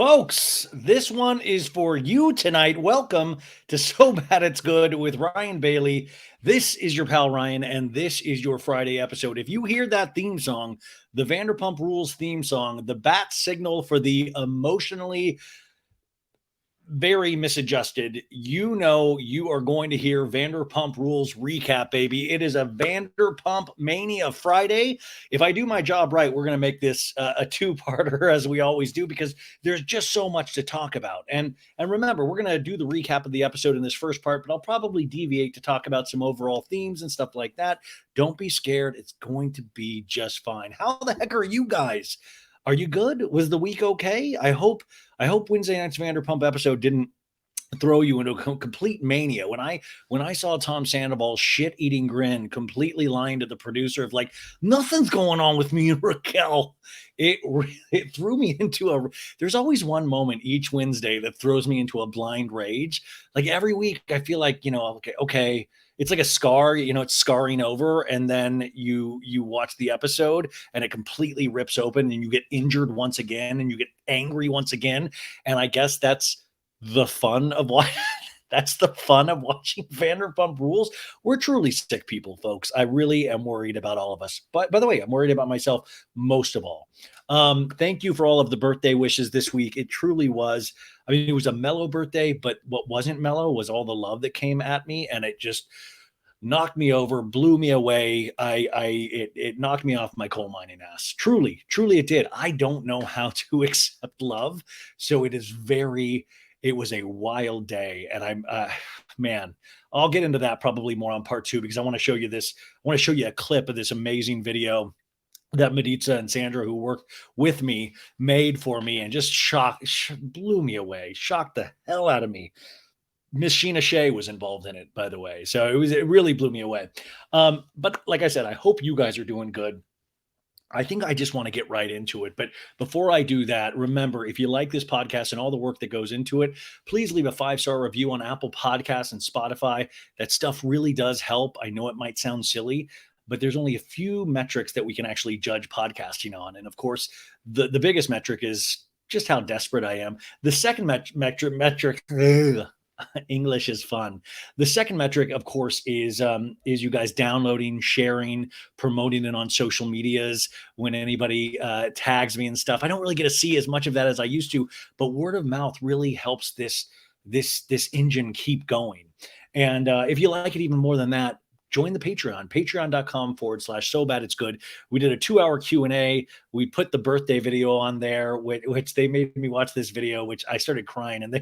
Folks, this one is for you tonight. Welcome to So Bad It's Good with Ryan Bailey. This is your pal Ryan, and this is your Friday episode. If you hear that theme song, the Vanderpump Rules theme song, the bat signal for the emotionally very misadjusted, you know you are going to hear Vanderpump Rules recap, baby. It is a Vanderpump Mania Friday. If I do my job right, we're going to make this a two-parter as we always do because there's just so much to talk about. And remember, we're going to do the recap of the episode in this first part, but I'll probably deviate to talk about some overall themes and stuff like that. Don't be scared. It's going to be just fine. How the heck are you guys? Are you good? Was the week okay? I hope Wednesday night's Vanderpump episode didn't throw you into a complete mania. When I saw Tom Sandoval's shit-eating grin completely lying to the producer of like, nothing's going on with me and Raquel, it threw me into a. There's always one moment each Wednesday that throws me into a blind rage. Like every week, I feel like okay. It's like a scar, it's scarring over, and then you watch the episode and it completely rips open and you get injured once again and you get angry once again. And I guess that's the fun of watching. That's the fun of watching Vanderpump Rules. We're truly sick people, folks. I really am worried about all of us. But by the way, I'm worried about myself most of all. Thank you for all of the birthday wishes this week. It truly was. I mean, it was a mellow birthday, but what wasn't mellow was all the love that came at me, and it just knocked me over, blew me away. It knocked me off my coal mining ass. Truly, truly, it did. I don't know how to accept love, so it was a wild day, and man, I'll get into that probably more on part two because I want to show you this. I want to show you a clip of this amazing video that Maritza and Sandra, who worked with me, made for me, and just blew me away, shocked the hell out of me. Miss Scheana Shay was involved in it, by the way, so it really blew me away. But like I said, I hope you guys are doing good. I think I just want to get right into it. But before I do that, remember, if you like this podcast and all the work that goes into it, please leave a 5-star review on Apple Podcasts and Spotify. That stuff really does help. I know it might sound silly, but there's only a few metrics that we can actually judge podcasting on. And of course, the biggest metric is just how desperate I am. The second metric, English is fun. The second metric, of course, is you guys downloading, sharing, promoting it on social medias. When anybody tags me and stuff, I don't really get to see as much of that as I used to, but word of mouth really helps this engine keep going. And if you like it even more than that, join the patreon.com/so bad it's good. We did a 2-hour Q&A. We put the birthday video on there, which they made me watch this video, which I started crying, and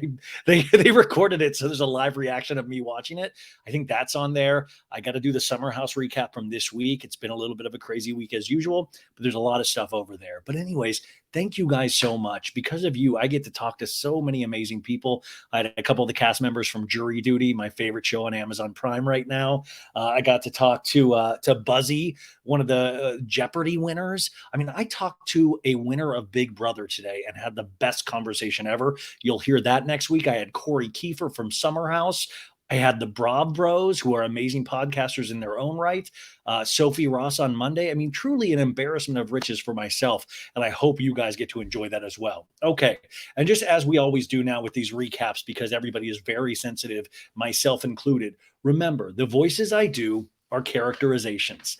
they recorded it. So there's a live reaction of me watching it. I think that's on there. I got to do the summer house recap from this week. It's been a little bit of a crazy week as usual, but there's a lot of stuff over there. But anyways, thank you guys so much. Because of you, I get to talk to so many amazing people. I had a couple of the cast members from Jury Duty, my favorite show on Amazon Prime right now. I got to talk to Buzzy, one of the Jeopardy winners. I mean, I talked to a winner of Big Brother today and had the best conversation ever. You'll hear that next week. I had Corey Kiefer from Summer House. I had the Brob Bros, who are amazing podcasters in their own right. Sophie Ross on Monday. I mean, truly an embarrassment of riches for myself. And I hope you guys get to enjoy that as well. Okay. And just as we always do now with these recaps, because everybody is very sensitive, myself included, remember, the voices I do are characterizations.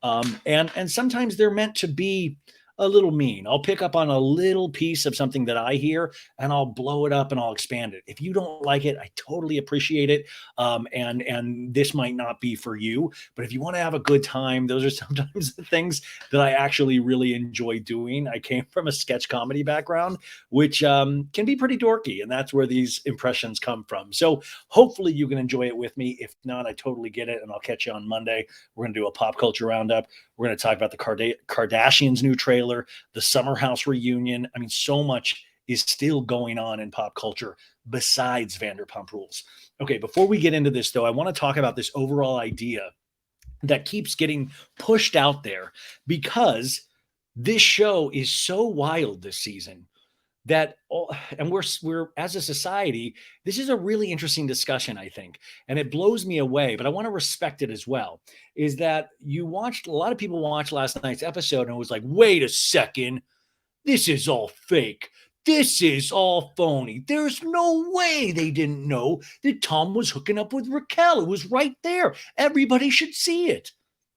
And sometimes they're meant to be a little mean. I'll pick up on a little piece of something that I hear and I'll blow it up and I'll expand it. If you don't like it, I totally appreciate it. And this might not be for you, but if you want to have a good time, those are sometimes the things that I actually really enjoy doing. I came from a sketch comedy background, which can be pretty dorky, and that's where these impressions come from. So hopefully you can enjoy it with me. If not, I totally get it, and I'll catch you on Monday. We're going to do a pop culture roundup. We're going to talk about the Kardashians' new trailer, the Summer House reunion. I mean, so much is still going on in pop culture besides Vanderpump Rules. Okay, before we get into this, though, I want to talk about this overall idea that keeps getting pushed out there because this show is so wild this season that and we're as a society, this is a really interesting discussion, I think, and it blows me away, but I want to respect it as well. Is that a lot of people watched last night's episode and it was like, wait a second, this is all fake. This is all phony. There's no way they didn't know that Tom was hooking up with Raquel. It was right there. Everybody should see it.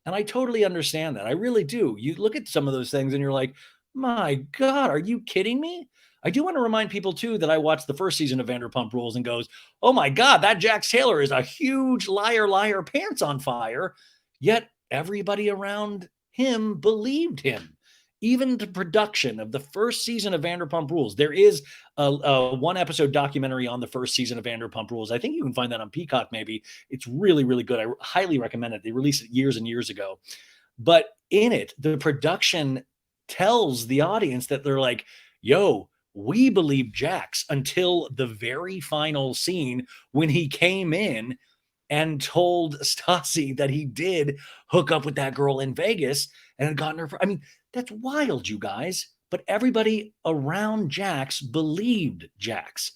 And I totally understand that. I really do. You look at some of those things and you're like, my God, are you kidding me? I do want to remind people too that I watched the first season of Vanderpump Rules and goes, oh my God, that Jax Taylor is a huge liar, liar, pants on fire. Yet everybody around him believed him. Even the production of the first season of Vanderpump Rules, there is a one episode documentary on the first season of Vanderpump Rules. I think you can find that on Peacock, maybe. It's really, really good. I highly recommend it. They released it years and years ago. But in it, the production tells the audience that they're like, yo, we believe Jax until the very final scene when he came in and told Stassi that he did hook up with that girl in Vegas and had gotten her. I mean, that's wild, you guys. But everybody around Jax believed Jax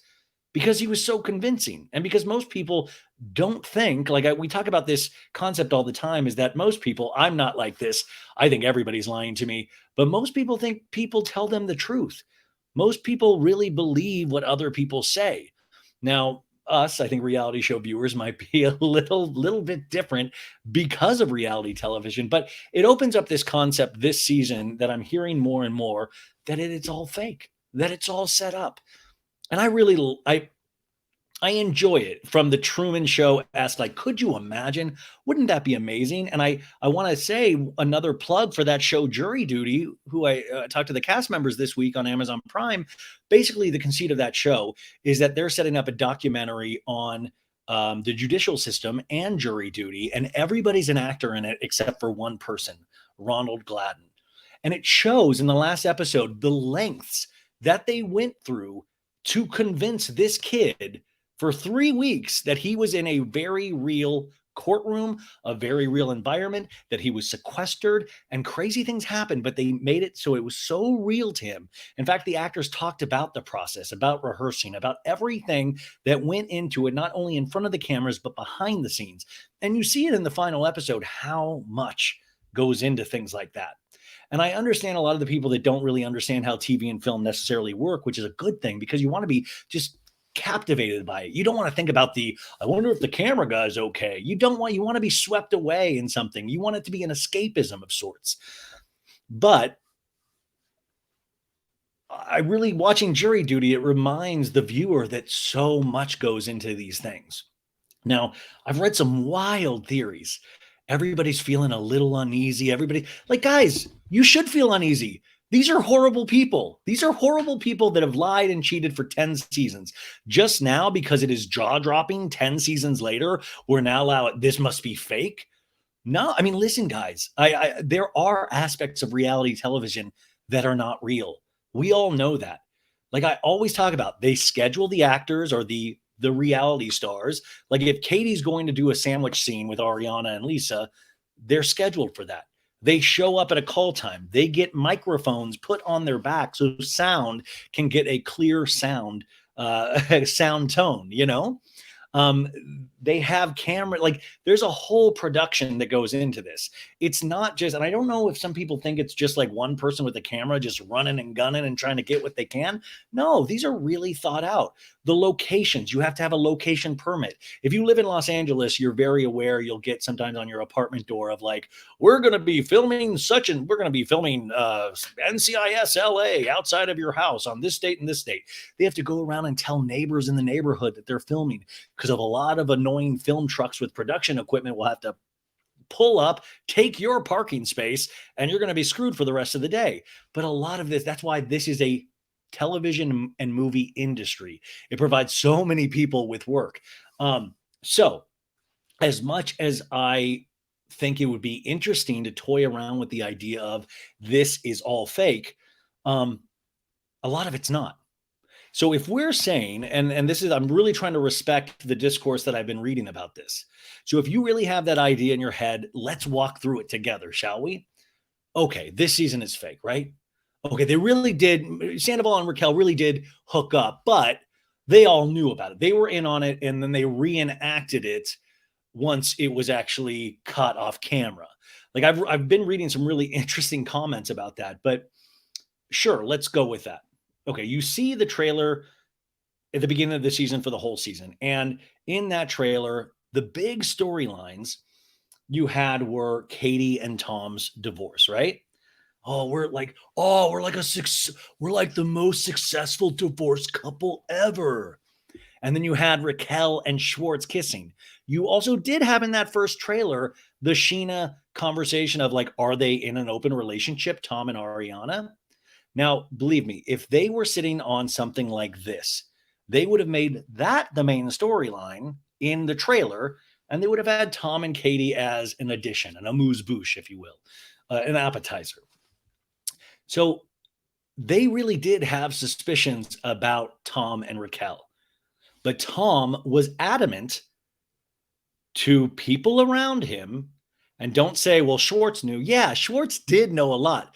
because he was so convincing. And because most people don't think, like we talk about this concept all the time, is that most people, I'm not like this. I think everybody's lying to me. But most people think people tell them the truth. Most people really believe what other people say. Now, us, I think reality show viewers might be a little bit different because of reality television, but it opens up this concept this season that I'm hearing more and more that it's all fake, that it's all set up. And I enjoy it from the Truman Show esque. Like, could you imagine? Wouldn't that be amazing? And I want to say another plug for that show, Jury Duty, who I talked to the cast members this week on Amazon Prime. Basically, the conceit of that show is that they're setting up a documentary on the judicial system and jury duty, and everybody's an actor in it except for one person, Ronald Gladden. And it shows in the last episode the lengths that they went through to convince this kid for 3 weeks that he was in a very real courtroom, a very real environment, that he was sequestered, and crazy things happened, but they made it so it was so real to him. In fact, the actors talked about the process, about rehearsing, about everything that went into it, not only in front of the cameras, but behind the scenes. And you see it in the final episode, how much goes into things like that. And I understand a lot of the people that don't really understand how TV and film necessarily work, which is a good thing because you want to be just captivated by it. You don't want to think about I wonder if the camera guy's okay. You want to be swept away in something. You want it to be an escapism of sorts. But watching Jury Duty, it reminds the viewer that so much goes into these things. Now, I've read some wild theories. Everybody's feeling a little uneasy. Guys, you should feel uneasy. These are horrible people. These are horrible people that have lied and cheated for 10 seasons. Just now, because it is jaw-dropping 10 seasons later, we're now this must be fake. No, I mean, listen, guys, there are aspects of reality television that are not real. We all know that. Like I always talk about, they schedule the actors or the reality stars. Like if Katie's going to do a sandwich scene with Ariana and Lisa, they're scheduled for that. They show up at a call time. They get microphones put on their back so sound can get a clear sound tone, you know? They have camera, like there's a whole production that goes into this. It's not just, and I don't know if some people think it's just like one person with a camera just running and gunning and trying to get what they can. No, these are really thought out. The locations, you have to have a location permit. If you live in Los Angeles, you're very aware you'll get sometimes on your apartment door of like, we're going to be filming we're going to be filming NCIS LA outside of your house on this date and this date. They have to go around and tell neighbors in the neighborhood that they're filming because of a lot of annoying film trucks with production equipment will have to pull up, take your parking space, and you're going to be screwed for the rest of the day. But a lot of this, that's why this is a television and movie industry. It provides so many people with work. So as much as I think it would be interesting to toy around with the idea of this is all fake, a lot of it's not. So if we're saying, and this is, I'm really trying to respect the discourse that I've been reading about this. So if you really have that idea in your head, let's walk through it together, shall we? Okay, this season is fake, right? Okay, they really did, Sandoval and Raquel really did hook up, but they all knew about it. They were in on it, and then they reenacted it once it was actually caught off camera. Like I've been reading some really interesting comments about that, but sure, let's go with that. okay, you see the trailer at the beginning of the season for the whole season. And in that trailer, the big storylines you had were Katie and Tom's divorce, right? We're like the most successful divorce couple ever. And then you had Raquel and Schwartz kissing. You also did have in that first trailer the Scheana conversation of like, are they in an open relationship, Tom and Ariana? Now, believe me, if they were sitting on something like this, they would have made that the main storyline in the trailer, and they would have had Tom and Katie as an addition, an amuse-bouche, if you will, an appetizer. So they really did have suspicions about Tom and Raquel. But Tom was adamant to people around him, and don't say, well, Schwartz knew. Yeah, Schwartz did know a lot.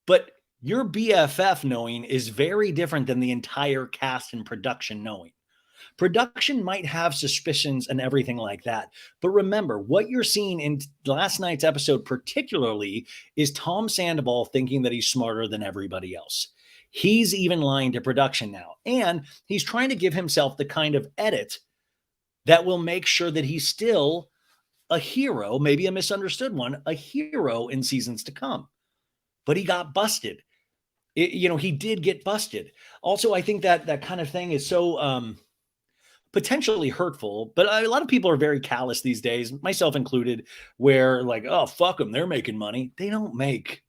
But your BFF knowing is very different than the entire cast and production knowing. Production might have suspicions and everything like that. But remember, what you're seeing in last night's episode, particularly, is Tom Sandoval thinking that he's smarter than everybody else. He's even lying to production now. And he's trying to give himself the kind of edit that will make sure that he's still a hero, maybe a misunderstood one, a hero in seasons to come. But he got busted. He did get busted. Also, I think that kind of thing is so potentially hurtful, but a lot of people are very callous these days, myself included, where like, oh, fuck them, they're making money. They don't make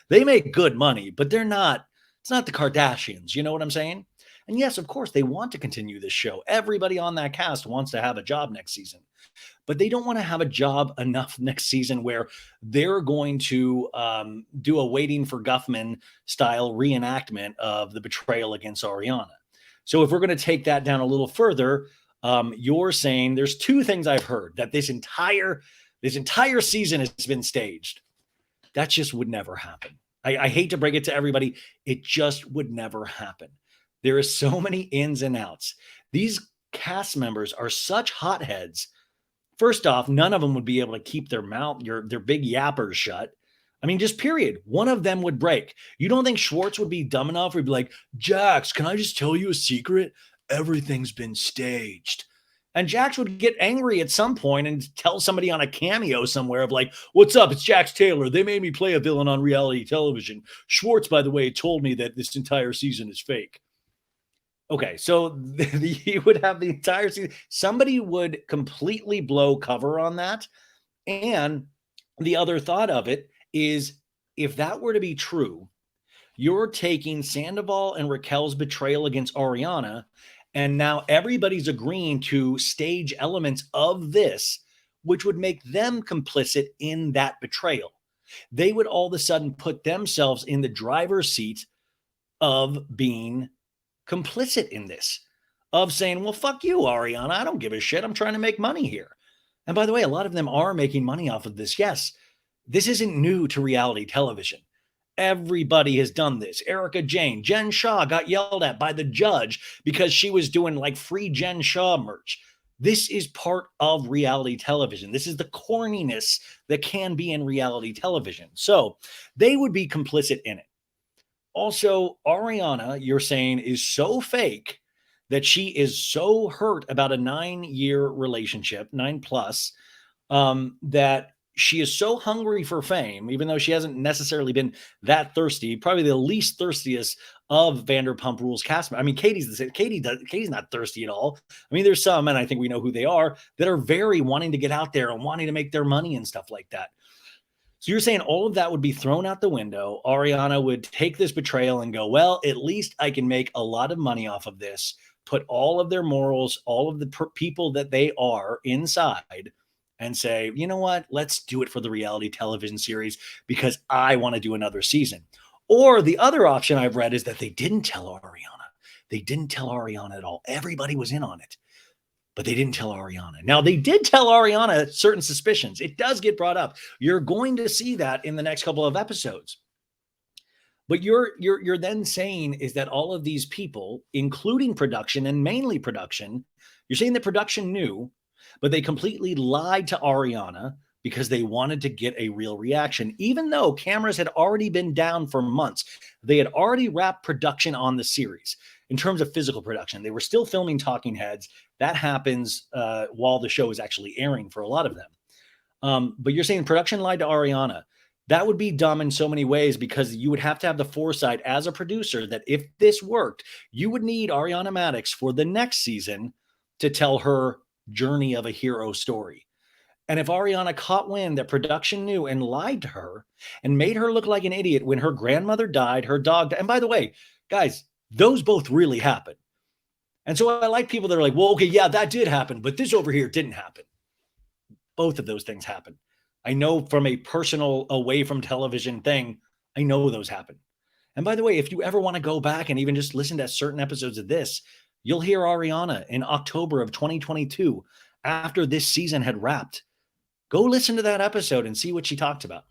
they make good money, but it's not the Kardashians. You know what I'm saying? And yes, of course, they want to continue this show. Everybody on that cast wants to have a job next season, but they don't want to have a job enough next season where they're going to do a Waiting for Guffman style reenactment of the betrayal against Ariana. So if we're going to take that down a little further, you're saying there's two things I've heard: that this entire season has been staged. That just would never happen. I hate to break it to everybody. It just would never happen. There are so many ins and outs. These cast members are such hotheads. First off, none of them would be able to keep their big yappers shut. I mean, just period. One of them would break. You don't think Schwartz would be dumb enough? He'd be like, Jax, can I just tell you a secret? Everything's been staged. And Jax would get angry at some point and tell somebody on a cameo somewhere of like, what's up? It's Jax Taylor. They made me play a villain on reality television. Schwartz, by the way, told me that this entire season is fake. Okay, so he would have the entire season. Somebody would completely blow cover on that. And the other thought of it is, if that were to be true, you're taking Sandoval and Raquel's betrayal against Ariana, and now everybody's agreeing to stage elements of this, which would make them complicit in that betrayal. They would all of a sudden put themselves in the driver's seat of being complicit in this, of saying, well, fuck you, Ariana. I don't give a shit. I'm trying to make money here. And by the way, a lot of them are making money off of this. Yes, this isn't new to reality television. Everybody has done this. Erica Jane, Jen Shaw got yelled at by the judge because she was doing like free Jen Shaw merch. This is part of reality television. This is the corniness that can be in reality television. So they would be complicit in it. Also, Ariana, you're saying, is so fake that she is so hurt about a 9-year relationship, 9+, that she is so hungry for fame, even though she hasn't necessarily been that thirsty, probably the least thirstiest of Vanderpump Rules cast. I mean, Katie's not thirsty at all. I mean, there's some, and I think we know who they are, that are very wanting to get out there and wanting to make their money and stuff like that. So you're saying all of that would be thrown out the window. Ariana would take this betrayal and go, well, at least I can make a lot of money off of this, put all of their morals, all of the people that they are inside, and say, you know what, let's do it for the reality television series because I want to do another season. Or the other option I've read is that they didn't tell Ariana. They didn't tell Ariana at all. Everybody was in on it, but they didn't tell Ariana. Now, they did tell Ariana certain suspicions. It does get brought up. You're going to see that in the next couple of episodes. But you're then saying is that all of these people, including production and mainly production, you're saying that production knew, but they completely lied to Ariana, because they wanted to get a real reaction, even though cameras had already been down for months. They had already wrapped production on the series in terms of physical production. They were still filming talking heads. That happens while the show is actually airing for a lot of them. But you're saying production lied to Ariana. That would be dumb in so many ways, because you would have to have the foresight as a producer that if this worked, you would need Ariana Madix for the next season to tell her journey of a hero story. And if Ariana caught wind that production knew and lied to her and made her look like an idiot when her grandmother died, her dog died, and by the way, guys, those both really happened. And so I like people that are like, well, okay, yeah, that did happen, but this over here didn't happen. Both of those things happen. I know from a personal away from television thing, I know those happen. And by the way, if you ever want to go back and even just listen to certain episodes of this, you'll hear Ariana in October of 2022 after this season had wrapped. Go listen to that episode and see what she talked about.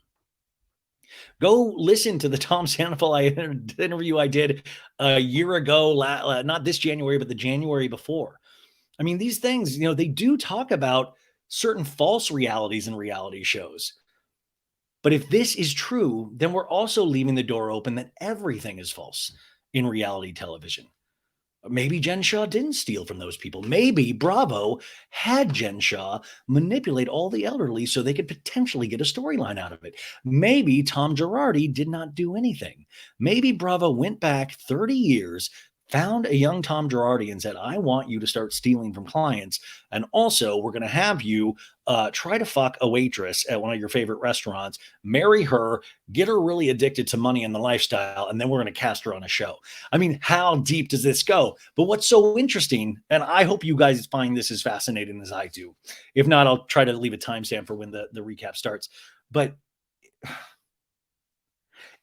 Go listen to the Tom Sandoval interview I did a year ago, not this January, but the January before. I mean, these things, they do talk about certain false realities in reality shows. But if this is true, then we're also leaving the door open that everything is false in reality television. Maybe Jen Shah didn't steal from those people. Maybe Bravo had Jen Shah manipulate all the elderly so they could potentially get a storyline out of it. Maybe Tom Girardi did not do anything. Maybe Bravo went back 30 years, found a young Tom Girardi and said, I want you to start stealing from clients. And also, we're going to have you try to fuck a waitress at one of your favorite restaurants, marry her, get her really addicted to money and the lifestyle, and then we're going to cast her on a show. I mean, how deep does this go? But what's so interesting, and I hope you guys find this as fascinating as I do. If not, I'll try to leave a timestamp for when the recap starts. But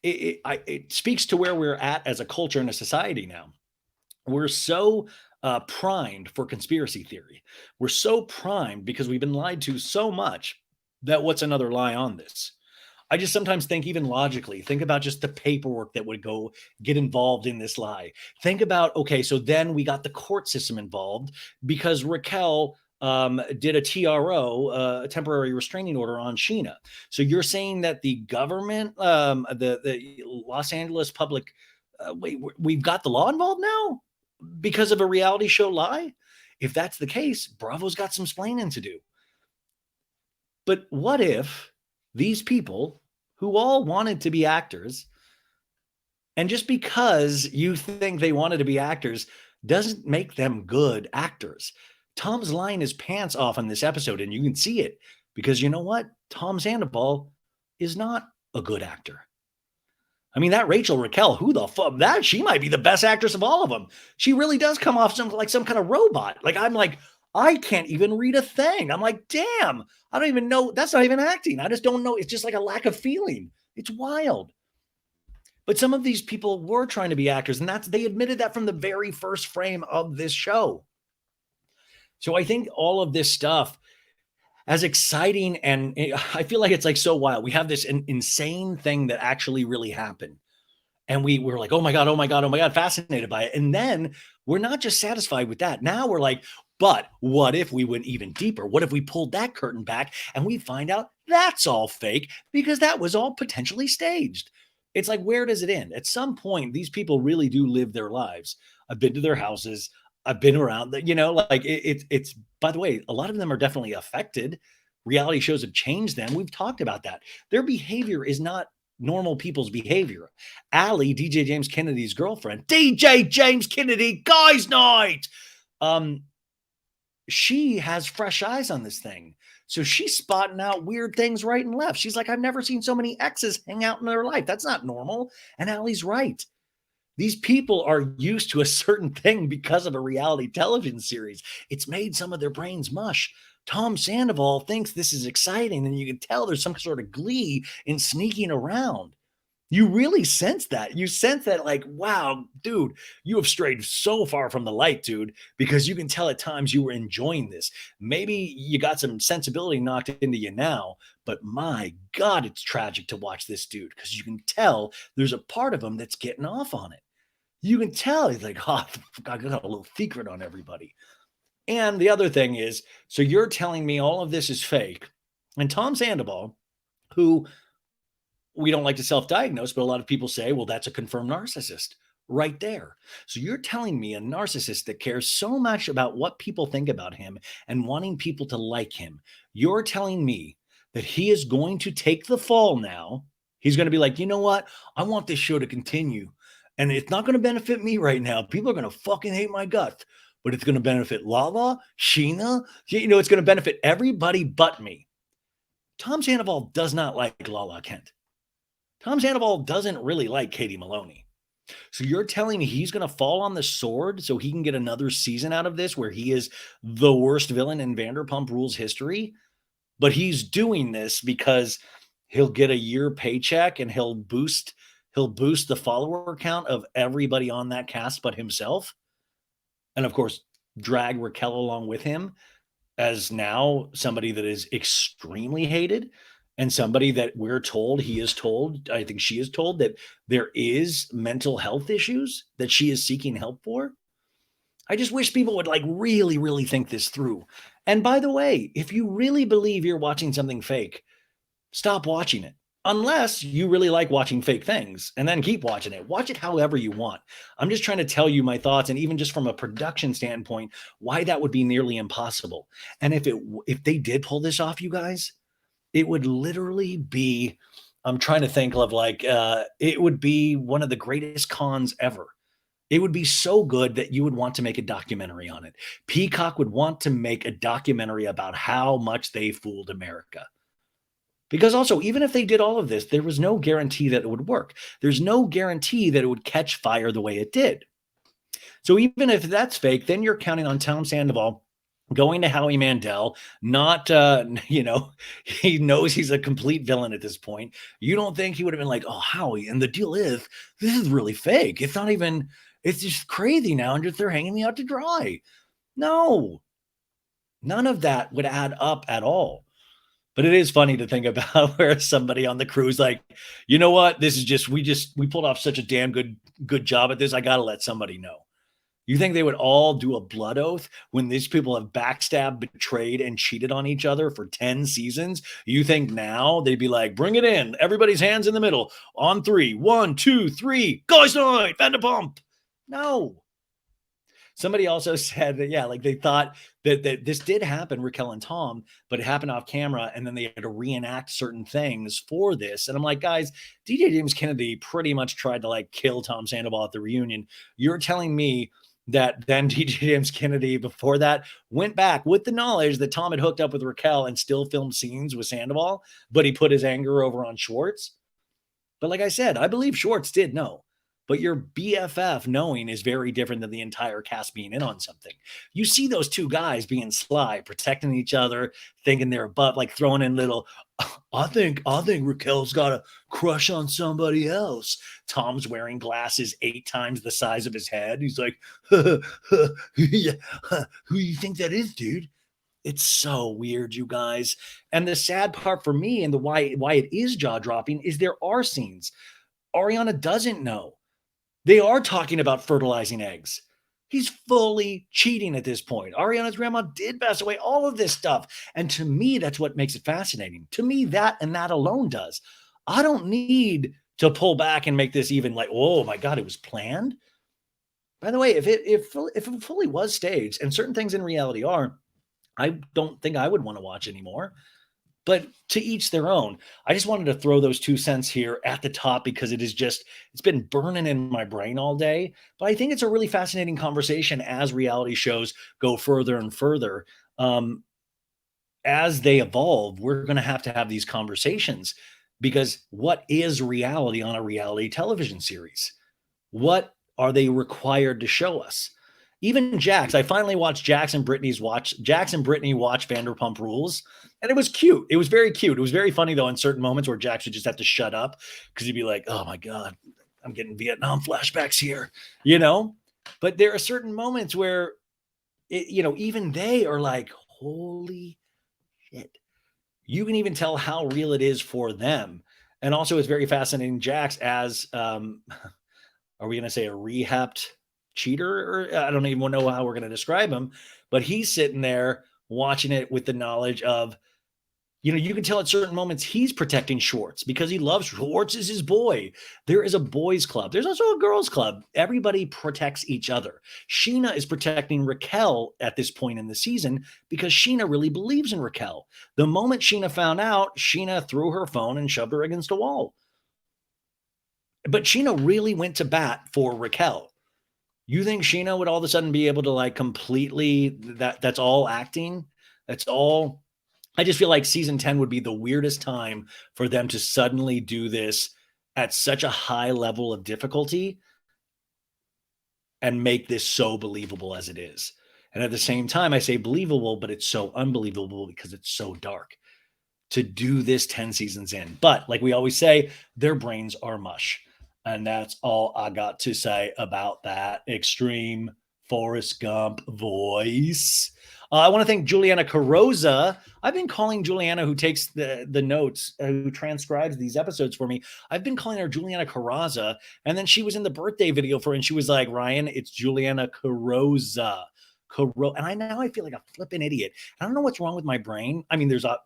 it speaks to where we're at as a culture and a society now. We're so primed for conspiracy theory. We're so primed because we've been lied to so much that what's another lie on this? I just sometimes think, even logically, think about just the paperwork that would go get involved in this lie. Think about, okay, so then we got the court system involved because Raquel did a TRO, a temporary restraining order on Scheana. So you're saying that the government, the Los Angeles public, we've got the law involved now because of a reality show lie? If that's the case, Bravo's got some splaining to do. But what if these people who all wanted to be actors, and just because you think they wanted to be actors doesn't make them good actors? Tom's lying his pants off in this episode, and you can see it because you know what? Tom Sandoval is not a good actor. I mean, that Raquel, who the fuck, that she might be the best actress of all of them. She really does come off like some kind of robot. Like, I'm like, I can't even read a thing. I'm like, damn, I don't even know. That's not even acting. I just don't know. It's just like a lack of feeling. It's wild. But some of these people were trying to be actors, and they admitted that from the very first frame of this show. So I think all of this stuff, as exciting, and I feel like it's like so wild. We have this insane thing that actually really happened. And we're like, oh my God, fascinated by it. And then we're not just satisfied with that. Now we're like, but what if we went even deeper? What if we pulled that curtain back and we find out that's all fake because that was all potentially staged? It's like, where does it end? At some point, these people really do live their lives. I've been to their houses. I've been around that, like it's, by the way, a lot of them are definitely affected. Reality shows have changed them. We've talked about that. Their behavior is not normal people's behavior. Allie, DJ James Kennedy's girlfriend, DJ James Kennedy, guys night. She has fresh eyes on this thing. So she's spotting out weird things right and left. She's like, I've never seen so many exes hang out in their life. That's not normal. And Allie's right. These people are used to a certain thing because of a reality television series. It's made some of their brains mush. Tom Sandoval thinks this is exciting, and you can tell there's some sort of glee in sneaking around. You really sense that. You sense that, like, wow, dude, you have strayed so far from the light, dude, because you can tell at times you were enjoying this. Maybe you got some sensibility knocked into you now, but my God, it's tragic to watch this dude because you can tell there's a part of him that's getting off on it. You can tell he's like, oh, I got a little secret on everybody. And the other thing is, so you're telling me all of this is fake. And Tom Sandoval, who we don't like to self-diagnose, but a lot of people say, well, that's a confirmed narcissist right there. So you're telling me a narcissist that cares so much about what people think about him and wanting people to like him, you're telling me that he is going to take the fall now. He's going to be like, you know what? I want this show to continue. And it's not going to benefit me right now. People are going to fucking hate my guts, but it's going to benefit Lala, Scheana. It's going to benefit everybody but me. Tom Sandoval does not like Lala Kent. Tom Sandoval doesn't really like Katie Maloney. So you're telling me he's going to fall on the sword so he can get another season out of this where he is the worst villain in Vanderpump Rules history? But he's doing this because he'll get a year paycheck and he'll boost the follower count of everybody on that cast but himself. And of course, drag Raquel along with him as now somebody that is extremely hated. And somebody that I think she is told that there is mental health issues that she is seeking help for. I just wish people would like really, really think this through. And by the way, if you really believe you're watching something fake, stop watching it. Unless you really like watching fake things, and then keep watching it. Watch it however you want. I'm just trying to tell you my thoughts, and even just from a production standpoint, why that would be nearly impossible. And if they did pull this off, you guys, it would literally be, I'm trying to think of it would be one of the greatest cons ever. It would be so good that you would want to make a documentary on it. Peacock would want to make a documentary about how much they fooled America. Because also, even if they did all of this, there was no guarantee that it would work. There's no guarantee that it would catch fire the way it did. So even if that's fake, then you're counting on Tom Sandoval going to Howie Mandel, not, he knows he's a complete villain at this point. You don't think he would have been like, oh, Howie, and the deal is, this is really fake. It's just crazy now, and they're hanging me out to dry. No, none of that would add up at all. But it is funny to think about where somebody on the crew is like, you know what? This is just, we pulled off such a damn good job at this. I got to let somebody know. You think they would all do a blood oath when these people have backstabbed, betrayed, and cheated on each other for 10 seasons? You think now they'd be like, bring it in. Everybody's hands in the middle. On 3. 1, 2, 3. Guys night. Vanderpump. No. Somebody also said that, yeah, like they thought that this did happen, Raquel and Tom, but it happened off camera, and then they had to reenact certain things for this. And I'm like, guys, DJ James Kennedy pretty much tried to like kill Tom Sandoval at the reunion. You're telling me that then DJ James Kennedy before that went back with the knowledge that Tom had hooked up with Raquel and still filmed scenes with Sandoval, but he put his anger over on Schwartz? But like I said, I believe Schwartz did know. But your BFF knowing is very different than the entire cast being in on something. You see those two guys being sly, protecting each other, thinking they're above, like throwing in little, I think Raquel's got a crush on somebody else. Tom's wearing glasses 8 times the size of his head. He's like, yeah, who do you think that is, dude? It's so weird, you guys. And the sad part for me and the why it is jaw-dropping is there are scenes Ariana doesn't know. They are talking about fertilizing eggs. He's fully cheating at this point. Ariana's grandma did pass away, all of this stuff. And to me, that's what makes it fascinating. To me, that and that alone does. I don't need to pull back and make this even like, oh my God, it was planned. By the way, if it fully was staged, and certain things in reality are, I don't think I would want to watch anymore. But to each their own. I just wanted to throw those 2 cents here at the top because it's been burning in my brain all day. But I think it's a really fascinating conversation as reality shows go further and further. As they evolve, we're going to have these conversations because what is reality on a reality television series? What are they required to show us? Even Jax, I finally watched Jax and Brittany watch Vanderpump Rules, and it was cute. It was very cute. It was very funny, though, in certain moments where Jax would just have to shut up because he'd be like, oh, my God, I'm getting Vietnam flashbacks here, But there are certain moments where, even they are like, holy shit. You can even tell how real it is for them. And also it's very fascinating, Jax, as, are we going to say a rehabbed cheater? Or I don't even know how we're going to describe him, but he's sitting there watching it with the knowledge of You can tell at certain moments he's protecting Schwartz because he loves Schwartz is his boy. There is a boys club. There's also a girls club. Everybody protects each other. Scheana is protecting Raquel at this point in the season because Scheana really believes in Raquel. The moment Scheana found out, Scheana threw her phone and shoved her against a wall. But Scheana really went to bat for Raquel. You think Scheana would all of a sudden be able to like completely that's all acting? That's all. I just feel like season 10 would be the weirdest time for them to suddenly do this at such a high level of difficulty and make this so believable as it is. And at the same time, I say believable, but it's so unbelievable because it's so dark to do this 10 seasons in. But like we always say, their brains are mush. And that's all I got to say about that extreme Forrest Gump voice. I want to thank Juliana Carosa. I've been calling Juliana, who takes the notes, who transcribes these episodes for me. I've been calling her Juliana Carosa. And then she was in the birthday video for it, and she was like, Ryan, it's Juliana Carosa. And now I feel like a flipping idiot. I don't know what's wrong with my brain. I mean, there's a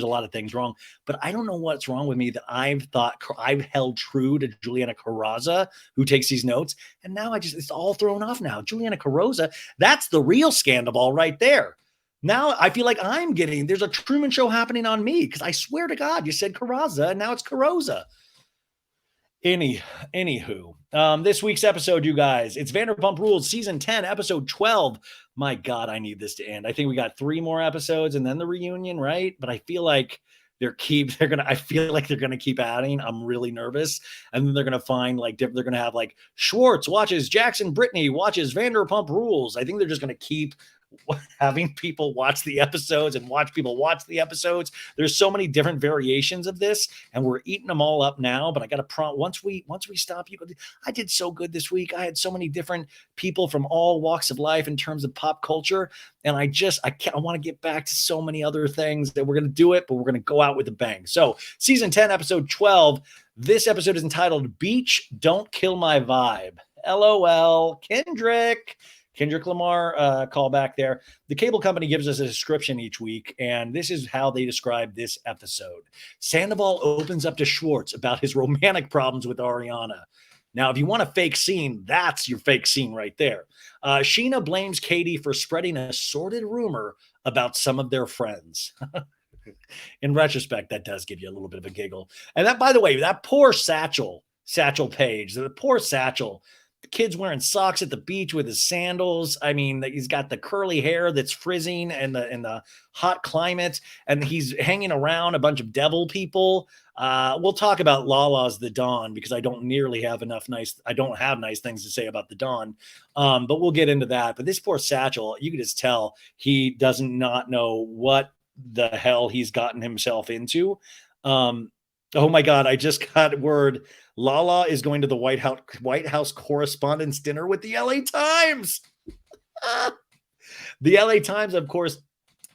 lot of things wrong, but I don't know what's wrong with me that I've held true to Juliana Carosa, who takes these notes. And now it's all thrown off now. Juliana Carosa, that's the real Sandoval right there. Now I feel like there's a Truman Show happening on me because I swear to God, you said Carosa and now it's Carosa. Anywho, this week's episode, you guys, it's Vanderpump Rules season 10, episode 12. My God, I need this to end. I think we got 3 more episodes and then the reunion, right? But I feel like they're gonna keep adding. I'm really nervous. And then they're gonna find they're gonna have like Schwartz watches Jax and Brittany watches Vanderpump Rules. I think they're just gonna keep having people watch the episodes and watch people watch the episodes. There's so many different variations of this, and we're eating them all up now. But I got to once we stop, I did so good this week. I had so many different people from all walks of life in terms of pop culture, and I want to get back to so many other things that we're going to do it, but we're going to go out with a bang. So season 10, episode 12. This episode is entitled "Beach Don't Kill My Vibe." LOL, Kendrick Lamar call back there. The cable company gives us a description each week, and this is how they describe this episode. Sandoval opens up to Schwartz about his romantic problems with Ariana. Now, if you want a fake scene, that's your fake scene right there. Scheana blames Katie for spreading a sordid rumor about some of their friends. In retrospect, that does give you a little bit of a giggle. And that, by the way, that poor Satchel Paige, the poor Satchel, the kid's wearing socks at the beach with his sandals. I mean, he's got the curly hair that's frizzing in the hot climate, and he's hanging around a bunch of devil people. We'll talk about Lala's The Dawn because I don't have nice things to say about The Dawn. But we'll get into that. But this poor Satchel, you can just tell he doesn't not know what the hell he's gotten himself into. Oh my God, I just got word. Lala is going to the White House Correspondents' Dinner with the LA Times. The LA Times, of course,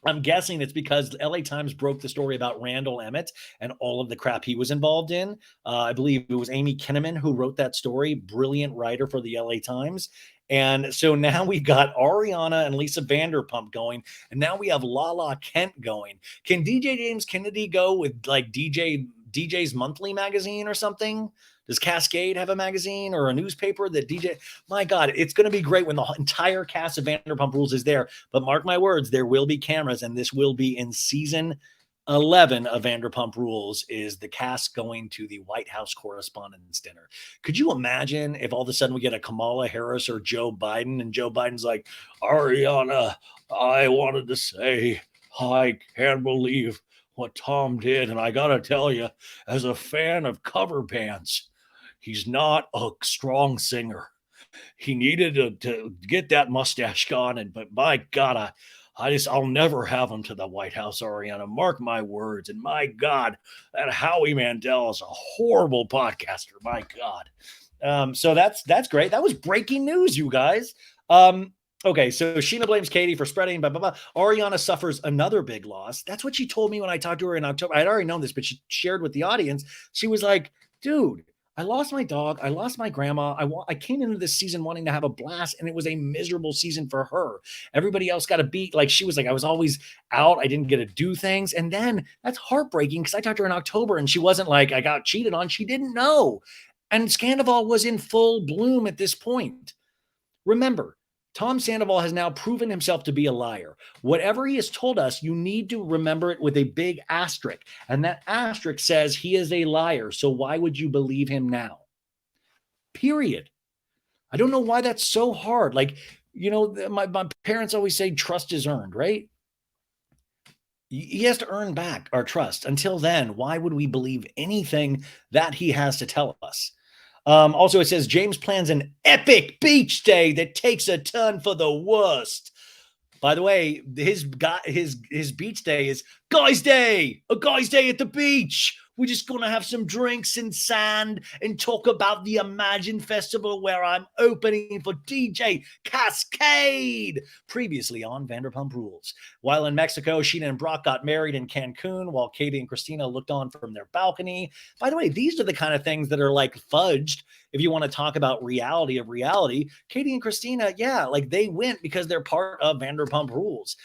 I'm guessing it's because LA Times broke the story about Randall Emmett and all of the crap he was involved in. I believe it was Amy Kinnaman who wrote that story, brilliant writer for the LA Times. And so now we've got Ariana and Lisa Vanderpump going, and now we have Lala Kent going. Can DJ James Kennedy go with like DJ's Monthly magazine or something? Does Cascade have a magazine or a newspaper that DJ? My God, it's going to be great when the entire cast of Vanderpump Rules is there. But mark my words, there will be cameras, and this will be in season 11 of Vanderpump Rules, is the cast going to the White House Correspondents' Dinner. Could you imagine if all of a sudden we get a Kamala Harris or Joe Biden, and Joe Biden's like, Ariana, I wanted to say, I can't believe what Tom did. And I got to tell you, as a fan of cover bands, he's not a strong singer. He needed to get that mustache gone. But my God, I'll never have him to the White House, Ariana. Mark my words. And my God, that Howie Mandel is a horrible podcaster. My God. So that's great. That was breaking news, you guys. Okay, so Scheana blames Katie for spreading, blah, blah, blah. Ariana suffers another big loss. That's what she told me when I talked to her in October. I had already known this, but she shared with the audience. She was like, dude, I lost my dog. I lost my grandma. I came into this season wanting to have a blast, and it was a miserable season for her. Everybody else got a beat. Like she was like, I was always out. I didn't get to do things. And then that's heartbreaking because I talked to her in October and she wasn't like, I got cheated on. She didn't know. And Sandoval was in full bloom at this point. Remember, Tom Sandoval has now proven himself to be a liar. Whatever he has told us, you need to remember it with a big asterisk. And that asterisk says he is a liar. So why would you believe him now? Period. I don't know why that's so hard. Like, you know, my parents always say trust is earned, right? He has to earn back our trust. Until then, why would we believe anything that he has to tell us? Also, it says James plans an epic beach day that takes a turn for the worst. By the way, his beach day is guys' day, a guys' day at the beach. We're just going to have some drinks and sand and talk about the Imagine Festival where I'm opening for DJ Cascade. Previously on Vanderpump Rules. While in Mexico, Scheana and Brock got married in Cancun while Katie and Kristina looked on from their balcony. By the way, these are the kind of things that are like fudged. If you want to talk about reality of reality, Katie and Kristina, yeah, like they went because they're part of Vanderpump Rules.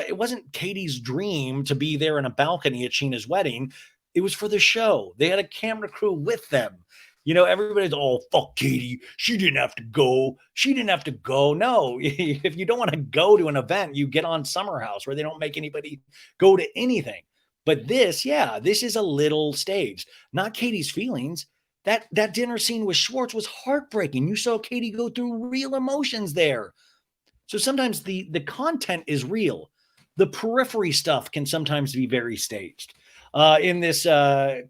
It wasn't Katie's dream to be there in a balcony at Scheana's wedding. It was for the show. They had a camera crew with them. You know, everybody's, oh, fuck Katie. She didn't have to go. She didn't have to go. No, if you don't want to go to an event, you get on Summer House where they don't make anybody go to anything. But this, yeah, this is a little staged. Not Katie's feelings. That dinner scene with Schwartz was heartbreaking. You saw Katie go through real emotions there. So sometimes the content is real. The periphery stuff can sometimes be very staged. In this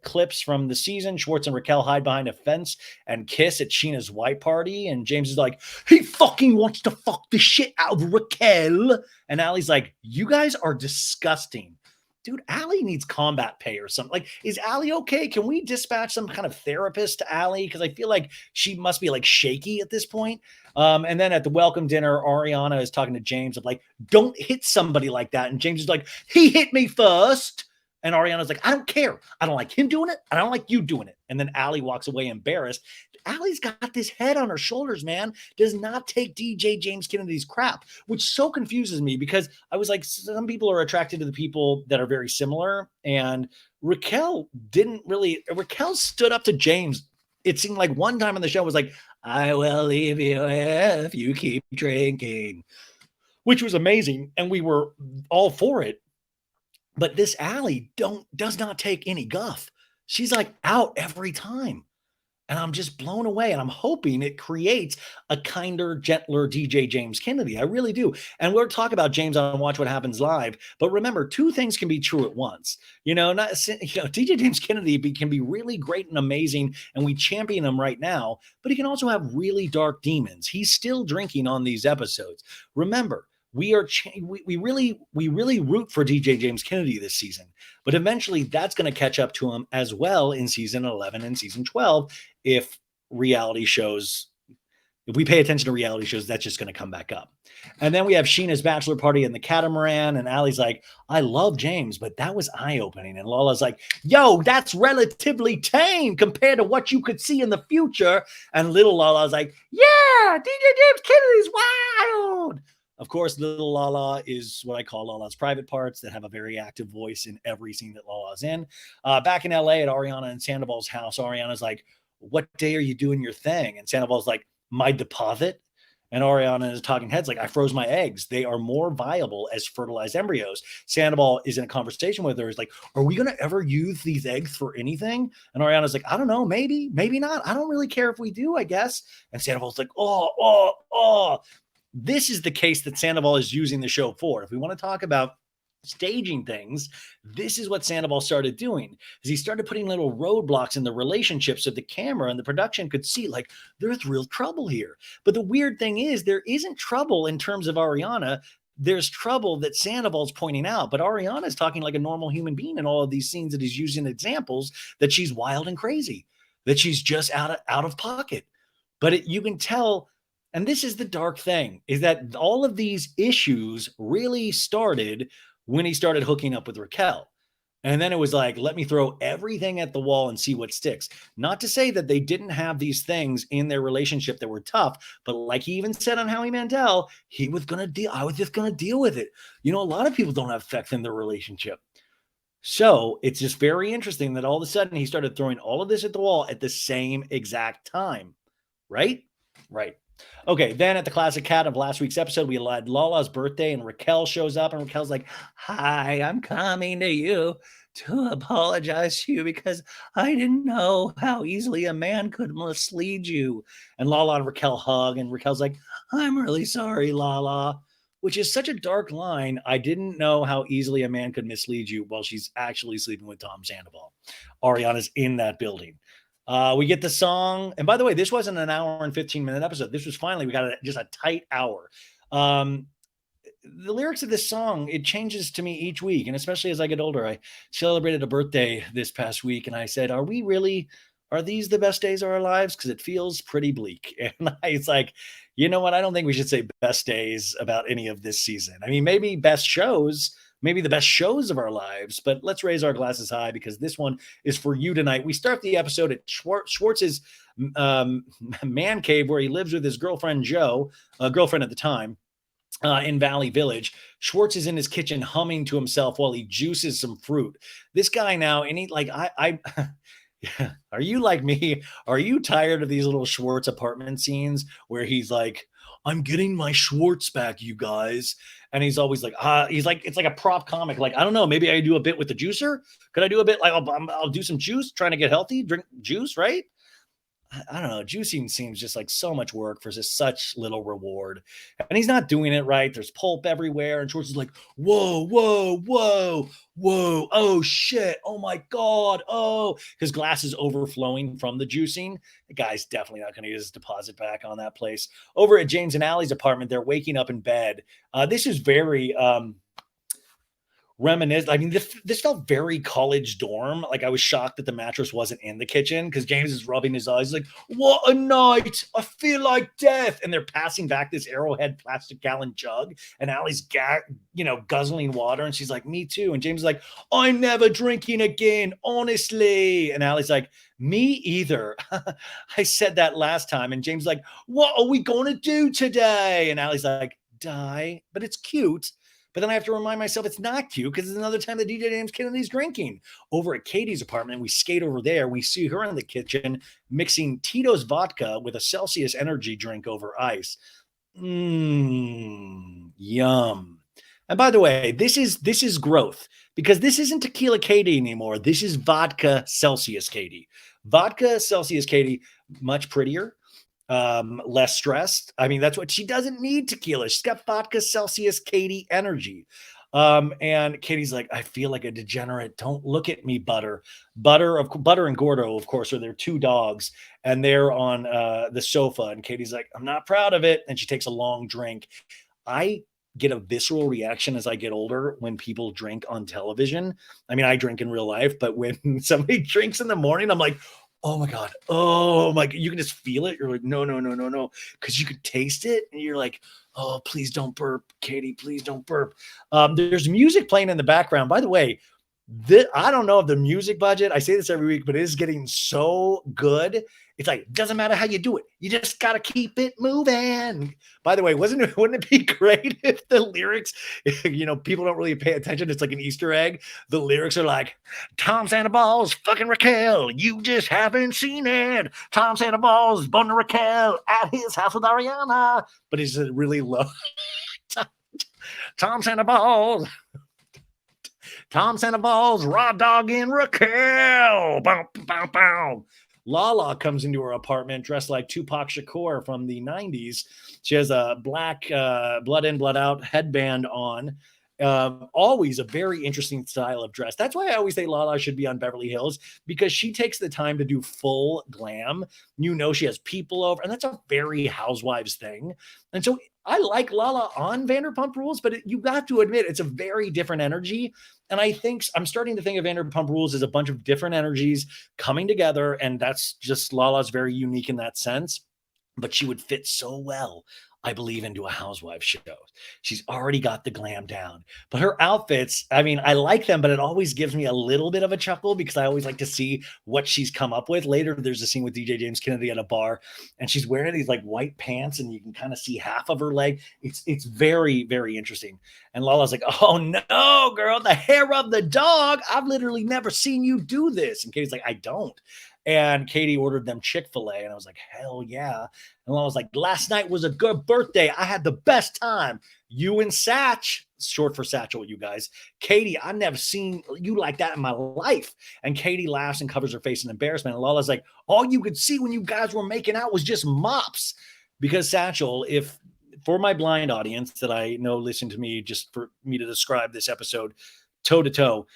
clips from the season, Schwartz and Raquel hide behind a fence and kiss at Scheana's white party. And James is like, he fucking wants to fuck the shit out of Raquel. And Allie's like, you guys are disgusting. Dude, Allie needs combat pay or something. Like, is Allie okay? Can we dispatch some kind of therapist to Allie? Because I feel like she must be like shaky at this point. And then at the welcome dinner, Ariana is talking to James of like, don't hit somebody like that. And James is like, he hit me first. And Ariana's like, I don't care. I don't like him doing it. I don't like you doing it. And then Allie walks away embarrassed. Allie's got this head on her shoulders, man. Does not take DJ James Kennedy's crap, which so confuses me because I was like, some people are attracted to the people that are very similar. And Raquel stood up to James. It seemed like one time on the show was like, I will leave you if you keep drinking, which was amazing. And we were all for it. But this Allie does not take any guff. She's like out every time. And I'm just blown away. And I'm hoping it creates a kinder, gentler DJ James Kennedy. I really do. And we'll talk about James on Watch What Happens Live. But remember, two things can be true at once. DJ James Kennedy can be really great and amazing. And we champion him right now. But he can also have really dark demons. He's still drinking on these episodes. Remember, we really root for DJ James Kennedy this season, but eventually that's going to catch up to him as well in season 11 and season 12. If we pay attention to reality shows, that's just going to come back up. And then we have Scheana's bachelor party in the catamaran, and Allie's like, I love James, but that was eye-opening. And Lala's like, yo, that's relatively tame compared to what you could see in the future. And little Lala's like, yeah, DJ James Kennedy's wild. Of course, little Lala is what I call Lala's private parts that have a very active voice in every scene that Lala's in. Back in LA at Ariana and Sandoval's house, Ariana's like, what day are you doing your thing? And Sandoval's like, my deposit. And Ariana is talking heads like, I froze my eggs. They are more viable as fertilized embryos. Sandoval is in a conversation with her. He's like, are we going to ever use these eggs for anything? And Ariana's like, I don't know. Maybe not. I don't really care if we do, I guess. And Sandoval's like, oh. This is the case that Sandoval is using the show for. If we want to talk about staging things, this is what Sandoval started doing, is he started putting little roadblocks in the relationship so the camera and the production could see like there's real trouble here. But the weird thing is there isn't trouble in terms of Ariana. There's trouble that Sandoval's pointing out, but Ariana is talking like a normal human being in all of these scenes that he's using examples that she's wild and crazy, that she's just out of pocket. But you can tell. And this is the dark thing, is that all of these issues really started when he started hooking up with Raquel. And then it was like, let me throw everything at the wall and see what sticks. Not to say that they didn't have these things in their relationship that were tough, but like he even said on Howie Mandel, he was going to deal. I was just going to deal with it. A lot of people don't have sex in their relationship. So it's just very interesting that all of a sudden he started throwing all of this at the wall at the same exact time. Right? Right. Okay, then at the classic cat of last week's episode, we had Lala's birthday, and Raquel shows up, and Raquel's like, "Hi, I'm coming to you to apologize to you because I didn't know how easily a man could mislead you." And Lala and Raquel hug, and Raquel's like, "I'm really sorry, Lala," which is such a dark line. I didn't know how easily a man could mislead you while she's actually sleeping with Tom Sandoval. Ariana's in that building. We get the song. And by the way, this wasn't an hour and 15-minute episode. This was finally, we got just a tight hour. The lyrics of this song, it changes to me each week. And especially as I get older, I celebrated a birthday this past week. And I said, are these the best days of our lives? Because it feels pretty bleak. And it's like, you know what? I don't think we should say best days about any of this season. I mean, maybe best shows, maybe the best shows of our lives, but let's raise our glasses high because this one is for you tonight. We start the episode at Schwartz's man cave where he lives with his girlfriend, girlfriend at the time, in Valley Village. Schwartz is in his kitchen humming to himself while he juices some fruit. This guy now, and he like, are you like me? Are you tired of these little Schwartz apartment scenes where he's like, I'm getting my Schwartz back, you guys. And he's always like, it's like a prop comic. Like, I don't know, maybe I do a bit with the juicer. Could I do a bit? Like, I'll do some juice, trying to get healthy, drink juice, right? I don't know. Juicing seems just like so much work for just such little reward. And he's not doing it right. There's pulp everywhere. And Schwartz is like, whoa, whoa, whoa, whoa. Oh, shit. Oh, my God. Oh, his glass is overflowing from the juicing. The guy's definitely not going to get his deposit back on that place. Over at James and Allie's apartment, they're waking up in bed. This is very reminisce. I mean, this felt very college dorm. Like I was shocked that the mattress wasn't in the kitchen because James is rubbing his eyes like, what a night. I feel like death. And they're passing back this Arrowhead plastic gallon jug. And Allie's guzzling water. And she's like, me too. And James is like, I'm never drinking again, honestly. And Allie's like, me either. I said that last time. And James is like, what are we going to do today? And Allie's like, die. But it's cute. But then I have to remind myself it's not cute because it's another time that DJ James Kennedy's drinking. Over at Katie's apartment, we skate over there. We see her in the kitchen mixing Tito's vodka with a Celsius energy drink over ice. Yum. And by the way, this is growth because this isn't tequila Katie anymore. This is vodka Celsius Katie. Vodka Celsius Katie, much prettier. Less stressed. I mean, that's what she doesn't need tequila. She's got vodka Celsius Katie energy. And Katie's like, I feel like a degenerate. Don't look at me, Butter. Butter and Gordo, of course, are their two dogs, and they're on the sofa. And Katie's like, I'm not proud of it. And she takes a long drink. I get a visceral reaction as I get older when people drink on television. I mean, I drink in real life, but when somebody drinks in the morning, I'm like, oh my God. Oh my God. You can just feel it. You're like, no. Because you could taste it. And you're like, oh, please don't burp, Katie. Please don't burp. There's music playing in the background. By the way, I don't know if the music budget, I say this every week, but it is getting so good. It's like, it doesn't matter how you do it. You just got to keep it moving. By the way, wouldn't it be great if the lyrics, people don't really pay attention. It's like an Easter egg. The lyrics are like, Tom Sandoval's fucking Raquel. You just haven't seen it. Tom Sandoval's boning Raquel at his house with Ariana. But it's really low. Tom Sandoval's raw dogging Raquel. Bow, bow, bow. Lala comes into her apartment dressed like Tupac Shakur from the 90s. She has a black blood in, blood out headband on. Always a very interesting style of dress. That's why I always say Lala should be on Beverly Hills, because she takes the time to do full glam. She has people over, and that's a very housewives thing. And so I like Lala on Vanderpump Rules, but you got to admit it's a very different energy. And I think I'm starting to think of Vanderpump Rules as a bunch of different energies coming together. And that's just Lala's very unique in that sense. But she would fit so well I believe into a housewife show. She's already got the glam down. But her outfits, I mean, I like them, but it always gives me a little bit of a chuckle because I always like to see what she's come up with. Later, there's a scene with DJ James Kennedy at a bar, and she's wearing these like white pants, and you can kind of see half of her leg. It's very, very interesting. And Lala's like, "Oh no, girl, the hair of the dog. I've literally never seen you do this." And Katie's like, "I don't." And Katie ordered them Chick-fil-A, and I was like, "Hell yeah." And I was like, "Last night was a good birthday. I had the best time. You and Satch," short for Satchel, you guys. "Katie, I've never seen you like that in my life." And Katie laughs and covers her face in embarrassment. And Lala's like, "All you could see when you guys were making out was just mops." Because Satchel, if for my blind audience that I know listen to me just for me to describe this episode toe to toe,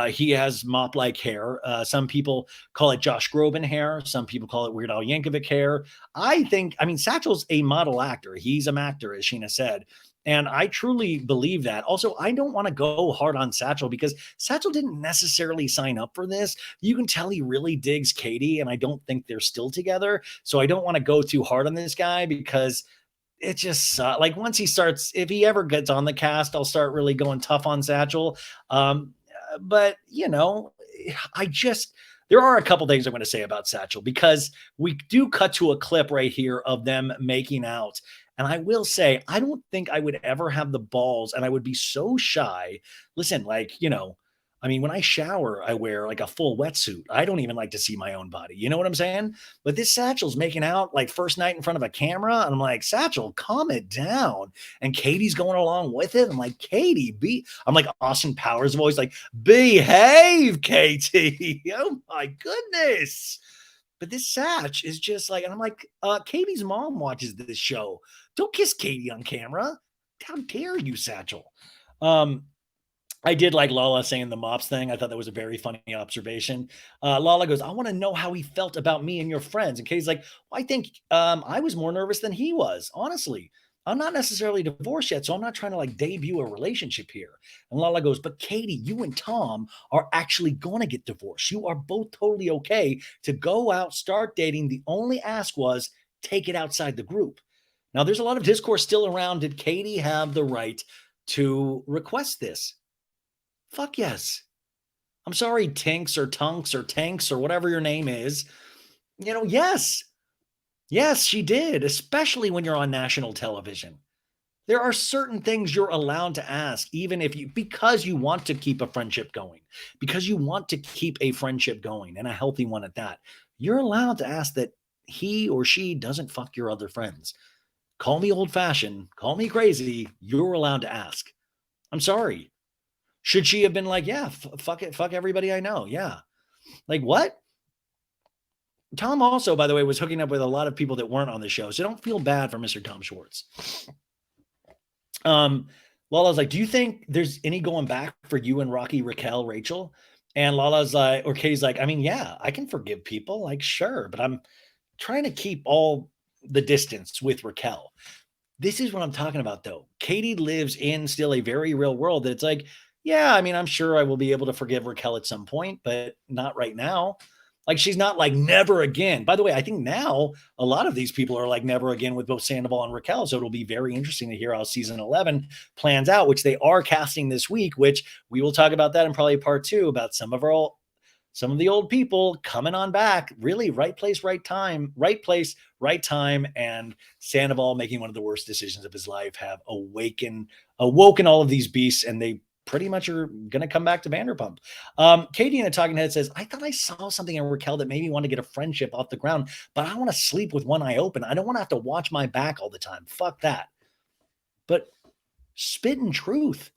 he has mop-like hair. Some people call it Josh Groban hair. Some people call it Weird Al Yankovic hair. I mean, Satchel's a model actor. He's a actor, as Scheana said. And I truly believe that. Also, I don't want to go hard on Satchel because Satchel didn't necessarily sign up for this. You can tell he really digs Katie, and I don't think they're still together. So I don't want to go too hard on this guy because it just like once he starts, if he ever gets on the cast, I'll start really going tough on Satchel. But you know, there are a couple things I'm going to say about Satchel because we do cut to a clip right here of them making out. And I will say, I don't think I would ever have the balls, and I would be so shy. Listen, like, you know, I mean, when I shower, I wear like a full wetsuit. I don't even like to see my own body. You know what I'm saying? But this Satchel's making out like first night in front of a camera. And I'm like, "Satchel, calm it down." And Katie's going along with it. I'm like, I'm like Austin Powers voice, like, "Behave, Katie." Oh my goodness. But this Satch is just like, and I'm like, Katie's mom watches this show. Don't kiss Katie on camera. How dare you, Satchel? I did like Lala saying the mops thing. I thought that was a very funny observation. Lala goes, "I want to know how he felt about me and your friends." And Katie's like, "Well, I think I was more nervous than he was, honestly. I'm not necessarily divorced yet, so I'm not trying to like debut a relationship here." And Lala goes, "But Katie, you and Tom are actually going to get divorced. You are both totally okay to go out, start dating. The only ask was take it outside the group." Now, there's a lot of discourse still around. Did Katie have the right to request this? Fuck yes. I'm sorry, Tinks or Tunks or Tanks or whatever your name is. You know, yes. Yes, she did, especially when you're on national television. There are certain things you're allowed to ask, even if because you want to keep a friendship going, because you want to keep a friendship going and a healthy one at that. You're allowed to ask that he or she doesn't fuck your other friends. Call me old fashioned, call me crazy. You're allowed to ask. I'm sorry. Should she have been like, "Yeah, fuck it, fuck everybody I know"? Yeah. Like what? Tom also, by the way, was hooking up with a lot of people that weren't on the show. So don't feel bad for Mr. Tom Schwartz. Lala's like, "Do you think there's any going back for you and Rocky, Raquel, Rachel?" And Lala's like, or Katie's like, "I mean, yeah, I can forgive people. Like, sure, but I'm trying to keep all the distance with Raquel." This is what I'm talking about, though. Katie lives in still a very real world that it's like, yeah, I mean, I'm sure I will be able to forgive Raquel at some point, but not right now. Like, she's not like never again. By the way, I think now a lot of these people are like never again with both Sandoval and Raquel. So it'll be very interesting to hear how season 11 plans out, which they are casting this week, which we will talk about that in probably part 2 about some of the old people coming on back. Really, right place, right time, right place, right time. And Sandoval making one of the worst decisions of his life have awoken all of these beasts, and they pretty much are going to come back to Vanderpump. Katie in a talking head says, "I thought I saw something in Raquel that made me want to get a friendship off the ground, but I want to sleep with one eye open. I don't want to have to watch my back all the time. Fuck that." But spit in truth.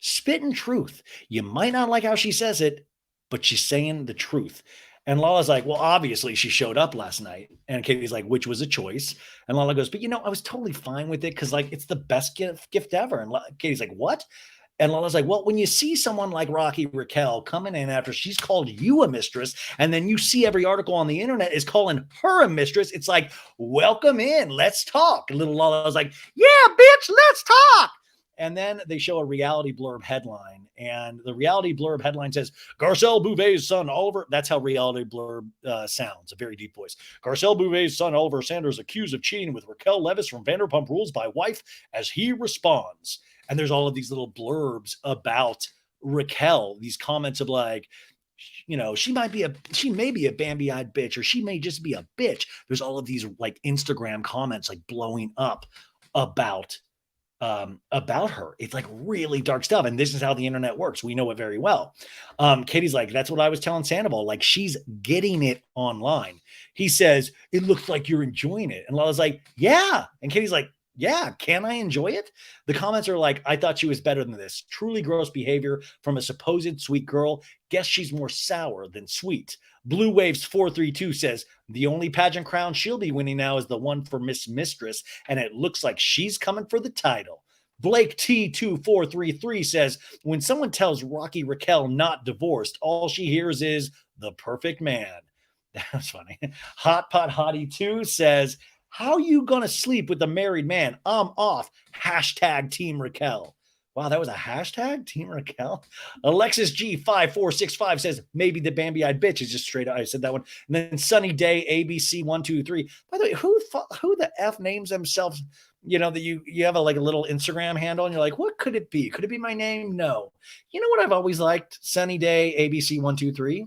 Spit in truth. You might not like how she says it, but she's saying the truth. And Lala's like, "Well, obviously she showed up last night." And Katie's like, "Which was a choice." And Lala goes, "But I was totally fine with it because like it's the best gift ever." And Katie's like, "What?" And Lala's like, "Well, when you see someone like Rocky Raquel coming in after she's called you a mistress, and then you see every article on the internet is calling her a mistress, it's like, welcome in, let's talk." And little Lala's like, "Yeah, bitch, let's talk." And then they show a reality blurb headline, and the reality blurb headline says, Garcelle Bouvet's son, Oliver. That's how reality blurb sounds, a very deep voice. Garcelle Bouvet's son, Oliver Sanders, accused of cheating with Raquel Leviss from Vanderpump Rules by wife as he responds. And there's all of these little blurbs about Raquel, these comments of like, she may be a Bambi-eyed bitch, or she may just be a bitch. There's all of these like Instagram comments like blowing up about her. It's like really dark stuff. And this is how the internet works. We know it very well. Katie's like, that's what I was telling Sandoval. Like, she's getting it online. He says, it looks like you're enjoying it. And Lala's like, yeah. And Katie's like, yeah, can I enjoy it? The comments are like, I thought she was better than this. Truly gross behavior from a supposed sweet girl. Guess she's more sour than sweet. Blue Waves 432 says, the only pageant crown she'll be winning now is the one for Miss Mistress, and it looks like she's coming for the title. Blake T2433 says, when someone tells Rocky Raquel not divorced, all she hears is the perfect man. That's funny. Hot Pot Hottie 2 says, how you gonna sleep with a married man? I'm off. Hashtag Team Raquel. Wow, that was a hashtag, Team Raquel. Alexis G5465 says, maybe the Bambi-eyed bitch is just straight up. I said that one. And then Sunny Day ABC123. By the way, who the F names themselves, that you have a little Instagram handle and you're like, what could it be? Could it be my name? No. You know what I've always liked? Sunny Day ABC123.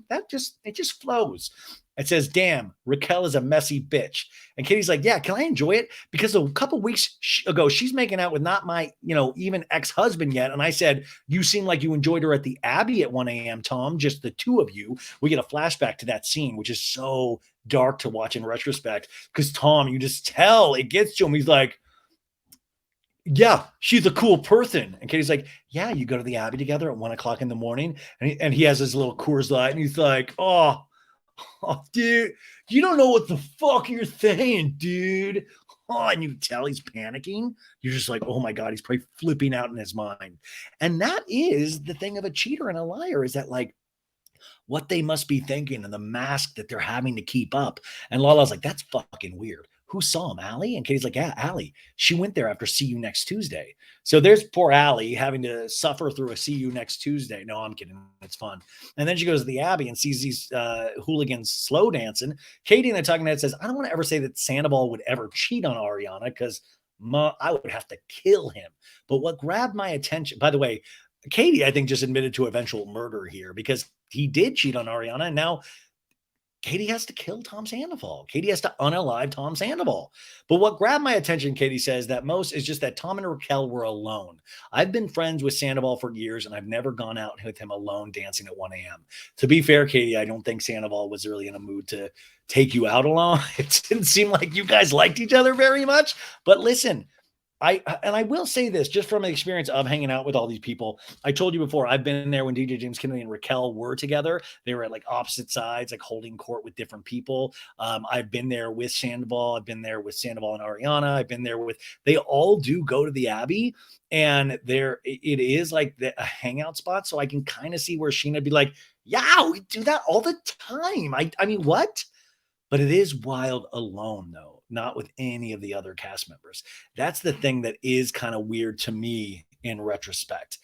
It just flows. It says, damn, Raquel is a messy bitch. And Katie's like, yeah, can I enjoy it? Because a couple weeks ago, she's making out with not my, even ex-husband yet. And I said, you seem like you enjoyed her at the Abbey at 1 a.m., Tom, just the two of you. We get a flashback to that scene, which is so dark to watch in retrospect. Because Tom, you just tell, it gets to him. He's like, yeah, she's a cool person. And Katie's like, yeah, you go to the Abbey together at 1 o'clock in the morning. And he has his little Coors Light. And he's like, oh, dude, you don't know what the fuck you're saying, dude. Oh, and you tell he's panicking. You're just like, oh my God, he's probably flipping out in his mind. And that is the thing of a cheater and a liar, is that like what they must be thinking and the mask that they're having to keep up. And Lala's like, that's fucking weird. Who saw him, Allie? And Katie's like, yeah, Allie. She went there after See You Next Tuesday. So there's poor Allie having to suffer through a See You Next Tuesday. No, I'm kidding. It's fun. And then she goes to the Abbey and sees these hooligans slow dancing. Katie in the talking head says, I don't want to ever say that Sandoval would ever cheat on Ariana because I would have to kill him. But what grabbed my attention, by the way, Katie, I think, just admitted to eventual murder here because he did cheat on Ariana. And now Katie has to kill Tom Sandoval. Katie has to unalive Tom Sandoval. But what grabbed my attention, Katie says, that most is just that Tom and Raquel were alone. I've been friends with Sandoval for years, and I've never gone out with him alone dancing at 1 a.m. To be fair, Katie, I don't think Sandoval was really in a mood to take you out alone. It didn't seem like you guys liked each other very much. But listen, I will say this just from an experience of hanging out with all these people. I told you before, I've been there when DJ James Kennedy and Raquel were together. They were at like opposite sides, like holding court with different people. I've been there with Sandoval. I've been there with Sandoval and Ariana. I've been there with, they all do go to the Abbey, and it is like a hangout spot. So I can kind of see where Scheana would be like, yeah, we do that all the time. I mean, what? But it is wild alone, though, not with any of the other cast members. That's the thing that is kind of weird to me in retrospect.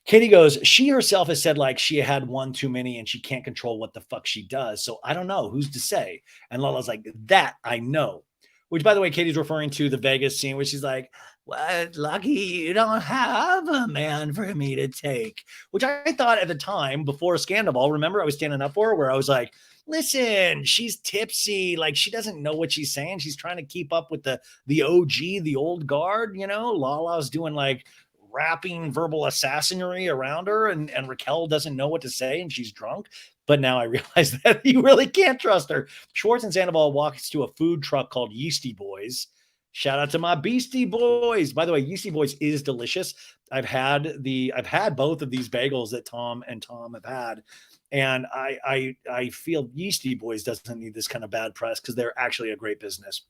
Katie goes, she herself has said like she had one too many and she can't control what the fuck she does. So I don't know. Who's to say? And Lala's like, that I know. Which, by the way, Katie's referring to the Vegas scene where she's like, what, lucky you don't have a man for me to take. Which I thought at the time before Scandal, remember I was standing up for her where I was like, listen, she's tipsy. Like, she doesn't know what she's saying. She's trying to keep up with the OG, the old guard, Lala's doing like rapping verbal assassinry around her, and Raquel doesn't know what to say and she's drunk. But now I realize that you really can't trust her. Schwartz and Sandoval walks to a food truck called Yeasty Boys. Shout out to my Beastie Boys. By the way, Yeasty Boys is delicious. I've had both of these bagels that Tom have had. And I feel Yeasty Boys doesn't need this kind of bad press because they're actually a great business.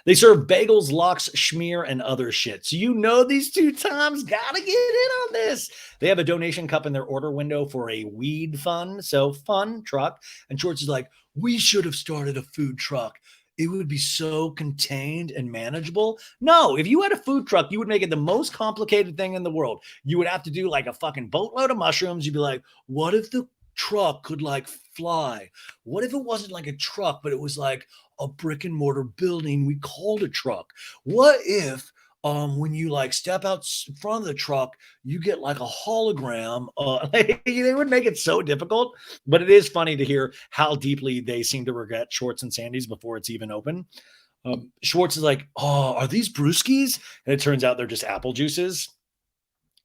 They serve bagels, lox, schmear, and other shit. So these two Toms gotta get in on this. They have a donation cup in their order window for a weed fund. So fun truck. And Schwartz is like, we should have started a food truck it would be so contained and manageable. No, if you had a food truck, you would make it the most complicated thing in the world. You would have to do like a fucking boatload of mushrooms. You'd be like, what if the truck could like fly? What if it wasn't like a truck, but it was like a brick and mortar building we called a truck? What if when you like step out in front of the truck, you get like a hologram? They would make it so difficult, but it is funny to hear how deeply they seem to regret Schwartz and Sandy's before it's even open. Schwartz is like, "Oh, are these brewskis?" And it turns out they're just apple juices.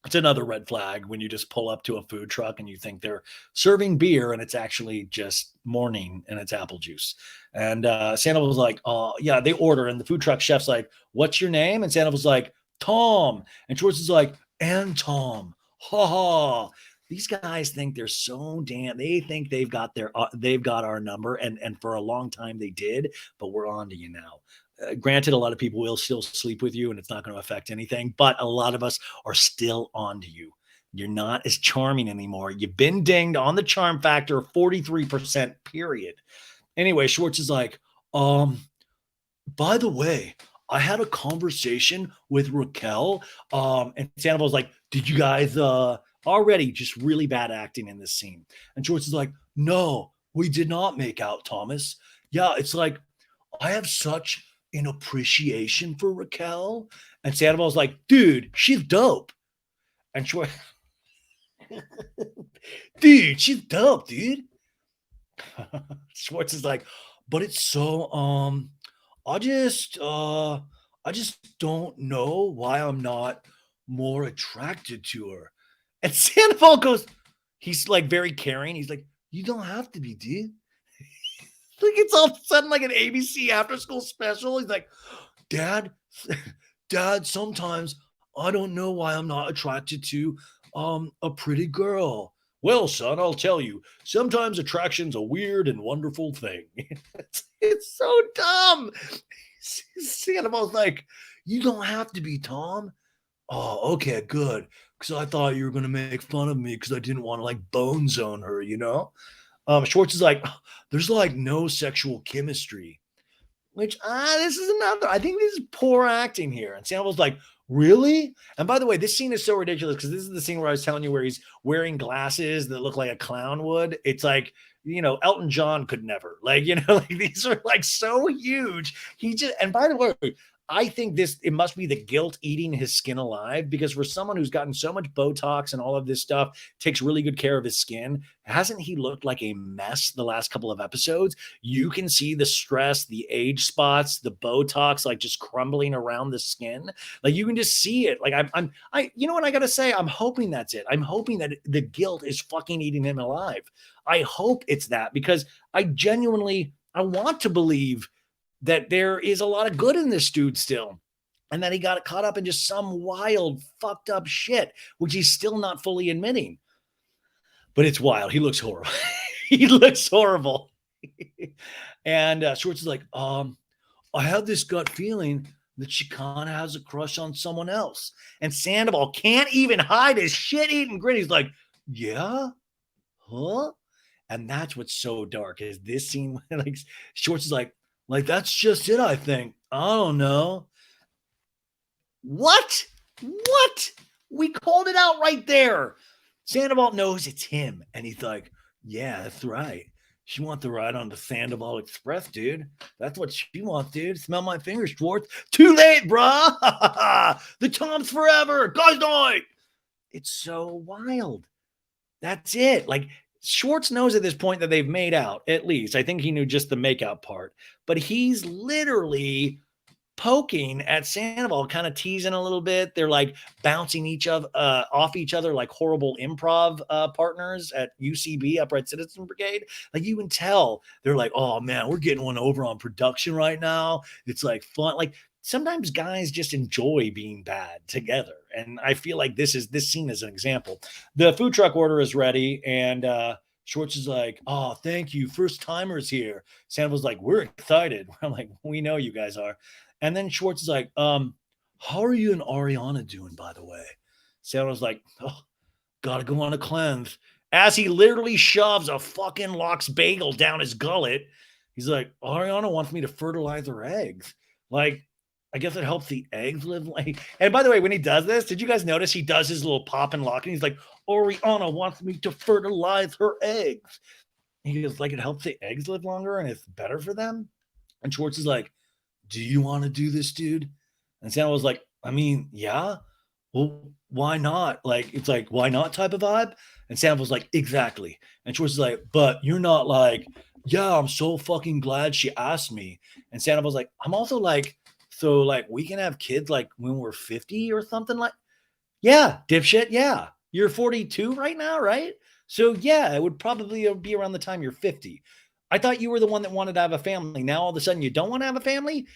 It's another red flag when you just pull up to a food truck and you think they're serving beer and it's actually just morning and it's apple juice. And Santa was like, "Oh, yeah," they order. And the food truck chef's like, "What's your name?" And Santa was like, "Tom." And Schwartz is like, "And Tom." Ha ha. These guys think they're so damn, they think they've got our number. And for a long time they did, but we're on to you now. Granted, a lot of people will still sleep with you and it's not going to affect anything, but a lot of us are still on to you. You're not as charming anymore. You've been dinged on the charm factor 43%, period. Anyway, Schwartz is like, by the way, I had a conversation with Raquel. And Sandoval's like, did you guys already just really bad acting in this scene? And Schwartz is like, no, we did not make out, Thomas. Yeah, it's like I have such an appreciation for Raquel. And Sandoval's like, dude, she's dope. And Schwartz, dude, she's dope, dude. Schwartz is like, but it's so I just don't know why I'm not more attracted to her. And Sandoval goes, he's like very caring. He's like, you don't have to be, dude. Like it's all of a sudden like an ABC after school special. He's like, Dad, Dad, sometimes I don't know why I'm not attracted to a pretty girl. Well, son, I'll tell you, sometimes attraction's a weird and wonderful thing. It's so dumb. Sandoval's like, you don't have to be, Tom. Oh, okay, good. Because I thought you were going to make fun of me because I didn't want to like bone zone her, you know? Schwartz is like, there's like no sexual chemistry, which this is another. I think this is poor acting here. And Sandoval's like, really? And by the way, this scene is so ridiculous because this is the scene where I was telling you where he's wearing glasses that look like a clown would. It's like, Elton John could never, like, like these are like so huge. And by the way, I think it must be the guilt eating his skin alive, because for someone who's gotten so much Botox and all of this stuff, takes really good care of his skin, hasn't he looked like a mess the last couple of episodes? You can see the stress, the age spots, the Botox, like just crumbling around the skin. Like you can just see it. Like you know what I got to say? I'm hoping that's it. I'm hoping that the guilt is fucking eating him alive. I hope it's that, because I want to believe that there is a lot of good in this dude still, and that he got caught up in just some wild, fucked up shit, which he's still not fully admitting. But it's wild. He looks horrible. He looks horrible. And Schwartz is like, I have this gut feeling that she kind of has a crush on someone else. And Sandoval can't even hide his shit-eating grin. He's like, yeah? Huh? And that's what's so dark, is this scene. Like Schwartz is like, that's just it, I think. I don't know. What? We called it out right there. Sandoval knows it's him. And he's like, yeah, that's right. She wants to ride on the Sandoval Express, dude. That's what she wants, dude. Smell my fingers, Schwartz. Too late, bruh. The Tom's forever. Guys night. It's so wild. That's it. Like, Schwartz knows at this point that they've made out, at least. I think he knew just the makeout part. But he's literally poking at Sandoval, kind of teasing a little bit. They're like bouncing off each other like horrible improv partners at UCB, Upright Citizen Brigade. Like you can tell they're like, oh man, we're getting one over on production right now. It's like fun. Like sometimes guys just enjoy being bad together. And I feel like this scene is an example. The food truck order is ready, and Schwartz is like, oh, thank you. First timers here. Sandoval's like, we're excited. I'm like, we know you guys are. And then Schwartz is like, how are you and Ariana doing, by the way? Sandoval's like, oh, gotta go on a cleanse. As he literally shoves a fucking lox bagel down his gullet. He's like, Ariana wants me to fertilize her eggs. Like, I guess it helps the eggs live like. And by the way, when he does this, did you guys notice he does his little pop and lock? And he's like, Ariana wants me to fertilize her eggs. And he goes, like, it helps the eggs live longer and it's better for them. And Schwartz is like, do you want to do this, dude? And Santa was like, I mean, yeah. Well, why not? Like, it's like, why not type of vibe? And Sam was like, exactly. And Schwartz is like, but you're not like, yeah, I'm so fucking glad she asked me. And Santa was like, I'm also like, so like we can have kids like when we're 50 or something like, yeah, dipshit. Yeah. You're 42 right now, right? So yeah, it would probably be around the time you're 50. I thought you were the one that wanted to have a family. Now all of a sudden you don't want to have a family?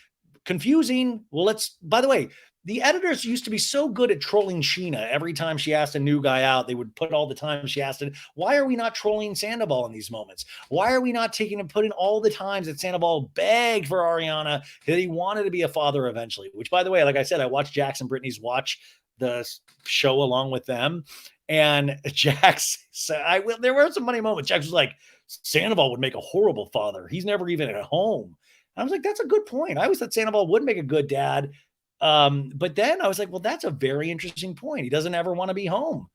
Confusing. Well, by the way, the editors used to be so good at trolling Scheana. Every time she asked a new guy out, they would put all the time she asked it. Why are we not trolling Sandoval in these moments? Why are we not taking and putting all the times that Sandoval begged for Ariana that he wanted to be a father eventually? Which, by the way, like I said, I watched Jax and Brittany's watch the show along with them. And Jax said, there were some funny moments. Jax was like, Sandoval would make a horrible father. He's never even at home. I was like, that's a good point. I always thought Sandoval would make a good dad. But then I was like, well, that's a very interesting point. He doesn't ever want to be home,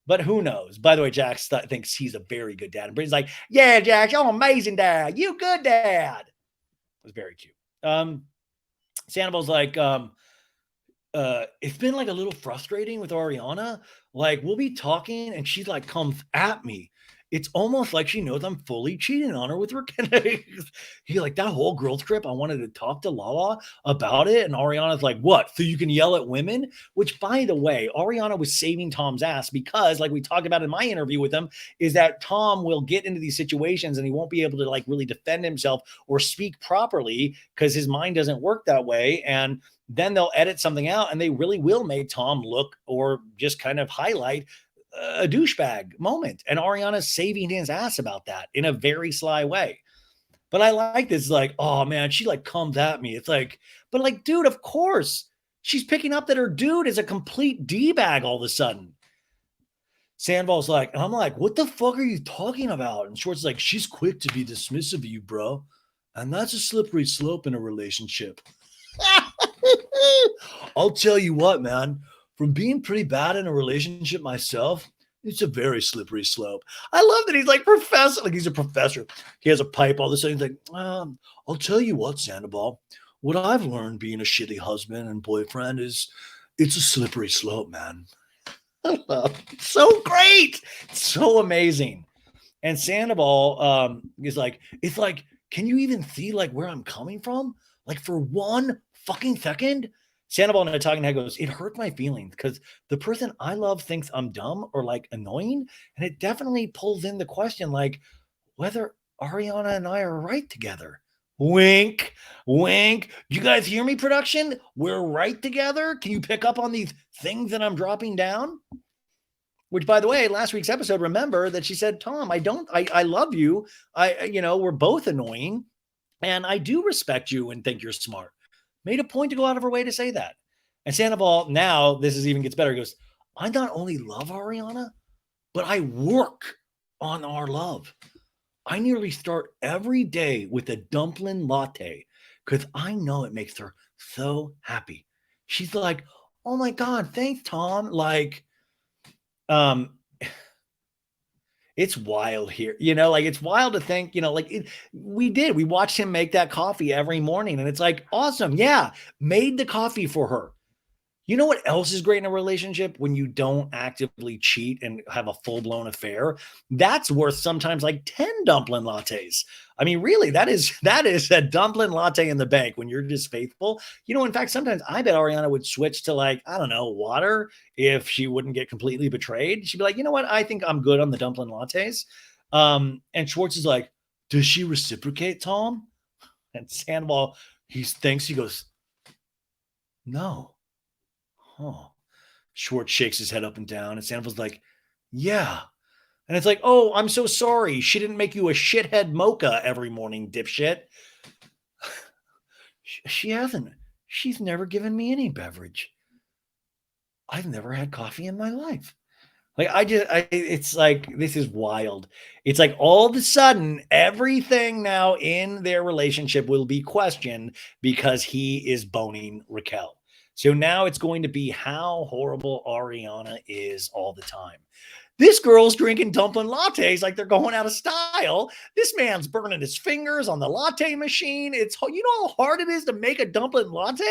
but who knows? By the way, Jax thinks he's a very good dad. And Brittany's like, yeah, Jax, you're an amazing dad. You good dad. It was very cute. Sandoval's like, it's been like a little frustrating with Ariana. Like we'll be talking and she like comes at me. It's almost like she knows I'm fully cheating on her with Raquel. He's like, that whole girls trip, I wanted to talk to Lala about it. And Ariana's like, what? So you can yell at women? Which, by the way, Ariana was saving Tom's ass because, like we talked about in my interview with him, is that Tom will get into these situations and he won't be able to like really defend himself or speak properly because his mind doesn't work that way. And then they'll edit something out and they really will make Tom look or just kind of highlight a douchebag moment. And Ariana's saving his ass about that in a very sly way. But I like this, like, oh man, she like comes at me. It's like, but like, dude, of course. She's picking up that her dude is a complete D-bag all of a sudden. Sandoval's like, and I'm like, what the fuck are you talking about? And Schwartz is like, she's quick to be dismissive of you, bro. And that's a slippery slope in a relationship. I'll tell you what, man, from being pretty bad in a relationship myself, it's a very slippery slope. I love that he's like professor, like he's a professor. He has a pipe all of a sudden. He's like, I'll tell you what, Sandoval, what I've learned being a shitty husband and boyfriend is it's a slippery slope, man. So great. So amazing. And Sandoval is like, it's like, can you even see like where I'm coming from? Like for one fucking second, Sandoval in a talking head goes, it hurt my feelings because the person I love thinks I'm dumb or like annoying. And it definitely pulls in the question like whether Ariana and I are right together. Wink, wink. You guys hear me, production? We're right together. Can you pick up on these things that I'm dropping down? Which, by the way, last week's episode, remember that she said, Tom, I love you. We're both annoying. And I do respect you and think you're smart. Made a point to go out of her way to say that. And Sandoval, now this is even gets better. He goes, I not only love Ariana, but I work on our love. I nearly start every day with a dumpling latte because I know it makes her so happy. She's like, oh my God, thanks, Tom. Like, it's wild here, like it's wild to think, we watched him make that coffee every morning and it's like, awesome. Yeah. Made the coffee for her. You know what else is great in a relationship? When you don't actively cheat and have a full-blown affair, that's worth sometimes like 10 dumpling lattes. I mean, really, that is a dumpling latte in the bank when you're just faithful. In fact, sometimes I bet Ariana would switch to like, I don't know, water if she wouldn't get completely betrayed. She'd be like, you know what? I think I'm good on the dumpling lattes. And Schwartz is like, does she reciprocate, Tom? And Sandoval, he thinks, he goes, no. Oh, Schwartz shakes his head up and down, and Sandoval's like, yeah. And it's like, oh, I'm so sorry. She didn't make you a shithead mocha every morning, dipshit. She hasn't. She's never given me any beverage. I've never had coffee in my life. Like it's like this is wild. It's like all of a sudden everything now in their relationship will be questioned because he is boning Raquel. So now it's going to be how horrible Ariana is all the time. This girl's drinking dumpling lattes like they're going out of style. This man's burning his fingers on the latte machine. It's you know how hard it is to make a dumpling latte?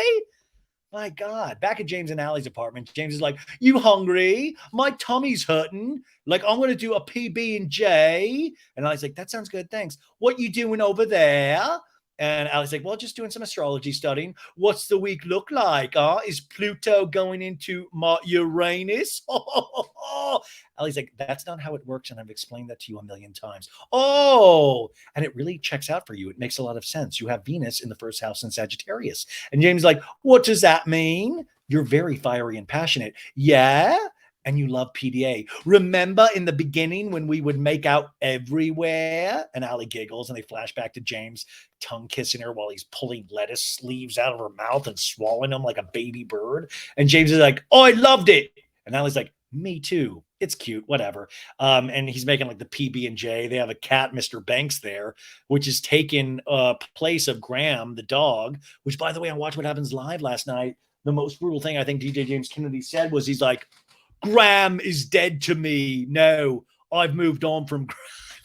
My God. Back at James and Allie's apartment, James is like, "You hungry? My tummy's hurting. Like, I'm gonna do a PB and J." And Allie's like, "That sounds good, thanks. What you doing over there?" And Allie's like, "Well, just doing some astrology studying. What's the week look like? Is Pluto going into Uranus?" Allie's like, "That's not how it works, and I've explained that to you a million times." Oh, and it really checks out for you. It makes a lot of sense. You have Venus in the first house in Sagittarius. And James is like, "What does that mean? You're very fiery and passionate." Yeah. And you love PDA. Remember in the beginning when we would make out everywhere? And Allie giggles and they flash back to James tongue kissing her while he's pulling lettuce sleeves out of her mouth and swallowing them like a baby bird. And James is like, "Oh, I loved it." And Allie's like, "Me too. It's cute, whatever." And he's making like the PB and J. They have a cat, Mr. Banks, there, which is taking place of Graham, the dog. Which, by the way, I watched What Happens Live last night. The most brutal thing I think DJ James Kennedy said was he's like, "Graham is dead to me. No, I've moved on from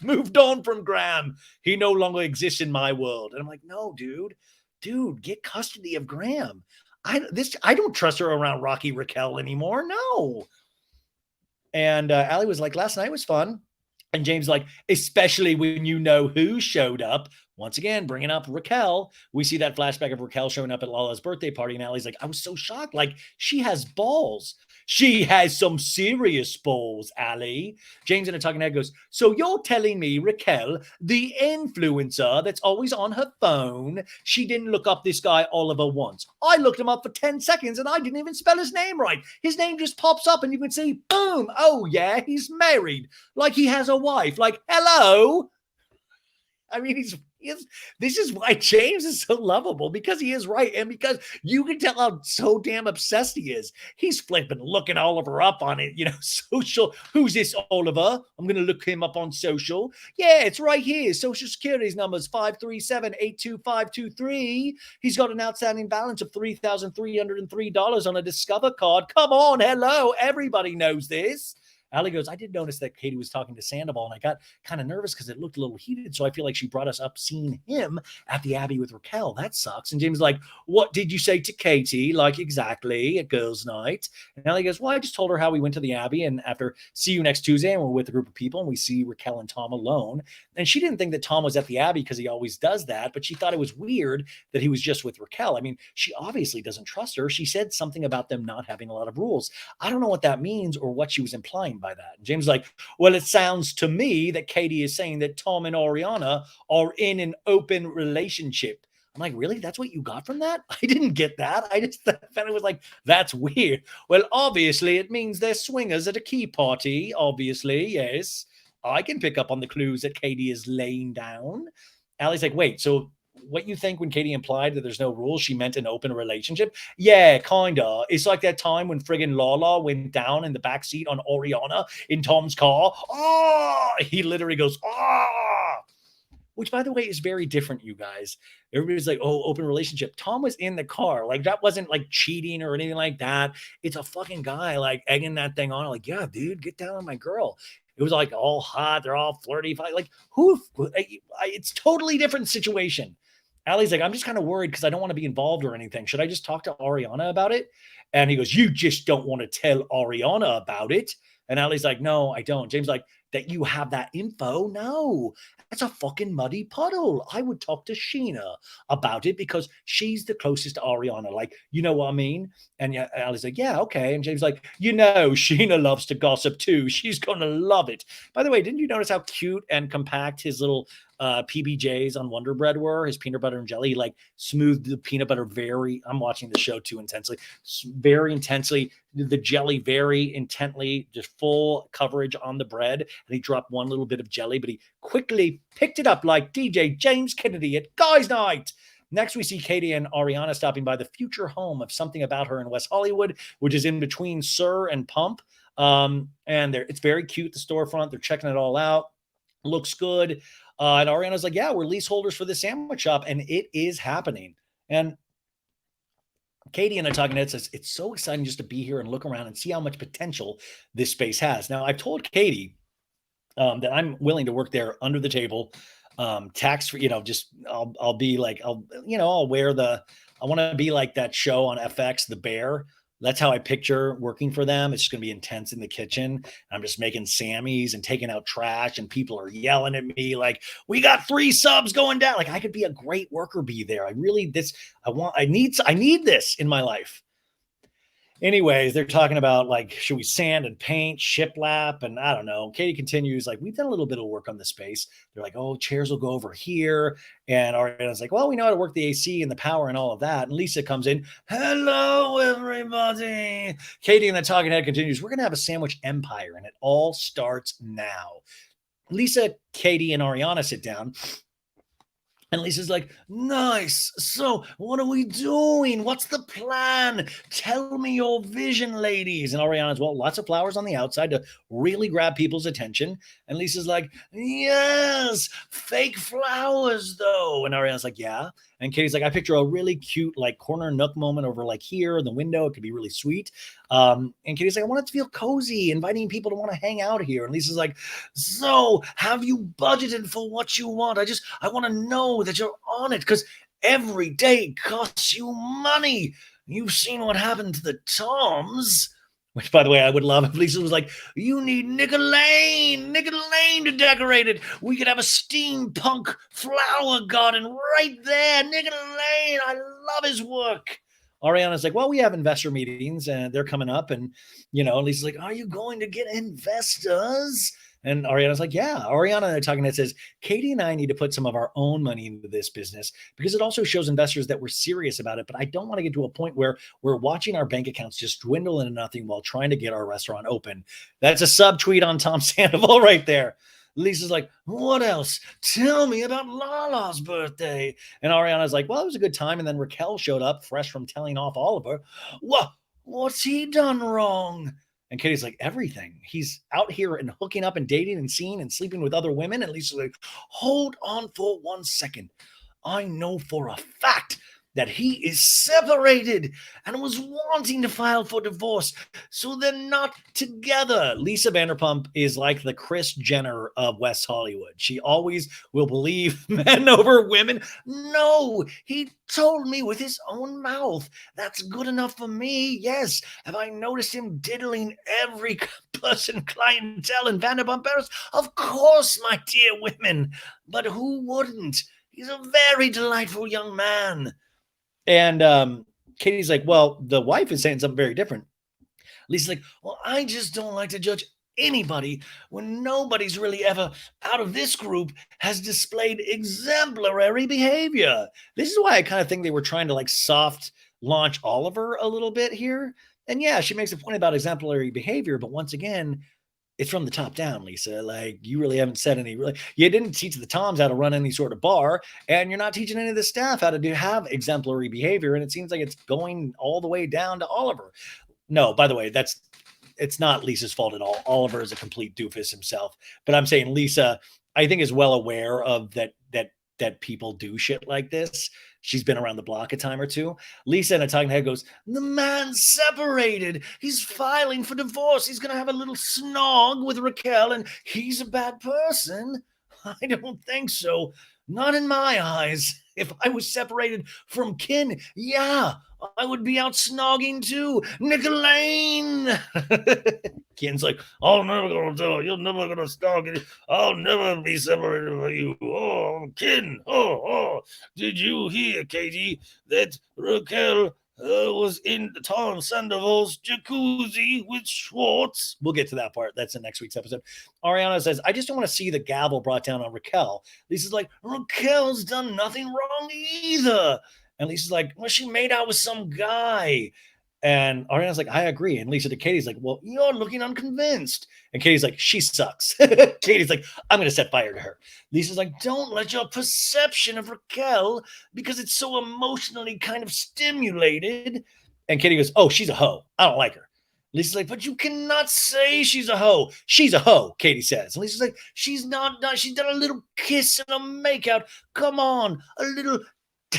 moved on from Graham. He no longer exists in my world." And I'm like, "No, dude, get custody of Graham." I don't trust her around Rocky Raquel anymore. No. And Allie was like, "Last night was fun." And James like, "Especially when you know who showed up." Once again, bringing up Raquel. We see that flashback of Raquel showing up at Lala's birthday party. And Allie's like, "I was so shocked. Like, she has balls. She has some serious balls, Allie." James in a talking head goes, "So you're telling me Raquel, the influencer that's always on her phone, she didn't look up this guy Oliver once? I looked him up for 10 seconds and I didn't even spell his name right. His name just pops up and you can see, boom, oh yeah, he's married. Like he has a wife. Like, hello." I mean, this is why James is so lovable, because he is right. And because you can tell how so damn obsessed he is. He's flipping, looking Oliver up on it, social. "Who's this Oliver? I'm going to look him up on social. Yeah, it's right here. Social Security's number is 537-82523. He's got an outstanding balance of $3,303 on a Discover card. Come on. Hello. Everybody knows this." Allie goes, "I did notice that Katie was talking to Sandoval, and I got kind of nervous because it looked a little heated. So I feel like she brought us up seeing him at the Abbey with Raquel. That sucks." And James is like, "What did you say to Katie? Like, exactly, at girls' night?" And Allie goes, "Well, I just told her how we went to the Abbey, and after see you next Tuesday, and we're with a group of people, and we see Raquel and Tom alone. And she didn't think that Tom was at the Abbey because he always does that, but she thought it was weird that he was just with Raquel. I mean, she obviously doesn't trust her. She said something about them not having a lot of rules. I don't know what that means or what she was implying by that." And James is like, "Well, it sounds to me that Katie is saying that Tom and Ariana are in an open relationship." I'm like, "Really? That's what you got from that?" I didn't get that. I just thought it was like, "That's weird." "Well, obviously, it means they're swingers at a key party. Obviously, yes. I can pick up on the clues that Katie is laying down." Allie's like, "Wait, so what you think when Katie implied that there's no rules, she meant an open relationship?" "Yeah, kinda. It's like that time when friggin' Lala went down in the back seat on Ariana in Tom's car. Oh, he literally goes, oh." Which, by the way, is very different, you guys. Everybody's like, "Oh, open relationship." Tom was in the car. Like, that wasn't like cheating or anything like that. It's a fucking guy like egging that thing on. Like, "Yeah, dude, get down on my girl." It was like all hot. They're all flirty. Like, who? It's totally different situation. Allie's like, "I'm just kind of worried because I don't want to be involved or anything. Should I just talk to Ariana about it?" And he goes, "You just don't want to tell Ariana about it." And Allie's like, "No, I don't." James like, "That you have that info? No, that's a fucking muddy puddle. I would talk to Scheana about it because she's the closest to Ariana. Like, you know what I mean?" And yeah, Allie's like, "Yeah, okay." And James like, Scheana loves to gossip too. She's gonna love it." By the way, didn't you notice how cute and compact his little PBJs on Wonder Bread were? His peanut butter and jelly, like smoothed the peanut butter very. I'm watching the show too intensely, very intensely. The jelly very intently, just full coverage on the bread. And he dropped one little bit of jelly, but he quickly picked it up like DJ James Kennedy at Guys Night. Next, we see Katie and Ariana stopping by the future home of Something About Her in West Hollywood, which is in between Sir and Pump. And it's very cute, the storefront. They're checking it all out. Looks good. And Ariana's like, yeah, we're leaseholders for the sandwich shop, and it is happening. And Katie and I talking, it says it's so exciting just to be here and look around and see how much potential this space has. Now, I've told Katie that I'm willing to work there under the table, tax free. Just I'll be like I'll wear I want to be like that show on FX, The Bear. That's how I picture working for them. It's just going to be intense in the kitchen. I'm just making Sammys and taking out trash, and people are yelling at me like, "We got 3 subs going down." Like, I could be a great worker bee there. I need this in my life. Anyways, they're talking about like, should we sand and paint, shiplap, and I don't know. Katie continues like, we've done a little bit of work on the space. They're like, oh, chairs will go over here, and Ariana's like, well, we know how to work the AC and the power and all of that. And Lisa comes in, hello everybody. Katie and the talking head continues, we're gonna have a sandwich empire, and it all starts now. Lisa, Katie, and Ariana sit down. And Lisa's like, nice. So what are we doing? What's the plan? Tell me your vision, ladies. And Ariana's, well, lots of flowers on the outside to really grab people's attention. And Lisa's like, yes, fake flowers, though. And Ariana's like, yeah. And Katie's like, I picture a really cute, like, corner nook moment over like here in the window. It could be really sweet. And Katie's like, I want it to feel cozy, inviting people to want to hang out here. And Lisa's like, so have you budgeted for what you want? I want to know that you're on it, because every day costs you money. You've seen what happened to the Toms. Which, by the way, I would love if Lisa was like, you need Nicolane to decorate it. We could have a steampunk flower garden right there. Nicolane, I love his work. Ariana's like, well, we have investor meetings and they're coming up. And, Lisa's like, are you going to get investors? And Ariana's like, yeah. Ariana and I are talking, that says, Katie and I need to put some of our own money into this business because it also shows investors that we're serious about it. But I don't want to get to a point where we're watching our bank accounts just dwindle into nothing while trying to get our restaurant open. That's a subtweet on Tom Sandoval right there. Lisa's like, what else? Tell me about Lala's birthday. And Ariana's like, well, it was a good time. And then Raquel showed up fresh from telling off Oliver. What's he done wrong? And Katie's like, everything. He's out here and hooking up and dating and seeing and sleeping with other women. And Lisa's like, hold on for 1 second. I know for a fact that he is separated and was wanting to file for divorce. So they're not together. Lisa Vanderpump is like the Kris Jenner of West Hollywood. She always will believe men over women. No, he told me with his own mouth. That's good enough for me. Yes. Have I noticed him diddling every person, clientele in Vanderpump Paris? Of course, my dear women. But who wouldn't? He's a very delightful young man. And Katie's like, well, the wife is saying something very different. Lisa's like, well, I just don't like to judge anybody when nobody's really ever out of this group has displayed exemplary behavior. This is why I kind of think they were trying to like soft launch Oliver a little bit here. And yeah, she makes a point about exemplary behavior, but once again, it's from the top down, Lisa. Like, you really haven't said you didn't teach the Toms how to run any sort of bar, and you're not teaching any of the staff how to have exemplary behavior. And it seems like it's going all the way down to Oliver. No, by the way, it's not Lisa's fault at all. Oliver is a complete doofus himself. But I'm saying Lisa, I think, is well aware of that people do shit like this. She's been around the block a time or two. Lisa in a talking head goes, the man's separated. He's filing for divorce. He's going to have a little snog with Raquel, and he's a bad person. I don't think so. Not in my eyes. If I was separated from kin, yeah, I would be out snogging too. Nicolane. Ken's like, I'm never going to do it. You're never going to snog. I'll never be separated from you. Oh, Ken. Oh. Did you hear, Katie, that Raquel was in Tom Sandoval's jacuzzi with Schwartz? We'll get to that part. That's in next week's episode. Ariana says, I just don't want to see the gavel brought down on Raquel. Lisa's like, Raquel's done nothing wrong either. And Lisa's like, well, she made out with some guy. And Ariana's like, I agree. And Lisa to Katie's like, well, you're looking unconvinced. And Katie's like, she sucks. Katie's like, I'm going to set fire to her. Lisa's like, don't let your perception of Raquel, because it's so emotionally kind of stimulated. And Katie goes, oh, she's a hoe. I don't like her. Lisa's like, but you cannot say she's a hoe. She's a hoe, Katie says. And Lisa's like, she's not done. She's done a little kiss and a makeout. Come on, a little, a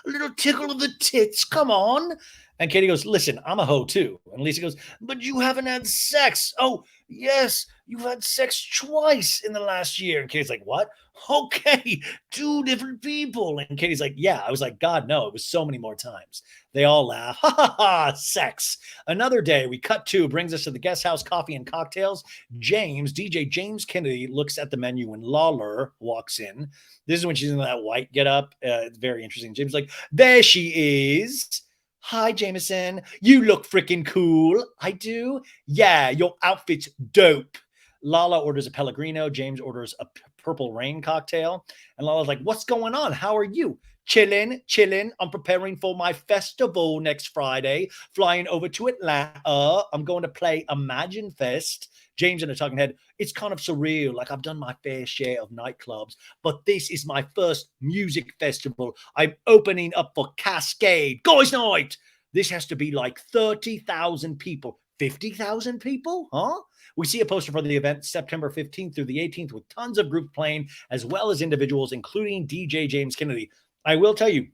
little tickle of the tits. Come on. And Katie goes, listen, I'm a hoe too. And Lisa goes, but you haven't had sex. Oh, yes, you've had sex twice in the last year. And Katie's like, what? Okay, two different people. And Katie's like, yeah. I was like, God, no, it was so many more times. They all laugh. Ha ha ha, sex. Another day, we cut to, brings us to the guest house, coffee and cocktails. DJ James Kennedy looks at the menu when Lala walks in. This is when she's in that white get up. It's very interesting. James is like, there she is. Hi, Jameson. You look freaking cool. I do? Yeah, your outfit's dope. Lala orders a Pellegrino. James orders a Purple Rain cocktail. And Lala's like, what's going on? How are you? Chilling, chilling. I'm preparing for my festival next Friday. Flying over to Atlanta. I'm going to play Imagine Fest. James in a talking head. It's kind of surreal. Like I've done my fair share of nightclubs, but this is my first music festival. I'm opening up for Cascade. Guys night. This has to be like 30,000 people. 50,000 people? Huh? We see a poster for the event September 15th through the 18th with tons of groups playing as well as individuals, including DJ James Kennedy. I will tell you,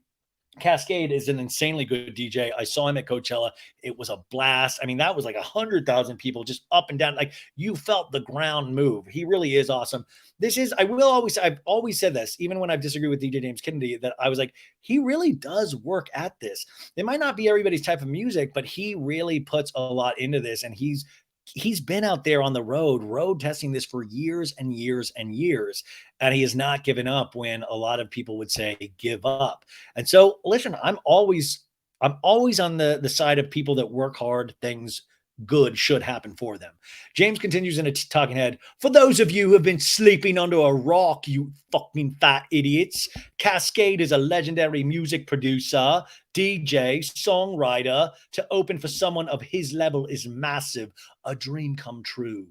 Cascade is an insanely good DJ. I saw him at Coachella. It was a blast. I mean, that was like 100,000 people just up and down. Like you felt the ground move. He really is awesome. I've always said this, even when I've disagreed with DJ James Kennedy, that I was like, he really does work at this. It might not be everybody's type of music, but he really puts a lot into this. And he's been out there on the road testing this for years and years and years, and he has not given up when a lot of people would say give up. And so listen, I'm always on the side of people that work hard. Things good should happen for them. James continues in a talking head. For those of you who have been sleeping under a rock, you fucking fat idiots, Cascade is a legendary music producer, DJ, songwriter. To open for someone of his level is massive. A dream come true.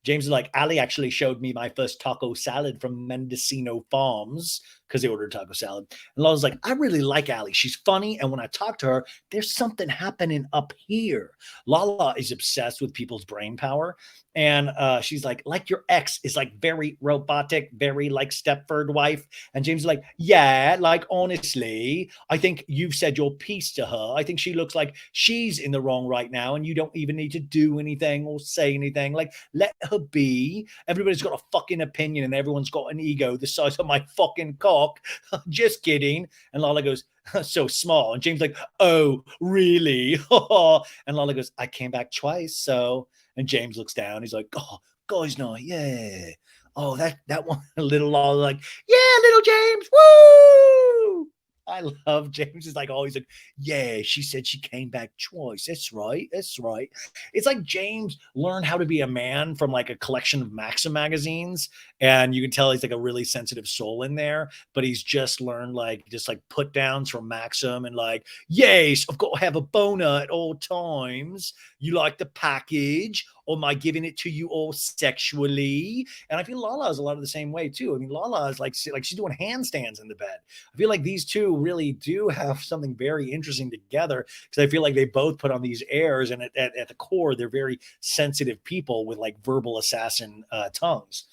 James is like, Ali actually showed me my first taco salad from Mendocino Farms because they ordered taco salad. And Lala's like, I really like Ali. She's funny. And when I talk to her, there's something happening up here. Lala is obsessed with people's brain power. And she's like your ex is like very robotic, very like Stepford wife. And James is like, yeah, like honestly, I think you've said your piece to her. I think she looks like she's in the wrong right now. And you don't even need to do anything or say anything. Like, let her be. Everybody's got a fucking opinion and everyone's got an ego the size of my fucking cock. Just kidding. And Lala goes, so small. And James like, oh, really? And Lala goes, I came back twice. So, and James looks down. He's like, oh, guys, no, yeah. Oh, that one, little Lala like, yeah, little James, woo! I love James is like always like, yeah, she said she came back twice. That's right. That's right. It's like James learned how to be a man from like a collection of Maxim magazines. And you can tell he's like a really sensitive soul in there, but he's just learned like just like put downs from Maxim and like, yes, I've got to have a boner at all times. You like the package, or am I giving it to you all sexually? And I feel Lala is a lot of the same way too. I mean, Lala is like she's doing handstands in the bed. I feel like these two really do have something very interesting together because I feel like they both put on these airs, and at the core, they're very sensitive people with like verbal assassin tongues.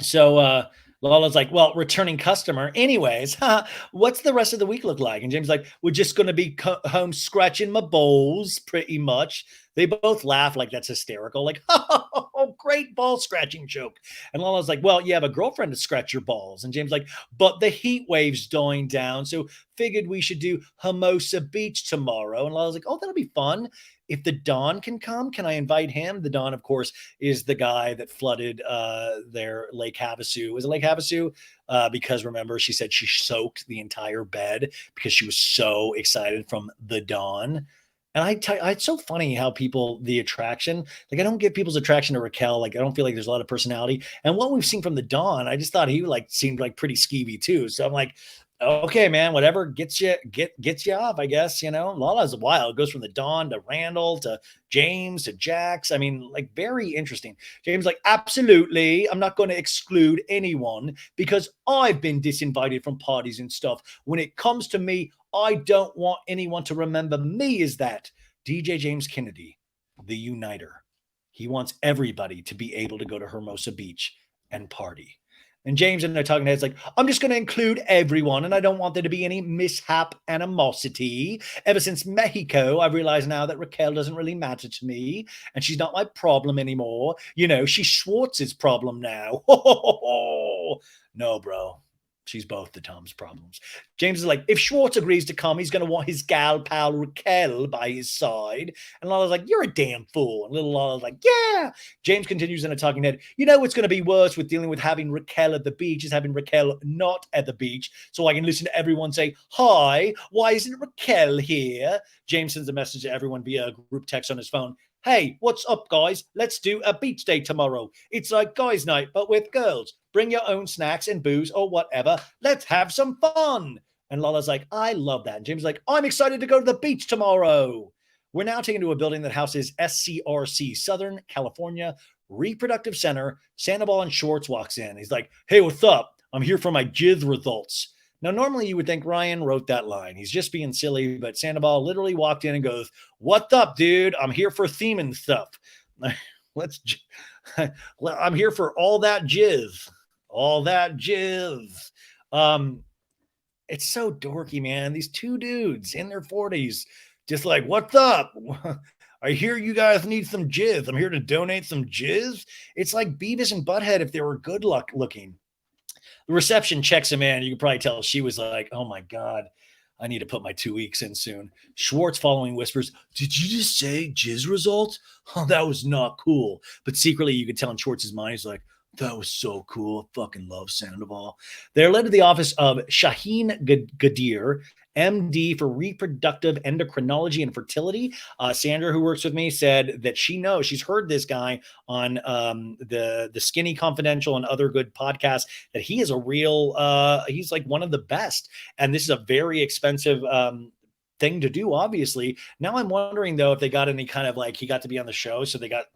So Lala's like, well, returning customer. Anyways, what's the rest of the week look like? And James like, we're just going to be home scratching my balls pretty much. They both laugh like that's hysterical. Like, oh, great ball scratching joke. And Lala's like, well, you have a girlfriend to scratch your balls. And James like, but the heat wave's dying down. So figured we should do Hermosa Beach tomorrow. And Lala's like, oh, that'll be fun. If the Don can come, can I invite him? The Don, of course, is the guy that flooded their Lake Havasu. Was it Lake Havasu? Because remember, she said she soaked the entire bed because she was so excited from the Don. And it's so funny how people, the attraction, like I don't get people's attraction to Raquel. Like I don't feel like there's a lot of personality. And what we've seen from the Don, I just thought he like seemed like pretty skeevy too. So I'm like, okay, man, whatever gets you off, I guess. Lala's wild. It goes from the Don to Randall to James to Jax. I mean, like very interesting. James like, absolutely. I'm not going to exclude anyone because I've been disinvited from parties and stuff. When it comes to me, I don't want anyone to remember me as that. DJ James Kennedy, the uniter. He wants everybody to be able to go to Hermosa Beach and party. And James in the talking head's like, I'm just going to include everyone, and I don't want there to be any mishap animosity. Ever since Mexico, I've realized now that Raquel doesn't really matter to me, and she's not my problem anymore. You know, she's Schwartz's problem now. No, bro. She's both the Tom's problems. James is like, if Schwartz agrees to come, he's going to want his gal pal Raquel by his side. And Lala's like, you're a damn fool. And little Lala's like, yeah. James continues in a talking head. You know what's going to be worse with dealing with having Raquel at the beach is having Raquel not at the beach. So I can listen to everyone say, hi, why isn't Raquel here? James sends a message to everyone via a group text on his phone. Hey, what's up, guys? Let's do a beach day tomorrow. It's like guys' night, but with girls. Bring your own snacks and booze or whatever. Let's have some fun. And Lala's like, I love that. And James is like, I'm excited to go to the beach tomorrow. We're now taken to a building that houses SCRC, Southern California Reproductive Center. Sandoval and Schwartz walks in. He's like, hey, what's up? I'm here for my jizz results. Now, normally you would think Ryan wrote that line. He's just being silly, but Sandoval literally walked in and goes, what's up, dude? I'm here for theming stuff. I'm here for all that jizz. All that jizz. It's so dorky, man. These two dudes in their 40s, just like, what's up? I hear you guys need some jizz. I'm here to donate some jizz. It's like Beavis and Butthead if they were good looking. The reception checks him in. You can probably tell she was like, oh my God, I need to put my 2 weeks in soon. Schwartz following whispers, did you just say jizz results? Oh, that was not cool. But secretly you could tell in Schwartz's mind, he's like, that was so cool. I fucking love Sandoval. They're led to the office of Shaheen Gadir, MD for reproductive endocrinology and fertility. Sandra, who works with me, said that she knows, she's heard this guy on the Skinny Confidential and other good podcasts, that he is a real, he's like one of the best. And this is a very expensive thing to do, obviously. Now I'm wondering, though, if they got any kind of like, he got to be on the show, so they got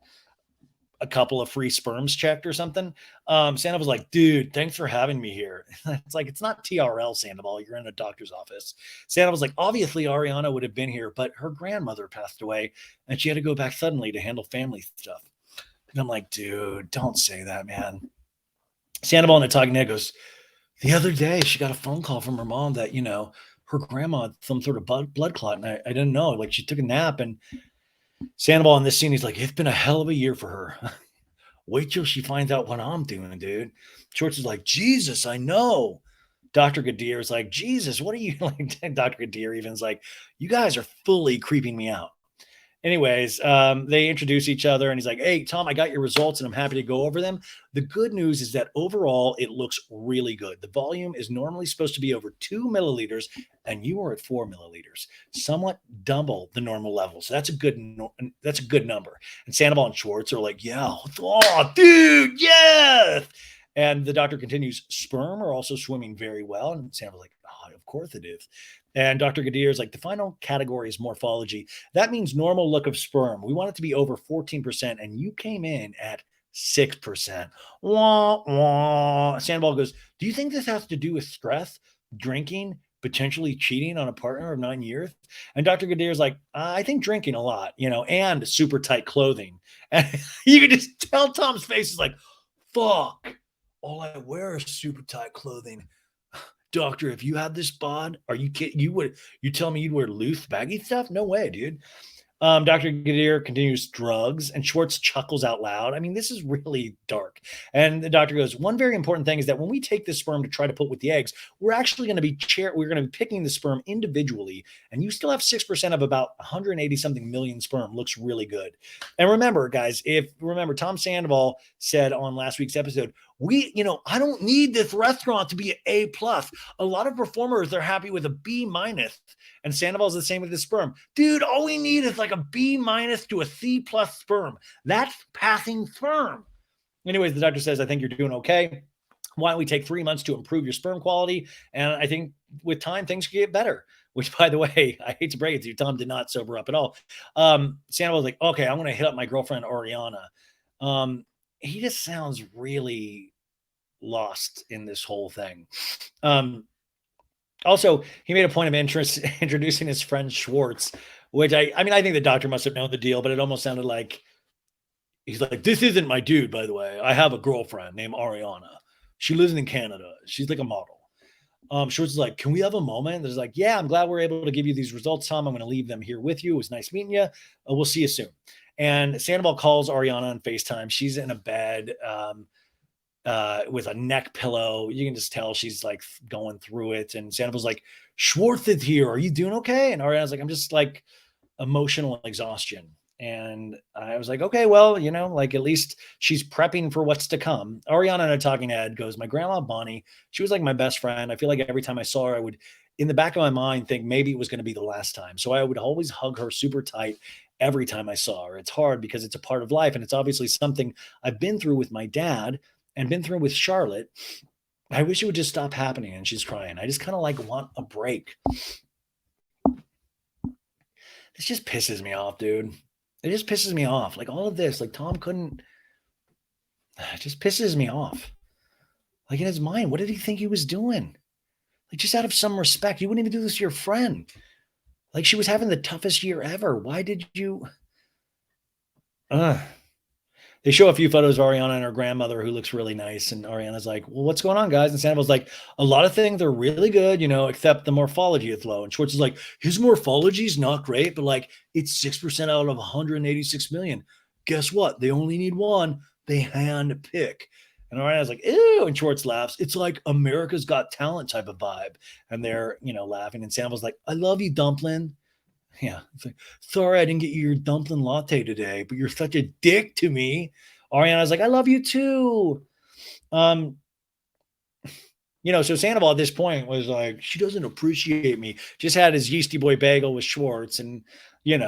a couple of free sperms checked or something. Sandoval was like, dude, thanks for having me here. It's like, it's not TRL, Sandoval. You're in a doctor's office. Sandoval was like, obviously Ariana would have been here, but her grandmother passed away and she had to go back suddenly to handle family stuff. And I'm like, dude, don't say that, man. Sandoval in a talking head goes, the other day she got a phone call from her mom that, you know, her grandma had some sort of blood clot. And I didn't know, like she took a nap. And Sandoval in this scene, he's like, it's been a hell of a year for her. Wait till she finds out what I'm doing, dude. Schwartz is like, Jesus, I know. Dr. Gadir is like, Jesus, what are you like? Dr. Gadir even is like, you guys are fully creeping me out. Anyways, they introduce each other and he's like, hey, Tom, I got your results and I'm happy to go over them. The good news is that overall, it looks really good. The volume is normally supposed to be over 2 milliliters and you are at 4 milliliters, somewhat double the normal level. So that's a good number. And Sandoval and Schwartz are like, yeah, oh, dude, yes. And the doctor continues, sperm are also swimming very well. And Sandoval's like, oh, of course it is. And Dr. Gadir is like, the final category is morphology. That means normal look of sperm. We want it to be over 14%, and you came in at 6%. Wah, wah. Sandoval goes, do you think this has to do with stress, drinking, potentially cheating on a partner of 9 years? And Dr. Gadir is like, I think drinking a lot, you know, and super tight clothing. And you can just tell Tom's face is like, fuck, all I wear is super tight clothing. Doctor, if you had this bod, are you kidding? You tell me you'd wear loose, baggy stuff? No way, dude. Dr. Gadir continues drugs, and Schwartz chuckles out loud. I mean, this is really dark. And the doctor goes, one very important thing is that when we take this sperm to try to put with the eggs, we're actually going to be picking the sperm individually, and you still have 6% of about 180 something million sperm. Looks really good. And remember, guys, Tom Sandoval said on last week's episode, I don't need this restaurant to be an A+. A lot of performers, they're happy with a B-. And Sandoval's the same with the sperm. Dude, all we need is like a B- to a C+ sperm. That's passing sperm. Anyways, the doctor says, I think you're doing okay. Why don't we take 3 months to improve your sperm quality? And I think with time, things can get better. Which, by the way, I hate to break it to you, Tom did not sober up at all. Sandoval's like, okay, I'm going to hit up my girlfriend, Ariana. He just sounds really lost in this whole thing. Also, he made a point of interest introducing his friend Schwartz, which I mean, I think the doctor must have known the deal, but it almost sounded like he's like, "This isn't my dude, by the way. I have a girlfriend named Ariana. She lives in Canada. She's like a model." Schwartz is like, "Can we have a moment?" There's like, "Yeah, I'm glad we're able to give you these results, Tom. I'm going to leave them here with you. It was nice meeting you. We'll see you soon." And Sandoval calls Ariana on FaceTime. She's in a bed with a neck pillow. You can just tell she's like going through it. And Sandoval's like, "Schwartz is here. Are you doing okay?" And Ariana's like, "I'm just like emotional exhaustion." And I was like, okay, well, like at least she's prepping for what's to come. Ariana in a talking head goes, "My grandma Bonnie, she was like my best friend. I feel like every time I saw her, I would, in the back of my mind, think maybe it was going to be the last time. So I would always hug her super tight every time I saw her. It's hard because it's a part of life. And it's obviously something I've been through with my dad and been through with Charlotte. I wish it would just stop happening." And she's crying. I just kind of like want a break. This just pisses me off, dude. It just pisses me off. Like all of this, like Tom couldn't, it just pisses me off. Like in his mind, what did he think he was doing? Like just out of some respect, you wouldn't even do this to your friend. Like she was having the toughest year ever. Why did you? They show a few photos of Ariana and her grandmother who looks really nice. And Ariana's like, "Well, what's going on, guys?" And Sandoval's like, "A lot of things are really good, except the morphology is low." And Schwartz is like, "His morphology is not great, but like it's 6% out of 186 million. Guess what? They only need one. They hand pick." And Ariana's like, "Ew." And Schwartz laughs. "It's like America's Got Talent type of vibe." And they're, laughing. And Sandoval's like, "I love you, Dumpling." Yeah. It's like, "Sorry, I didn't get you your dumpling latte today, but you're such a dick to me." Ariana's like, "I love you too." Um, so Sandoval at this point was like, "She doesn't appreciate me." Just had his yeasty boy bagel with Schwartz. And, I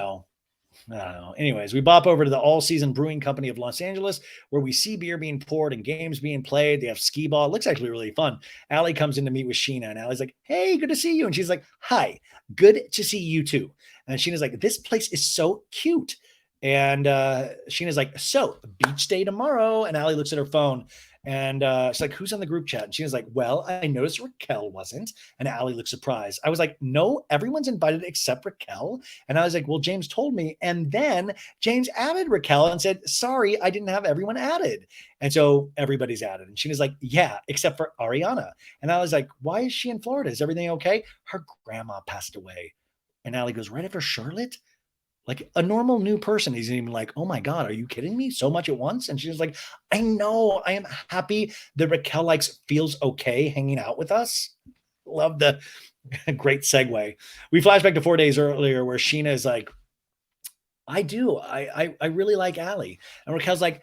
don't know. Anyways, we bop over to the All Season Brewing Company of Los Angeles, where we see beer being poured and games being played. They have skee ball. It looks actually really fun. Allie comes in to meet with Scheana, and Allie's like, "Hey, good to see you." And she's like, "Hi, good to see you too." And Sheena's like, "This place is so cute." And Sheena's like, "So, beach day tomorrow." And Allie looks at her phone, and she's like, "Who's on the group chat?" And Sheena's like, "Well, I noticed Raquel wasn't." And Allie looks surprised. I was like, "No, everyone's invited except Raquel." And I was like, "Well, James told me." And then James added Raquel and said, "Sorry, I didn't have everyone added." And so everybody's added. And Sheena's like, "Yeah, except for Ariana." And I was like, "Why is she in Florida? Is everything okay?" "Her grandma passed away." And Allie goes, "Right after Charlotte?" Like a normal new person, he's even like, "Oh my God, are you kidding me? So much at once?" And she's like, "I know. I am happy that Raquel feels okay hanging out with us." Love the great segue. We flash back to 4 days earlier where Scheana is like, "I do. I really like Allie." And Raquel's like,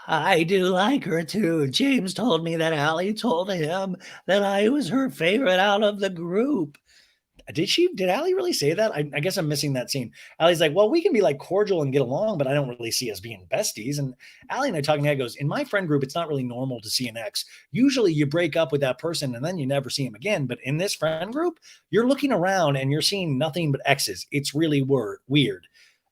"I do like her too. James told me that Allie told him that I was her favorite out of the group." Did Allie really say that? I guess I'm missing that scene. Allie's like, "Well, we can be like cordial and get along, but I don't really see us being besties." And Allie and I talking head goes, "In my friend group, it's not really normal to see an ex. Usually you break up with that person and then you never see him again. But in this friend group, you're looking around and you're seeing nothing but exes. It's really weird."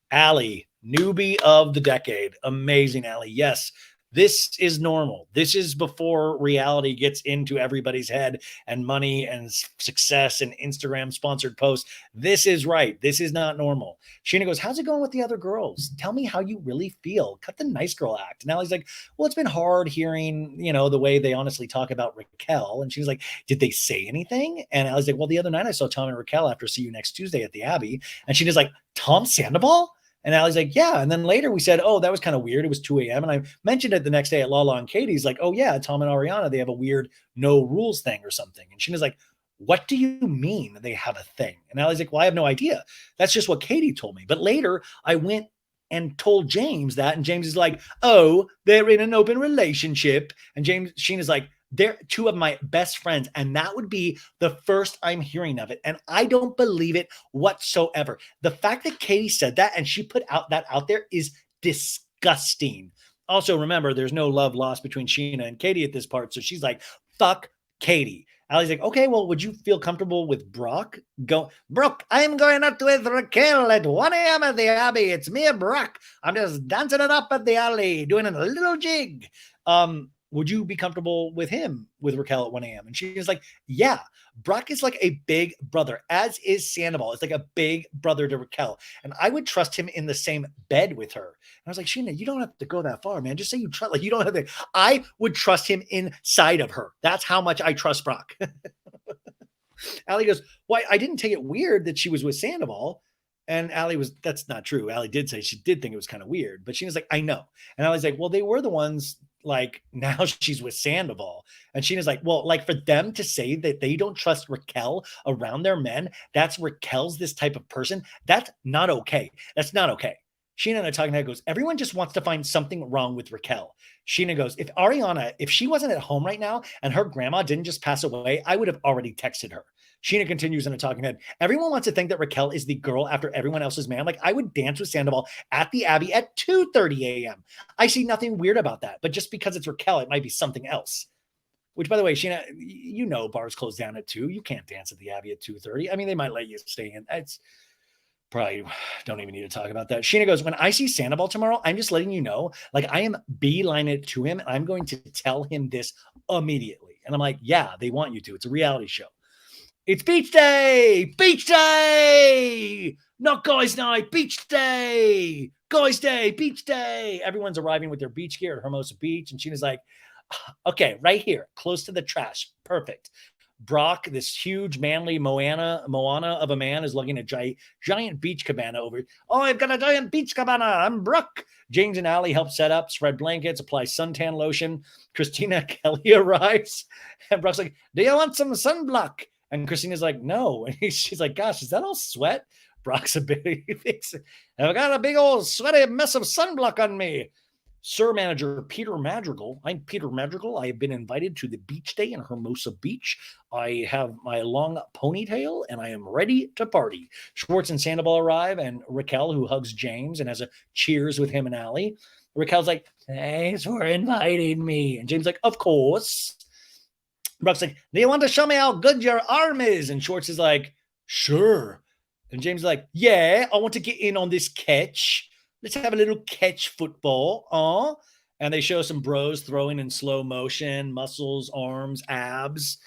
Allie, newbie of the decade. Amazing, Allie. Yes, this is normal. This is before reality gets into everybody's head and money and success and Instagram sponsored posts. This is right. This is not normal. Scheana goes, "How's it going with the other girls? Tell me how you really feel. Cut the nice girl act." And Allie's like, "Well, it's been hard hearing, the way they honestly talk about Raquel." And she's like, "Did they say anything?" And Allie's like, "Well, the other night I saw Tom and Raquel after See You Next Tuesday at the Abbey." And Scheana's like, "Tom Sandoval?" And Allie's like, "Yeah." And then later we said, "Oh, that was kind of weird. It was 2 a.m." And I mentioned it the next day at Lala and Katie's like, "Oh, yeah, Tom and Ariana, they have a weird no rules thing or something." And Sheena's like, "What do you mean they have a thing?" And Allie's like, "Well, I have no idea. That's just what Katie told me." But later I went and told James that. And James is like, "Oh, they're in an open relationship." And Sheena's like, "They're two of my best friends." And that would be the first I'm hearing of it. And I don't believe it whatsoever. The fact that Katie said that and she put that out there is disgusting. Also, remember, there's no love lost between Scheana and Katie at this part. So she's like, "Fuck Katie." Allie's like, "Okay, well, would you feel comfortable with Brock? Brooke, I'm going out with Raquel at 1 a.m. at the Abbey. It's me and Brock. I'm just dancing it up at the alley, doing a little jig." would you be comfortable with him with Raquel at 1 a.m.? And she was like, yeah, Brock is like a big brother, as is Sandoval. It's like a big brother to Raquel. And I would trust him in the same bed with her. And I was like, Scheana, you don't have to go that far, man. Just say you trust, like, you don't have to. I would trust him inside of her. That's how much I trust Brock. Allie goes, well, I didn't take it weird that she was with Sandoval. And Allie was, that's not true. Allie did say she did think it was kind of weird, but she was like, I know. And Allie's like, well, they were the ones, like, now she's with Sandoval. And Scheana's like, well, like, for them to say that they don't trust Raquel around their men, that's Raquel's this type of person. That's not okay. That's not okay. Scheana and I talking head goes, everyone just wants to find something wrong with Raquel. Scheana goes, if Ariana, if she wasn't at home right now and her grandma didn't just pass away, I would have already texted her. Scheana continues in a talking head. Everyone wants to think that Raquel is the girl after everyone else's man. Like, I would dance with Sandoval at the Abbey at 2:30 a.m. I see nothing weird about that. But just because it's Raquel, it might be something else. Which, by the way, Scheana, you know bars close down at 2. You can't dance at the Abbey at 2:30. I mean, they might let you stay in. It's probably don't even need to talk about that. Scheana goes, when I see Sandoval tomorrow, I'm just letting you know, like, I am beeline it to him. And I'm going to tell him this immediately. And I'm like, yeah, they want you to. It's a reality show. It's beach day, not guys night, beach day, guys day, beach day. Everyone's arriving with their beach gear at Hermosa Beach. And Scheana's like, okay, right here, close to the trash. Perfect. Brock, this huge, manly Moana of a man, is lugging a giant beach cabana over. Oh, I've got a giant beach cabana. I'm Brooke. James and Allie help set up, spread blankets, apply suntan lotion. Kristina Kelly arrives. And Brock's like, do you want some sunblock? And Kristina's like, no. And she's like, gosh, is that all sweat? Brock's a bit, I've got a big old sweaty mess of sunblock on me. Sir Manager Peter Madrigal. I'm Peter Madrigal. I have been invited to the beach day in Hermosa Beach. I have my long ponytail and I am ready to party. Schwartz and Sandoval arrive, and Raquel, who hugs James and has a cheers with him and Allie. Raquel's like, thanks for inviting me. And James like, of course. Brock's like, do you want to show me how good your arm is? And Schwartz is like, sure. And James is like, yeah, I want to get in on this catch. Let's have a little catch football. And they show some bros throwing in slow motion, muscles, arms, abs.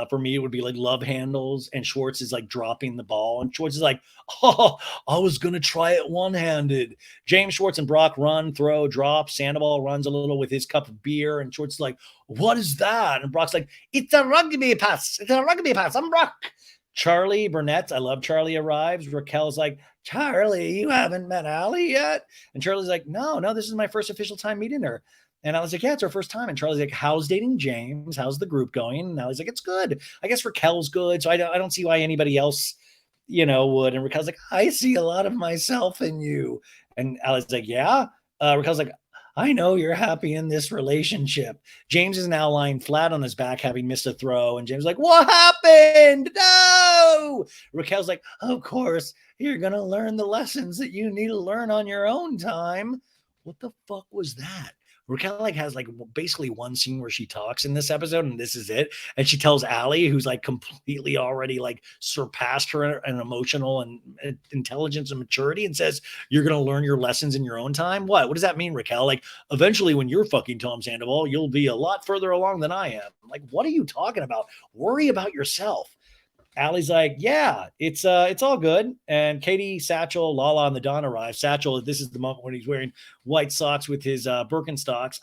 For me, it would be like love handles. And Schwartz is like dropping the ball. And Schwartz is like, oh, I was going to try it one-handed. James, Schwartz, and Brock run, throw, drop. Sandoval runs a little with his cup of beer. And Schwartz is like, what is that? And Brock's like, it's a rugby pass. It's a rugby pass. I'm Brock. Charlie Burnett, I love Charlie, arrives. Raquel's like, Charlie, you haven't met Allie yet? And Charlie's like, no, this is my first official time meeting her. And I was like, yeah, it's our first time. And Charlie's like, how's dating James? How's the group going? And Allie's like, it's good. I guess Raquel's good. So I don't see why anybody else, would. And Raquel's like, I see a lot of myself in you. And Allie's like, yeah. Raquel's like, I know you're happy in this relationship. James is now lying flat on his back, having missed a throw. And James is like, what happened? No. Raquel's like, of course, you're going to learn the lessons that you need to learn on your own time. What the fuck was that? Raquel has basically one scene where she talks in this episode, and this is it. And she tells Allie, who's completely already surpassed her in emotional and intelligence and maturity, and says, you're going to learn your lessons in your own time. What does that mean, Raquel? Eventually when you're fucking Tom Sandoval, you'll be a lot further along than I am. What are you talking about? Worry about yourself. Allie's like, yeah, it's all good. And Katie, Satchel, Lala, and the Don arrive. Satchel, this is the moment when he's wearing white socks with his Birkenstocks.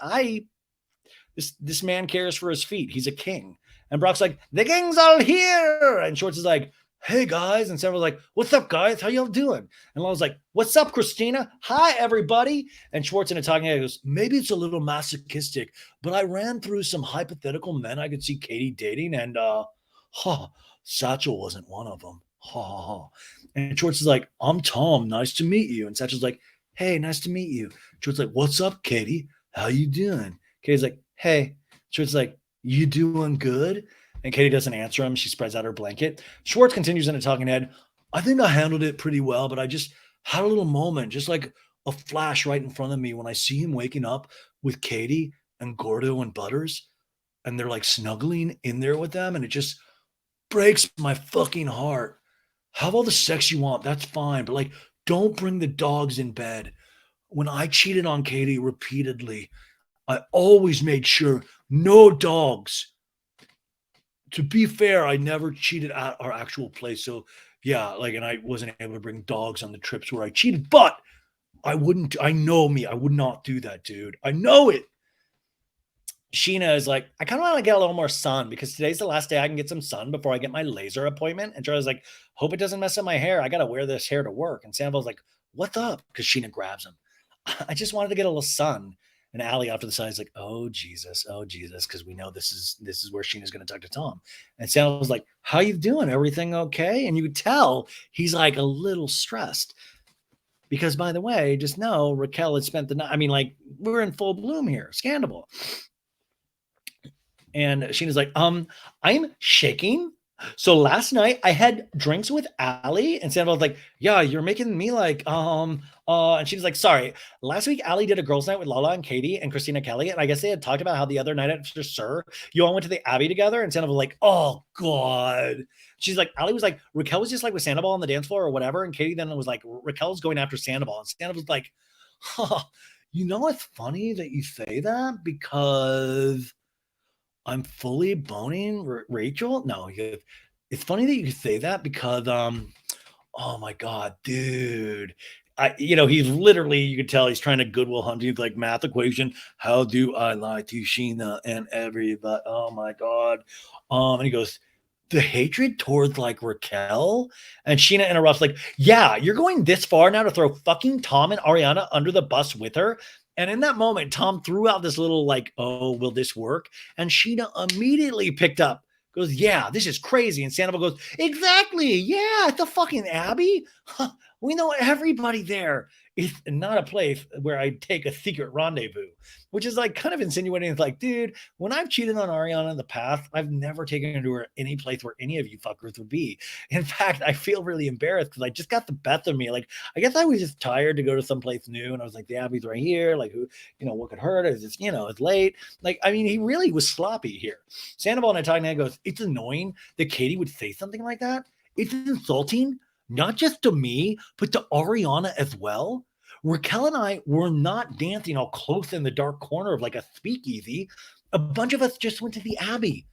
This man cares for his feet. He's a king. And Brock's like, the gang's all here. And Schwartz is like, hey guys. And Sandoval's like, what's up guys? How y'all doing? And Lala's like, what's up, Kristina? Hi everybody. And Schwartz in a talking head goes, maybe it's a little masochistic, but I ran through some hypothetical men I could see Katie dating, and Satchel wasn't one of them. Ha ha ha. And Schwartz is like, I'm Tom. Nice to meet you. And Satchel's like, hey, nice to meet you. Schwartz is like, what's up, Katie? How you doing? Katie's like, hey. Schwartz is like, you doing good? And Katie doesn't answer him. She spreads out her blanket. Schwartz continues in a talking head. I think I handled it pretty well, but I just had a little moment, just like a flash right in front of me when I see him waking up with Katie and Gordo and Butters, and they're snuggling in there with them, and it just breaks my fucking heart. Have all the sex you want, that's fine, but don't bring the dogs in bed. When I cheated on Katie repeatedly, I always made sure no dogs. To be fair, I never cheated at our actual place. So yeah, like, and I wasn't able to bring dogs on the trips where I cheated, but I wouldn't, I know me. I would not do that, dude. I know it. Scheana is like, I kind of want to get a little more sun because today's the last day I can get some sun before I get my laser appointment. And Charlie's like, hope it doesn't mess up my hair. I got to wear this hair to work. And Sandoval's like, what's up? Because Scheana grabs him. I just wanted to get a little sun. And Allie off to the side is like, oh Jesus, because we know this is where Sheena's going to talk to Tom. And Sandoval's like, how you doing? Everything okay? And you could tell he's like a little stressed. Because by the way, just know Raquel had spent the night. I mean, like, we're in full bloom here. Scandal. And Sheena's like, I'm shaking. So last night I had drinks with Allie, and Sandoval's like, yeah, you're making me like, and she's like, sorry. Last week Allie did a girls' night with Lala and Katie and Kristina Kelly, and I guess they had talked about how the other night after Sir, you all went to the Abbey together, and Sandoval was like, oh God. She's like, Allie was like, Raquel was just like with Sandoval on the dance floor or whatever, and Katie then was like, Raquel's going after Sandoval, and Sandoval was like, huh, you know what's funny that you say that because I'm fully boning Rachel. No, it's funny that you could say that because, oh my God, dude. He's literally, you could tell he's trying to Goodwill Hunting, like math equation. How do I lie to Scheana and everybody? Oh my God. And he goes, the hatred towards like Raquel, and Scheana interrupts, like, yeah, you're going this far now to throw fucking Tom and Ariana under the bus with her. And in that moment, Tom threw out this little like, oh, will this work? And Scheana immediately picked up, goes, yeah, this is crazy. And Sandoval goes, exactly. Yeah, it's a fucking Abbey. Huh, we know everybody there. It's not a place where I take a secret rendezvous, which is like kind of insinuating. It's like, dude, when I've cheated on Ariana in the past, I've never taken her to any place where any of you fuckers would be. In fact, I feel really embarrassed because I just got the best of me. Like, I guess I was just tired to go to someplace new. And I was like, the Abbey's right here. Like, who, what could hurt? It's just, it's late. Like, I mean, he really was sloppy here. Sandoval and I talking, and goes, it's annoying that Katie would say something like that. It's insulting, not just to me, but to Ariana as well. Raquel and I were not dancing all close in the dark corner of like a speakeasy. A bunch of us just went to the Abbey.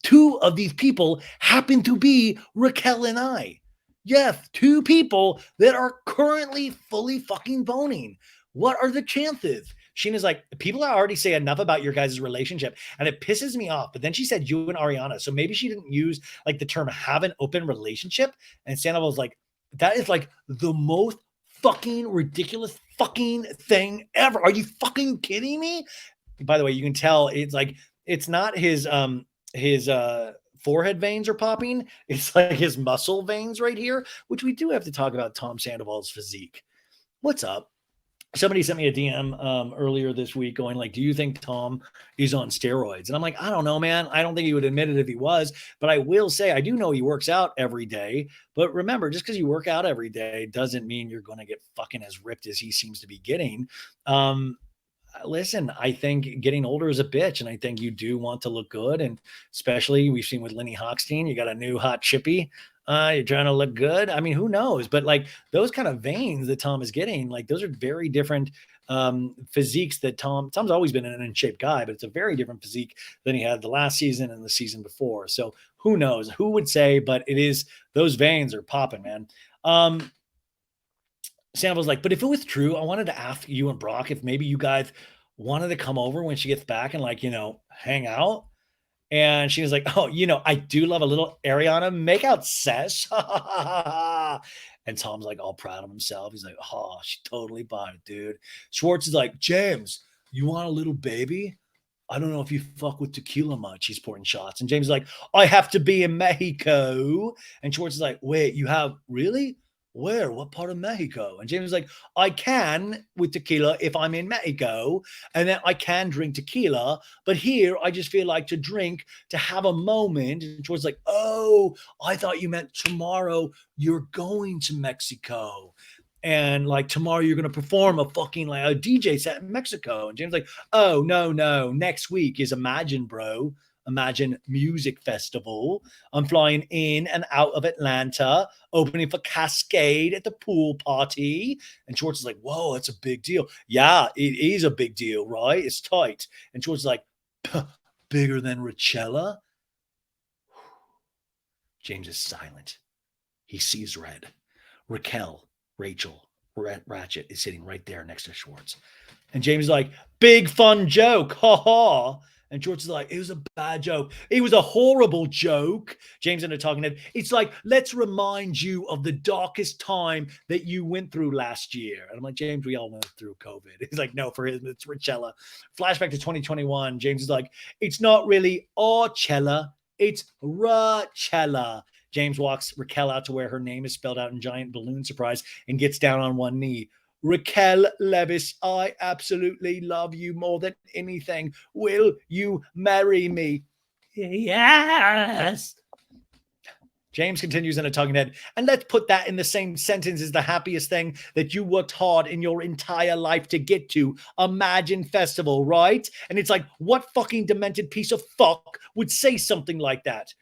Two of these people happen to be Raquel and I. Yes, two people that are currently fully fucking boning. What are the chances? Sheena's like, people already say enough about your guys' relationship, and it pisses me off. But then she said you and Ariana, so maybe she didn't use like the term have an open relationship. And Sandoval's like, that is like the most fucking ridiculous fucking thing ever. Are you fucking kidding me? By the way, you can tell it's like, it's not his forehead veins are popping. It's like his muscle veins right here, which we do have to talk about Tom Sandoval's physique. What's up? Somebody sent me a DM earlier this week going like, do you think Tom is on steroids? And I'm like, I don't know, man. I don't think he would admit it if he was, but I will say, I do know he works out every day. But remember, just because you work out every day doesn't mean you're going to get fucking as ripped as he seems to be getting. Listen, I think getting older is a bitch, and I think you do want to look good. And especially we've seen with Lenny Hochstein, you got a new hot chippy. You're trying to look good. I mean, who knows? But like those kind of veins that Tom is getting, like those are very different physiques that Tom's always been an in shape guy, but it's a very different physique than he had the last season and the season before. So who knows? Who would say? But it is, those veins are popping, man. Sam was like, but if it was true, I wanted to ask you and Brock if maybe you guys wanted to come over when she gets back and like, hang out. And she was like, oh, I do love a little Ariana makeout sesh. And Tom's like all proud of himself. He's like, oh, she totally bought it, dude. Schwartz is like, James, you want a little baby? I don't know if you fuck with tequila much. He's pouring shots. And James is like, I have to be in Mexico. And Schwartz is like, wait, you have really? Where? What part of Mexico? And James was like, I can with tequila if I'm in Mexico, and then I can drink tequila, but here I just feel like to drink to have a moment. And George's like, oh, I thought you meant tomorrow you're going to Mexico. And like tomorrow you're going to perform a fucking like a DJ set in Mexico. And James like, oh, no, next week is Imagine, bro. Imagine Music Festival. I'm flying in and out of Atlanta, opening for Cascade at the pool party. And Schwartz is like, whoa, that's a big deal. Yeah, it is a big deal, right? It's tight. And Schwartz is like, bigger than Rachella? James is silent. He sees red. Raquel, Rachel, Ratchet is sitting right there next to Schwartz. And James is like, big fun joke. Ha ha. And Schwartz is like, it was a bad joke. It was a horrible joke. James ended up talking to him. It's like, let's remind you of the darkest time that you went through last year. And I'm like, James, we all went through COVID. He's like, no, for him, it's Rachella. Flashback to 2021. James is like, it's not really Archella. It's Rachella. James walks Raquel out to where her name is spelled out in giant balloon surprise and gets down on one knee. Raquel Leviss, I absolutely love you more than anything. Will you marry me? Yes. James continues in a talking head, and let's put that in the same sentence as the happiest thing that you worked hard in your entire life to get to. Imagine Festival, right? And it's like, what fucking demented piece of fuck would say something like that?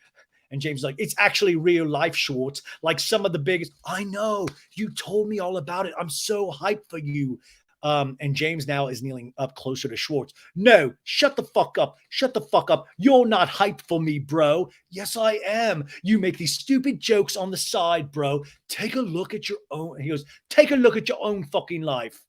And James is like, it's actually real life, Schwartz. Like some of the biggest. I know. You told me all about it. I'm so hyped for you. And James now is kneeling up closer to Schwartz. No, shut the fuck up. Shut the fuck up. You're not hyped for me, bro. Yes, I am. You make these stupid jokes on the side, bro. Take a look at your own. He goes, take a look at your own fucking life.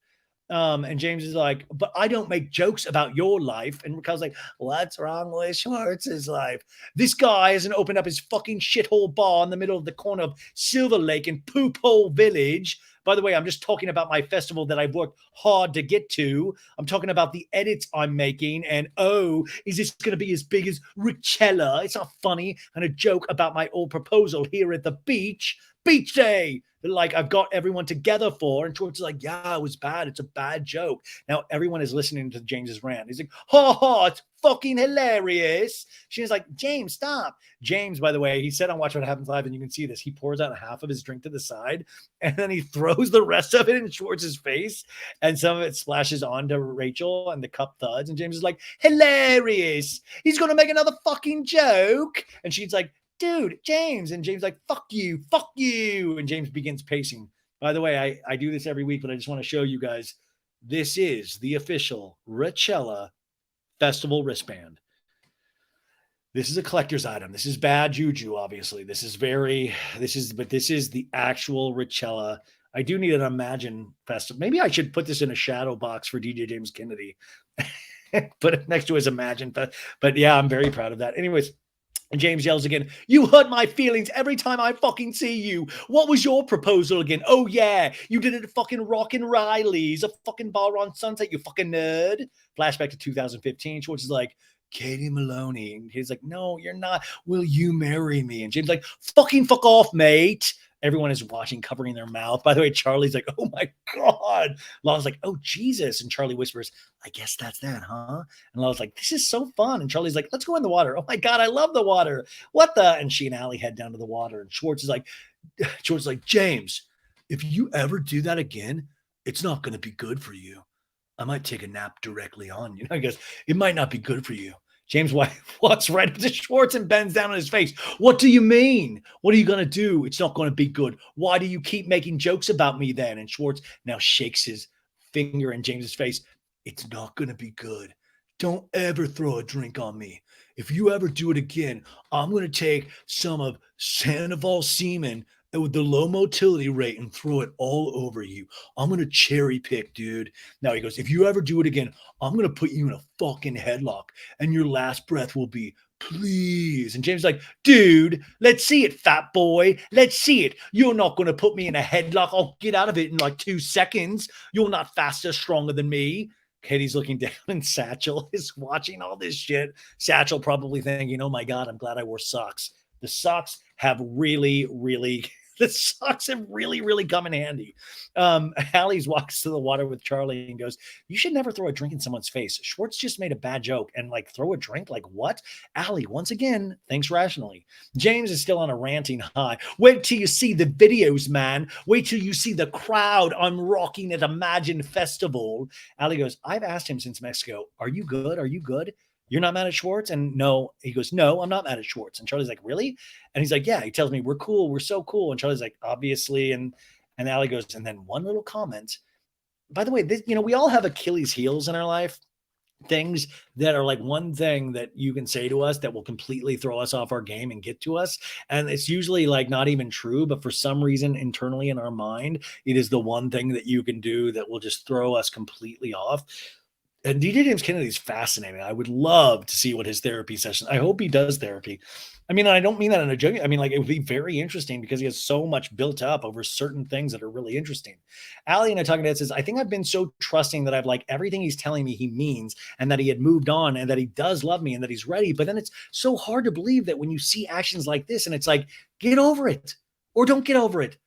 And James is like, but I don't make jokes about your life. And Raquel's like, what's wrong with Schwartz's life? This guy hasn't opened up his fucking shithole bar in the middle of the corner of Silver Lake and Poop Hole Village. By the way, I'm just talking about my festival that I've worked hard to get to. I'm talking about the edits I'm making. And oh, is this going to be as big as Rachella? It's not funny. And a joke about my old proposal here at the beach. Beach day. Like I've got everyone together for, and Schwartz is like, yeah, it was bad. It's a bad joke. Now everyone is listening to James's rant. He's like, ha ha, it's fucking hilarious. She's like, James, stop. James, by the way, he said on Watch What Happens Live, and you can see this. He pours out half of his drink to the side, and then he throws the rest of it in Schwartz's face, and some of it splashes onto Rachel, and the cup thuds. And James is like, hilarious. He's gonna make another fucking joke. And she's like, dude, James. And James like, fuck you. And James begins pacing. By the way, I do this every week, but I just want to show you guys. This is the official Rachella Festival wristband. This is a collector's item. This is bad juju, obviously. This is the actual Rachella. I do need an Imagine Festival. Maybe I should put this in a shadow box for DJ James Kennedy. Put it next to his Imagine. But yeah, I'm very proud of that. Anyways, and James yells again, you hurt my feelings every time I fucking see you. What was your proposal again? Oh, yeah. You did it at fucking Rockin' Riley's, a fucking bar on Sunset, you fucking nerd. Flashback to 2015. Schwartz is like, Katie Maloney. And he's like, no, you're not. Will you marry me? And James like, fucking fuck off, mate. Everyone is watching, covering their mouth. By the way, Charlie's like, oh my God. Lala's like, oh Jesus. And Charlie whispers, I guess that's that, huh? And Lala's like, this is so fun. And Charlie's like, let's go in the water. Oh my God, I love the water. What the? And she and Allie head down to the water. And Schwartz is like, James, if you ever do that again, it's not going to be good for you. I might take a nap directly on you. I guess it might not be good for you. James walks right up to Schwartz and bends down on his face. What do you mean? What are you going to do? It's not going to be good. Why do you keep making jokes about me then? And Schwartz now shakes his finger in James's face. It's not going to be good. Don't ever throw a drink on me. If you ever do it again, I'm going to take some of Sandoval semen with the low motility rate and throw it all over you. I'm going to cherry pick, dude. Now he goes, if you ever do it again, I'm going to put you in a fucking headlock and your last breath will be, please. And James is like, dude, let's see it, fat boy. Let's see it. You're not going to put me in a headlock. I'll get out of it in like 2 seconds. You're not faster, stronger than me. Katie's looking down and Satchel is watching all this shit. Satchel probably thinking, oh my God, I'm glad I wore socks. The socks have really come in handy. Allie's walks to the water with Charlie and goes, you should never throw a drink in someone's face. Schwartz just made a bad joke and like throw a drink? Like what? Allie, once again, thinks rationally. James is still on a ranting high. Wait till you see the videos, man. Wait till you see the crowd I'm rocking at Imagine Festival. Allie goes, I've asked him since Mexico, are you good? Are you good? you're not mad at Schwartz? And no, he goes, no, I'm not mad at Schwartz. And Charlie's like, really? And he's like, yeah. He tells me we're cool. We're so cool. And Charlie's like, obviously. And Allie goes, and then one little comment. By the way, this, we all have Achilles heels in our life. Things that are like one thing that you can say to us that will completely throw us off our game and get to us. And it's usually like not even true, but for some reason internally in our mind, it is the one thing that you can do that will just throw us completely off. And DJ James Kennedy is fascinating. I would love to see what his therapy session. I hope he does therapy. I mean, I don't mean that in a joke. I mean, like, it would be very interesting because he has so much built up over certain things that are really interesting. Allie and I talking about says, I think I've been so trusting that I've like everything he's telling me he means, and that he had moved on, and that he does love me, and that he's ready. But then it's so hard to believe that when you see actions like this, and it's like, get over it or don't get over it,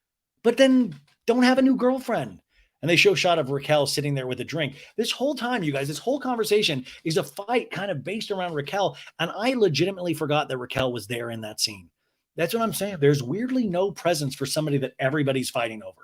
but then don't have a new girlfriend. And they show a shot of Raquel sitting there with a drink. This whole time, you guys, this whole conversation is a fight kind of based around Raquel. And I legitimately forgot that Raquel was there in that scene. That's what I'm saying. There's weirdly no presence for somebody that everybody's fighting over.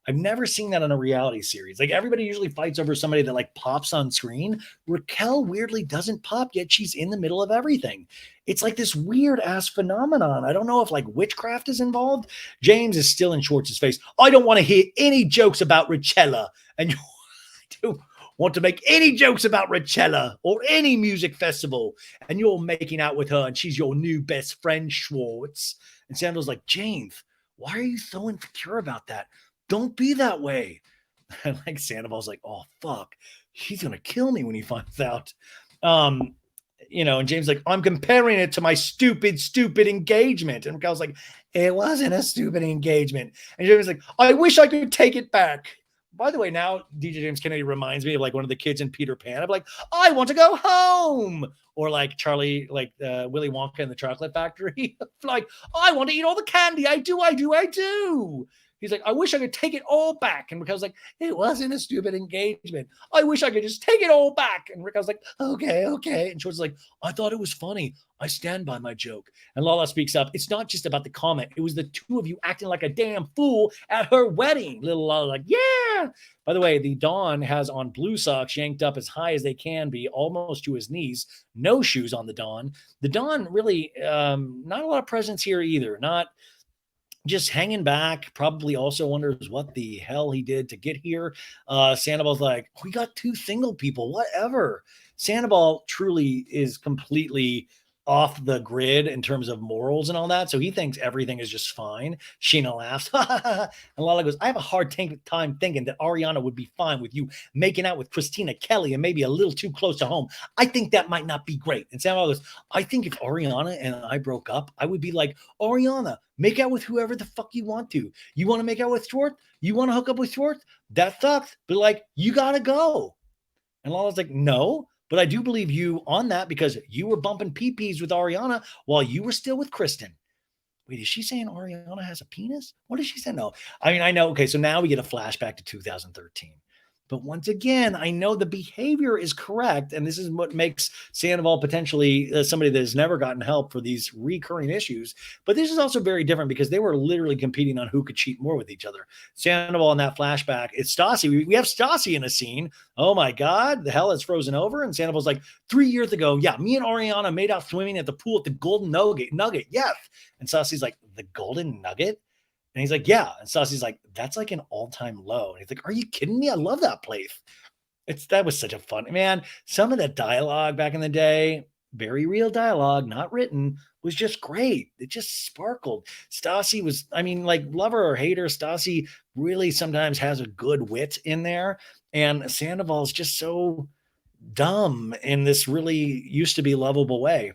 I've never seen that in a reality series. Like, everybody usually fights over somebody that like pops on screen. Raquel weirdly doesn't pop, yet she's in the middle of everything. It's like this weird ass phenomenon. I don't know if like witchcraft is involved. James is still in Schwartz's face. I don't want to hear any jokes about Rachella. And you don't want to make any jokes about Rachella or any music festival. And you're making out with her and she's your new best friend, Schwartz. And Sandoval's like, James, why are you so insecure about that? Don't be that way. And like Sandoval's like, oh, fuck. He's going to kill me when he finds out. And James like, I'm comparing it to my stupid engagement. And Raquel's like, it wasn't a stupid engagement. And James like, I wish I could take it back. By the way, now DJ James Kennedy reminds me of like one of the kids in Peter Pan. I'm like, I want to go home. Or like Charlie, like Willy Wonka in the Chocolate Factory. Like, I want to eat all the candy. I do. He's like, I wish I could take it all back. And Raquel's like, it wasn't a stupid engagement. I wish I could just take it all back. And Raquel's like, okay. And Schwartz is like, I thought it was funny. I stand by my joke. And Lala speaks up. It's not just about the comment. It was the two of you acting like a damn fool at her wedding. Little Lala like, yeah. By the way, the Don has on blue socks yanked up as high as they can be, almost to his knees. No shoes on the Don. The Don really, not a lot of presence here either. Not just hanging back, probably also wonders what the hell he did to get here. Sandoval's like, we got two single people, whatever. Sandoval truly is completely off the grid in terms of morals and all that. So he thinks everything is just fine. Scheana laughs. And Lala goes, I have a hard time thinking that Ariana would be fine with you making out with Kristina Kelly and maybe a little too close to home. I think that might not be great. And Sandoval goes, I think if Ariana and I broke up, I would be like, Ariana, make out with whoever the fuck you want to. You want to make out with Schwartz? You want to hook up with Schwartz? That sucks. But like, you got to go. And Lala's like, no. But I do believe you on that because you were bumping pee-pees with Ariana while you were still with Kristen. Wait, is she saying Ariana has a penis? What is she saying? No. I mean, I know. Okay, so now we get a flashback to 2013. But once again, I know the behavior is correct. And this is what makes Sandoval potentially somebody that has never gotten help for these recurring issues. But this is also very different because they were literally competing on who could cheat more with each other. Sandoval in that flashback, it's Stassi. We have Stassi in a scene. Oh my God, the hell has frozen over. And Sandoval's like, 3 years ago, yeah, me and Ariana made out swimming at the pool at the Golden Nugget. Yes. And Stassi's like, the Golden Nugget? And he's like, yeah. And Stassi's like, that's like an all-time low. And he's like, are you kidding me? I love that place. That was such a fun, man. Some of that dialogue back in the day, very real dialogue, not written, was just great. It just sparkled. Stassi was, I mean, like, love her or hate her, Stassi really sometimes has a good wit in there. And Sandoval is just so dumb in this really used to be lovable way.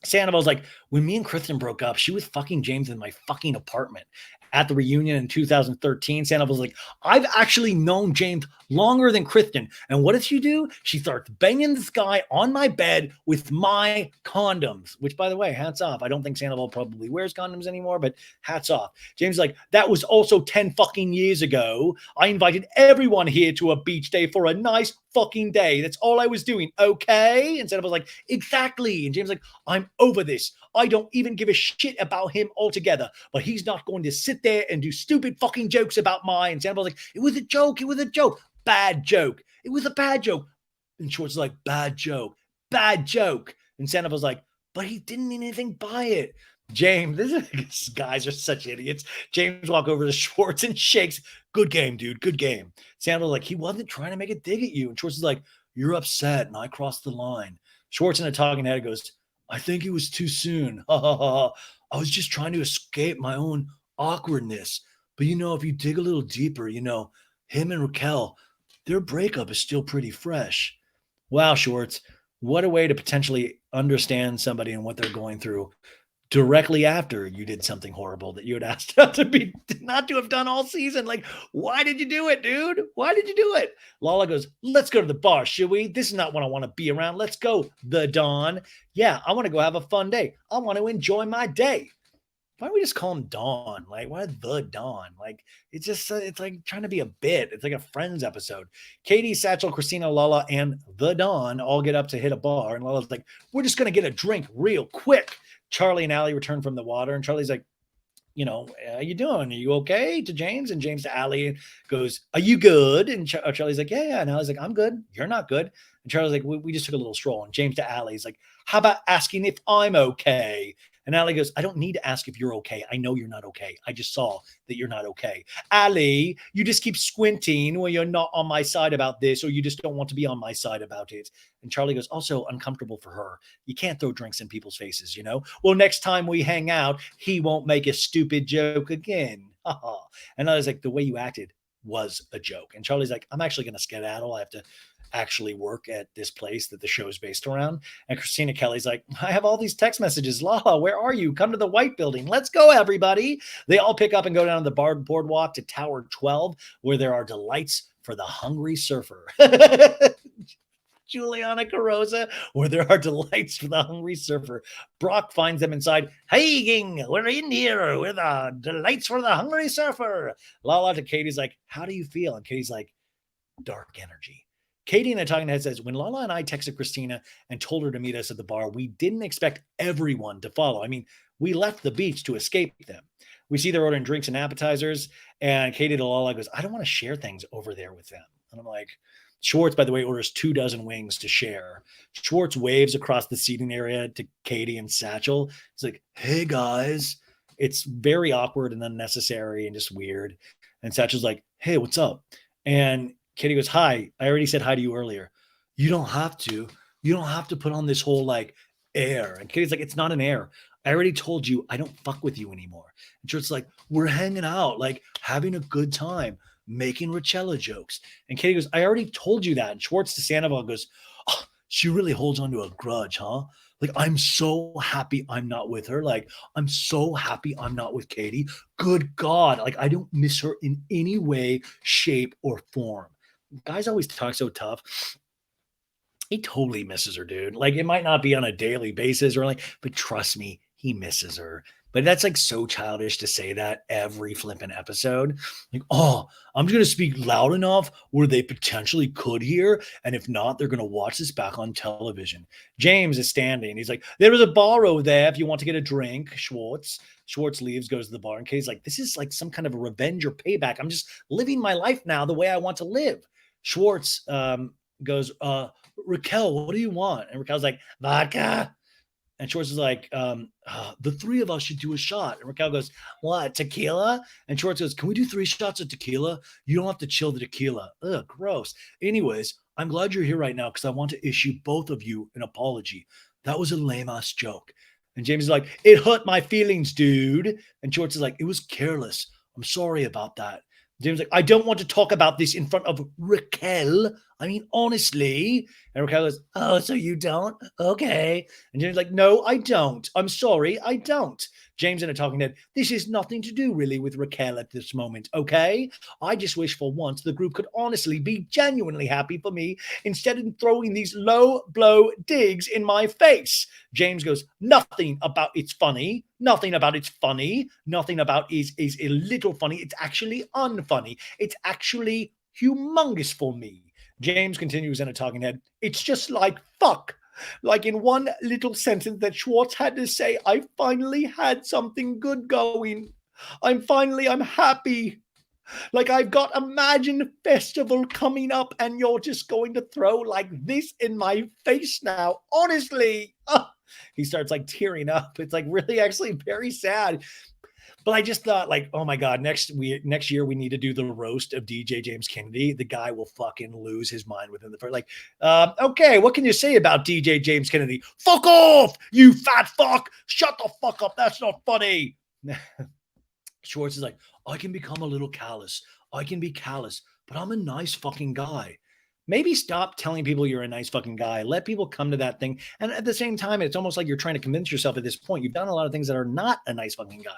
Sandoval's like, when me and Kristen broke up, she was fucking James in my fucking apartment at the reunion in 2013. Sandoval's like, I've actually known James longer than Kristen. And what does she do? She starts banging this guy on my bed with my condoms, which, by the way, hats off. I don't think Sandoval probably wears condoms anymore, but hats off. James is like, that was also 10 fucking years ago. I invited everyone here to a beach day for a nice fucking day. That's all I was doing. Okay. And Sandoval's like, exactly. And James is like, I'm over this. I don't even give a shit about him altogether, but he's not going to sit there and do stupid fucking jokes about mine. And Sandoval's like, it was a joke. It was a joke. Bad joke. It was a bad joke. And Schwartz is like, bad joke. bad joke. And Sandoval's like, but he didn't mean anything by it. James, these guys are such idiots. James walk over to Schwartz and shakes. Good game, dude. Good game. Sandoval's like, he wasn't trying to make a dig at you. And Schwartz is like, you're upset and I crossed the line. Schwartz in a talking head goes, I think it was too soon. I was just trying to escape my own awkwardness. But, if you dig a little deeper, him and Raquel, their breakup is still pretty fresh. Wow, Schwartz, what a way to potentially understand somebody and what they're going through directly after you did something horrible that you had asked not to have done all season. Like, why did you do it, dude? Why did you do it? Lala goes, let's go to the bar, should we? This is not what I want to be around. Let's go, the Dawn. Yeah, I want to go have a fun day. I want to enjoy my day. Why don't we just call him Dawn? Like, why the Dawn? Like, it's just, it's like trying to be a bit. It's like a Friends episode. Katie, Satchel, Kristina, Lala, and the Dawn all get up to hit a bar. And Lala's like, we're just going to get a drink real quick. Charlie and Allie return from the water. And Charlie's like, how you doing? Are you okay? To James. And James to Allie goes, are you good? And Charlie's like, yeah. And Allie's like, I'm good. You're not good. And Charlie's like, we just took a little stroll. And James to Allie's like, how about asking if I'm okay? And Allie goes, I don't need to ask if you're okay. I know you're not okay. I just saw that you're not okay. Allie, you just keep squinting when you're not on my side about this, or you just don't want to be on my side about it. And Charlie goes, also uncomfortable for her. You can't throw drinks in people's faces, Well, next time we hang out, he won't make a stupid joke again. And I was like, the way you acted was a joke. And Charlie's like, I'm actually going to skedaddle. I have to actually work at this place that the show is based around. And Kristina Kelly's like, I have all these text messages. Lala, where are you? Come to the White Building. Let's go, everybody. They all pick up and go down the boardwalk to Tower 12, where there are delights for the hungry surfer. Juliana Carosa, where there are delights for the hungry surfer. Brock finds them inside. Hey, gang, we're in here with the delights for the hungry surfer. Lala to Katie's like, how do you feel? And Katie's like, dark energy. Katie in a talking head says, when Lala and I texted Kristina and told her to meet us at the bar, we didn't expect everyone to follow. I mean, we left the beach to escape them. We see they're ordering drinks and appetizers, and Katie to Lala goes, I don't want to share things over there with them. And I'm like, Schwartz, by the way, orders 2 dozen wings to share. Schwartz waves across the seating area to Katie and Satchel. He's like, hey, guys. It's very awkward and unnecessary and just weird. And Satchel's like, hey, what's up? And Katie goes, hi. I already said hi to you earlier. You don't have to. You don't have to put on this whole air. And Katie's like, it's not an air. I already told you I don't fuck with you anymore. And Schwartz like, we're hanging out, having a good time, making Rachella jokes. And Katie goes, I already told you that. And Schwartz to Sandoval goes, oh, she really holds on to a grudge, huh? I'm so happy I'm not with her. I'm so happy I'm not with Katie. Good God. I don't miss her in any way, shape, or form. Guys always talk so tough. He totally misses her, dude. It might not be on a daily basis but trust me, he misses her. But that's so childish to say that every flipping episode. I'm going to speak loud enough where they potentially could hear. And if not, they're going to watch this back on television. James is standing. He's like, there was a bar over there if you want to get a drink, Schwartz. Schwartz leaves, goes to the bar. And Katie's like, this is some kind of a revenge or payback. I'm just living my life now the way I want to live. Schwartz goes, Raquel, what do you want? And Raquel's like, vodka. And Schwartz is like, the 3 of us should do a shot. And Raquel goes, what, tequila? And Schwartz goes, can we do 3 shots of tequila? You don't have to chill the tequila. Ugh, gross. Anyways, I'm glad you're here right now because I want to issue both of you an apology. That was a lame-ass joke. And James is like, it hurt my feelings, dude. And Schwartz is like, it was careless. I'm sorry about that. James is like, I don't want to talk about this in front of Raquel. I mean, honestly. And Raquel goes, oh, so you don't? Okay. And James is like, no, I don't. I'm sorry, I don't. James in a talking head, this has nothing to do really with Raquel at this moment, okay? I just wish for once the group could honestly be genuinely happy for me instead of throwing these low blow digs in my face. James goes, nothing about it's funny. Nothing about it's funny. Nothing about is a little funny. It's actually unfunny. It's actually humongous for me. James continues in a talking head. It's just fuck. In one little sentence that Schwartz had to say, I finally had something good going. I'm happy. Like, I've got Imagine Festival coming up and you're just going to throw like this in my face now. Honestly. He starts like tearing up. It's like really actually very sad. But I just thought, like, oh my God, next year we need to do the roast of DJ James Kennedy. The guy will fucking lose his mind within the first. Like, okay, what can you say about DJ James Kennedy? Fuck off, you fat fuck! Shut the fuck up. That's not funny. Schwartz is like, I can become a little callous. I can be callous, but I'm a nice fucking guy. Maybe stop telling people you're a nice fucking guy. Let people come to that thing. And at the same time, it's almost like you're trying to convince yourself at this point. You've done a lot of things that are not a nice fucking guy.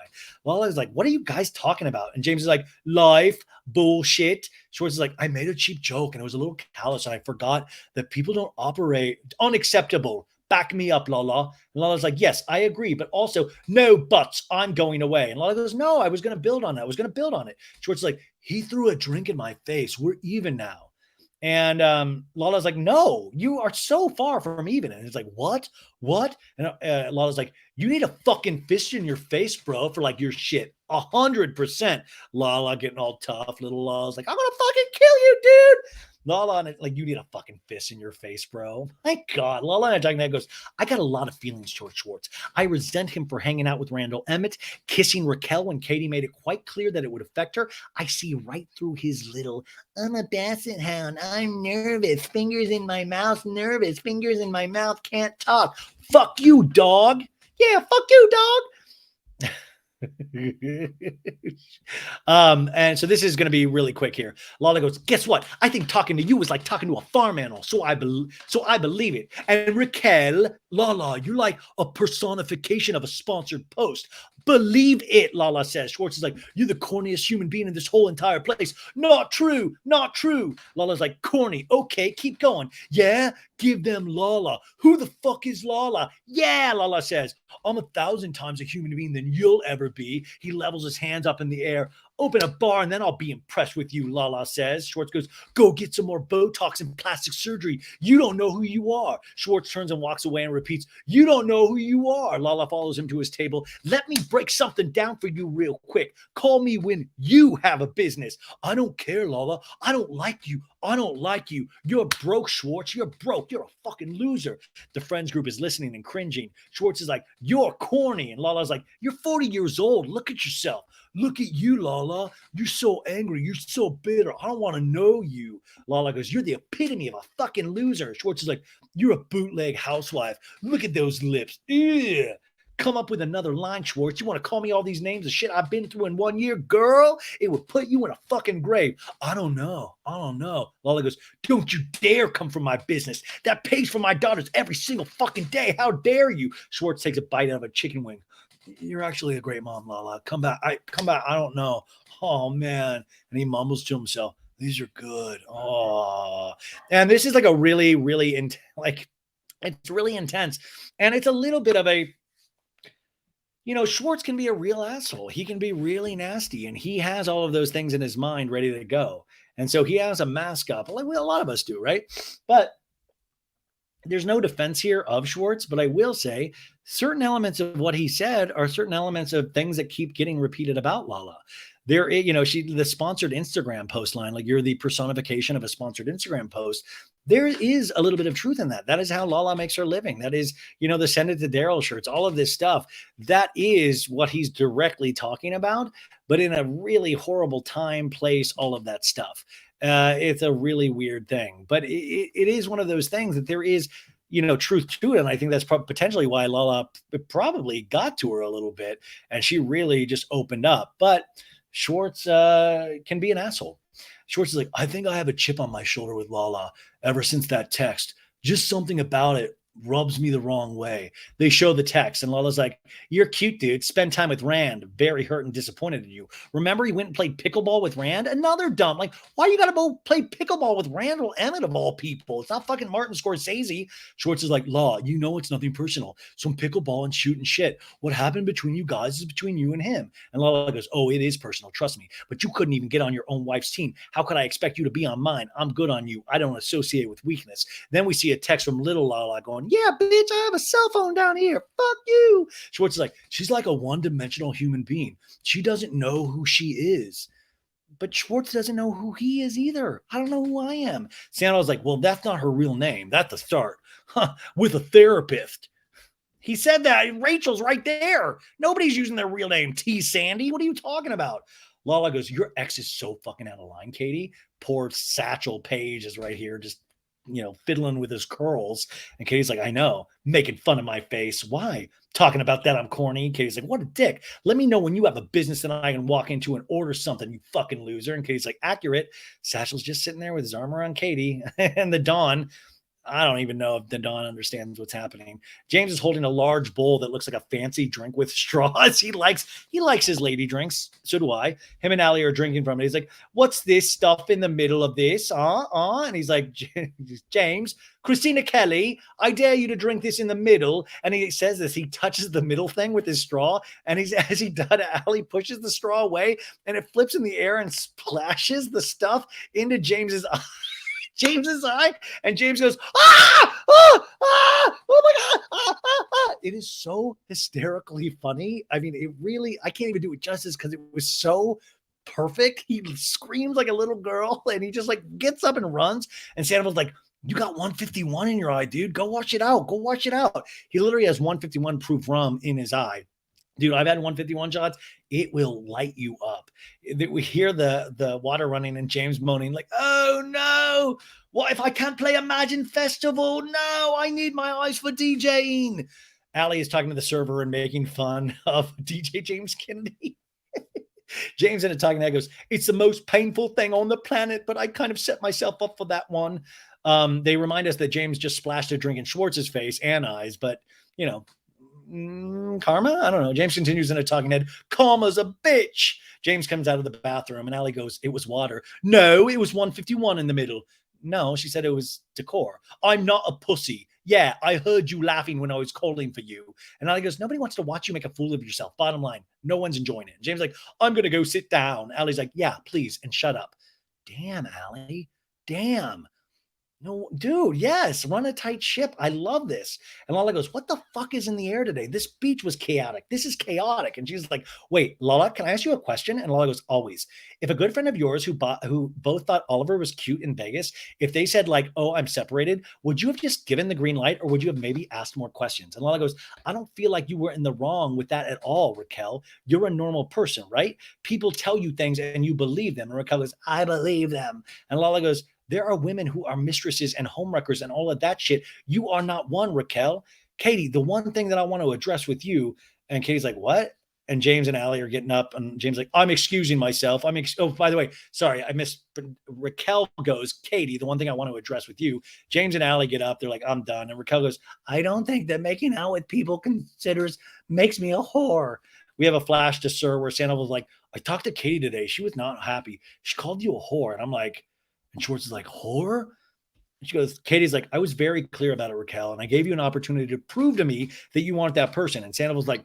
Lala is like, what are you guys talking about? And James is like, life, bullshit. Schwartz is like, I made a cheap joke and it was a little callous and I forgot that people don't operate. Unacceptable. Back me up, Lala. And Lala's like, yes, I agree, but also no buts. I'm going away. And Lala goes, no, I was going to build on that. I was going to build on it. Schwartz is like, he threw a drink in my face. We're even now. And Lala's like, no, you are so far from even. And it's like, what? And Lala's like, you need a fucking fist in your face, bro, for like your shit. 100%. Lala getting all tough. Little Lala's like, I'm going to fucking kill you, dude. Lala, like, you need a fucking fist in your face, bro. My God. Lala and Jack goes, I got a lot of feelings towards Schwartz. I resent him for hanging out with Randall, Emmett, kissing Raquel when Katie made it quite clear that it would affect her. I see right through his little, I'm a basset hound. I'm nervous. Fingers in my mouth, nervous. Fingers in my mouth, can't talk. Fuck you, dog. Yeah, fuck you, dog. And so this is going to be really quick here. Lala goes, guess what? I think talking to you is like talking to a farm animal. So I believe it. And Raquel, Lala, you're like a personification of a sponsored post. Believe it, Lala says. Schwartz is like, you're the corniest human being in this whole entire place. Not true. Not true. Lala's like, corny. Okay, keep going. Yeah, give them Lala. Who the fuck is Lala? Yeah, Lala says. I'm 1,000 times a human being than you'll ever be. He levels his hands up in the air. Open a bar and then I'll be impressed with you, Lala says. Schwartz goes, go get some more Botox and plastic surgery. You don't know who you are. Schwartz turns and walks away and repeats, you don't know who you are. Lala follows him to his table. Let me break something down for you real quick. Call me when you have a business. I don't care, Lala. I don't like you. I don't like you. You're broke, Schwartz. You're broke. You're a fucking loser. The friends group is listening and cringing. Schwartz is like, you're corny. And Lala's like, you're 40 years old. Look at yourself. Look at you, Lala. You're so angry. You're so bitter. I don't want to know you. Lala goes, you're the epitome of a fucking loser. Schwartz is like, you're a bootleg housewife. Look at those lips. Ew. Come up with another line, Schwartz. You want to call me all these names of shit I've been through in 1 year? Girl, it would put you in a fucking grave. I don't know. Lala goes, don't you dare come from my business. That pays for my daughters every single fucking day. How dare you? Schwartz takes a bite out of a chicken wing. You're actually a great mom, Lala. Come back. I don't know. Oh, man. And he mumbles to himself, these are good. Oh. And this is like a really, really, it's really intense. And it's a little bit of a, Schwartz can be a real asshole. He can be really nasty, and he has all of those things in his mind ready to go. And so he has a mask up, like a lot of us do, right? But there's no defense here of Schwartz, but I will say certain elements of what he said are certain elements of things that keep getting repeated about Lala. There, the sponsored Instagram post line, like you're the personification of a sponsored Instagram post. There is a little bit of truth in that. That is how Lala makes her living. That is, the send it to Daryl shirts, all of this stuff. That is what he's directly talking about, but in a really horrible time, place, all of that stuff. It's a really weird thing, but it is one of those things that there is, truth to it. And I think that's potentially why Lala probably got to her a little bit and she really just opened up. But Schwartz can be an asshole. Schwartz is like, I think I have a chip on my shoulder with Lala ever since that text. Just something about it rubs me the wrong way. They show the text and Lala's like, you're cute, dude. Spend time with Rand. Very hurt and disappointed in you. Remember he went and played pickleball with Rand? Another dumb. Like, why you got to go play pickleball with Randall Emmett of all people? It's not fucking Martin Scorsese. Schwartz is like, Law, it's nothing personal. Some pickleball and shooting shit. What happened between you guys is between you and him. And Lala goes, oh, it is personal. Trust me. But you couldn't even get on your own wife's team. How could I expect you to be on mine? I'm good on you. I don't associate with weakness. Then we see a text from little Lala going, yeah, bitch, I have a cell phone down here. Fuck you. Schwartz is like, she's like a one-dimensional human being. She doesn't know who she is. but Schwartz doesn't know who he is either. I don't know who I am. Sandoval's like, well, that's not her real name. That's the start. Huh, with a therapist. He said that. Rachel's right there. Nobody's using their real name. T. Sandy. What are you talking about? Lala goes, your ex is so fucking out of line, Katie. Poor Satchel Paige is right here, just, fiddling with his curls. And Katie's like, I know, making fun of my face. Why? Talking about that I'm corny. Katie's like, what a dick. Let me know when you have a business that I can walk into and order something, you fucking loser. And Katie's like, accurate. Satchel's just sitting there with his arm around Katie. And the Dawn, I don't even know if the Don understands what's happening. James is holding a large bowl that looks like a fancy drink with straws. He likes his lady drinks. So do I. Him and Allie are drinking from it. He's like, what's this stuff in the middle of this? And he's like, James, Kristina Kelly, I dare you to drink this in the middle. And he says this. He touches the middle thing with his straw. And as he does, Allie pushes the straw away and it flips in the air and splashes the stuff into James's eye. James's eye, and James goes, oh my God. It is so hysterically funny. I mean, I can't even do it justice because it was so perfect. He screams like a little girl and he just like gets up and runs. And Sandoval's like, you got 151 in your eye, dude. Go wash it out. Go wash it out. He literally has 151 proof rum in his eye. Dude, I've had 151 shots. It will light you up. We hear the water running and James moaning like, oh no, what if I can't play Imagine Festival? No, I need my eyes for DJing. Allie is talking to the server and making fun of DJ James Kennedy. James in a talking head goes, it's the most painful thing on the planet, but I kind of set myself up for that one. They remind us that James just splashed a drink in Schwartz's face and eyes, but karma? I don't know. James continues in a talking head. Karma's a bitch. James comes out of the bathroom and Allie goes, it was water. No, it was 151 in the middle. No, she said it was decor. I'm not a pussy. Yeah, I heard you laughing when I was calling for you. And Allie goes, nobody wants to watch you make a fool of yourself. Bottom line, no one's enjoying it. James like, I'm going to go sit down. Allie's like, yeah, please. And shut up. Damn, Allie. Damn. No, dude, yes, run a tight ship. I love this. And Lala goes, what the fuck is in the air today? This beach was chaotic. This is chaotic. And she's like, wait, Lala, can I ask you a question? And Lala goes, always. If a good friend of yours who both thought Oliver was cute in Vegas, if they said like, oh, I'm separated, would you have just given the green light or would you have maybe asked more questions? And Lala goes, I don't feel like you were in the wrong with that at all, Raquel. You're a normal person, right? People tell you things and you believe them. And Raquel goes, I believe them. And Lala goes, there are women who are mistresses and homewreckers and all of that shit. You are not one, Raquel. Katie, the one thing that I want to address with you. And Katie's like, what? And James and Allie are getting up. And James like, I'm excusing myself. Oh, by the way, sorry, I missed. Raquel goes, Katie, the one thing I want to address with you. James and Allie get up. They're like, I'm done. And Raquel goes, I don't think that making out with people makes me a whore. We have a flash to Sir where Sandoval was like, I talked to Katie today. She was not happy. She called you a whore. And I'm like, and Schwartz is like, whore? And she goes, Katie's like, I was very clear about it, Raquel, and I gave you an opportunity to prove to me that you weren't that person. And Sandoval's like,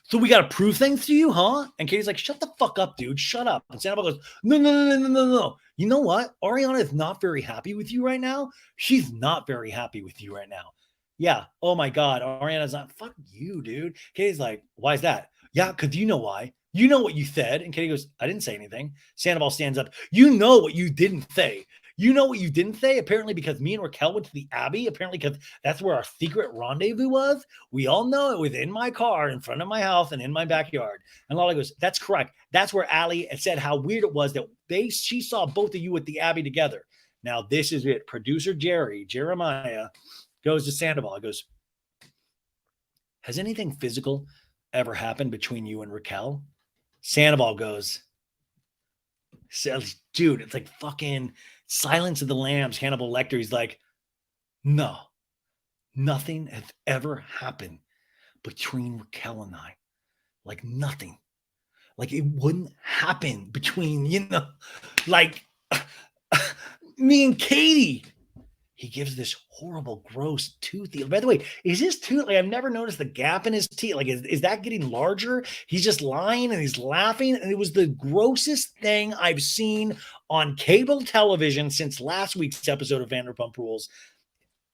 so we got to prove things to you, huh? And Katie's like, shut the fuck up, dude. Shut up. And Sandoval goes, no. You know what? Ariana is not very happy with you right now. She's not very happy with you right now. Yeah. Oh my God. Ariana's not. Fuck you, dude. Katie's like, why is that? Yeah, because you know why. You know what you said. And Katie goes, I didn't say anything. Sandoval stands up. You know what you didn't say. You know what you didn't say? Apparently because me and Raquel went to the Abbey. Apparently because that's where our secret rendezvous was. We all know it was in my car, in front of my house, and in my backyard. And Lala goes, that's correct. That's where Allie said how weird it was that she saw both of you at the Abbey together. Now this is it. Producer Jeremiah, goes to Sandoval. He goes, has anything physical ever happened between you and Raquel? Sandoval goes, dude, it's like fucking Silence of the Lambs, Hannibal Lecter. He's like, no, nothing has ever happened between Raquel and I. Like nothing. Like it wouldn't happen between, like me and Katie. He gives this horrible, gross tooth. By the way, is his tooth, like I've never noticed the gap in his teeth. Like, is that getting larger? He's just lying and he's laughing. And it was the grossest thing I've seen on cable television since last week's episode of Vanderpump Rules.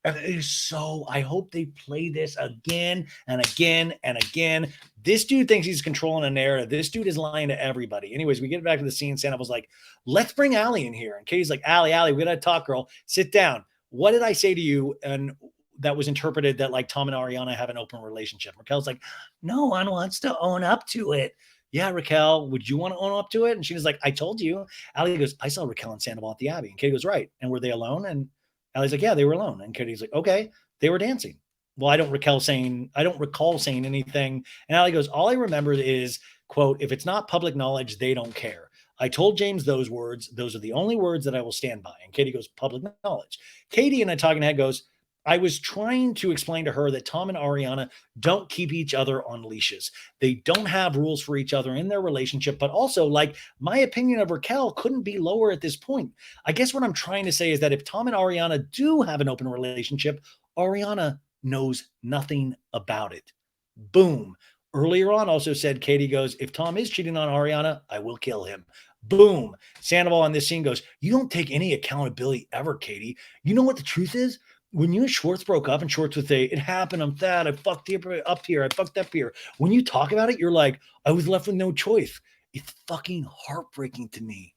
And it is so, I hope they play this again and again and again. This dude thinks he's controlling a narrative. This dude is lying to everybody. Anyways, we get back to the scene. Sandoval's like, let's bring Allie in here. And Katie's like, Allie, we got to talk, girl. Sit down. What did I say to you? And that was interpreted that like Tom and Ariana have an open relationship. Raquel's like, no one wants to own up to it. Yeah, Raquel, would you want to own up to it? And she's like, I told you. Allie goes, I saw Raquel and Sandoval at the Abbey. And Katie goes, right. And were they alone? And Allie's like, yeah, they were alone. And Katie's like, okay, they were dancing. Well, I don't recall saying anything. And Allie goes, all I remember is, quote, if it's not public knowledge, they don't care. I told James those words. Those are the only words that I will stand by. And Katie goes, public knowledge. Katie in a talking head goes, I was trying to explain to her that Tom and Ariana don't keep each other on leashes. They don't have rules for each other in their relationship, but also, like, my opinion of Raquel couldn't be lower at this point. I guess what I'm trying to say is that if Tom and Ariana do have an open relationship, Ariana knows nothing about it. Boom. Earlier on also said, Katie goes, if Tom is cheating on Ariana, I will kill him. Boom. Sandoval on this scene goes, you don't take any accountability ever, Katie. You know what the truth is? When you and Schwartz broke up and Schwartz would say, it happened, I'm fat, I fucked up here, I fucked up here. When you talk about it, you're like, I was left with no choice. It's fucking heartbreaking to me.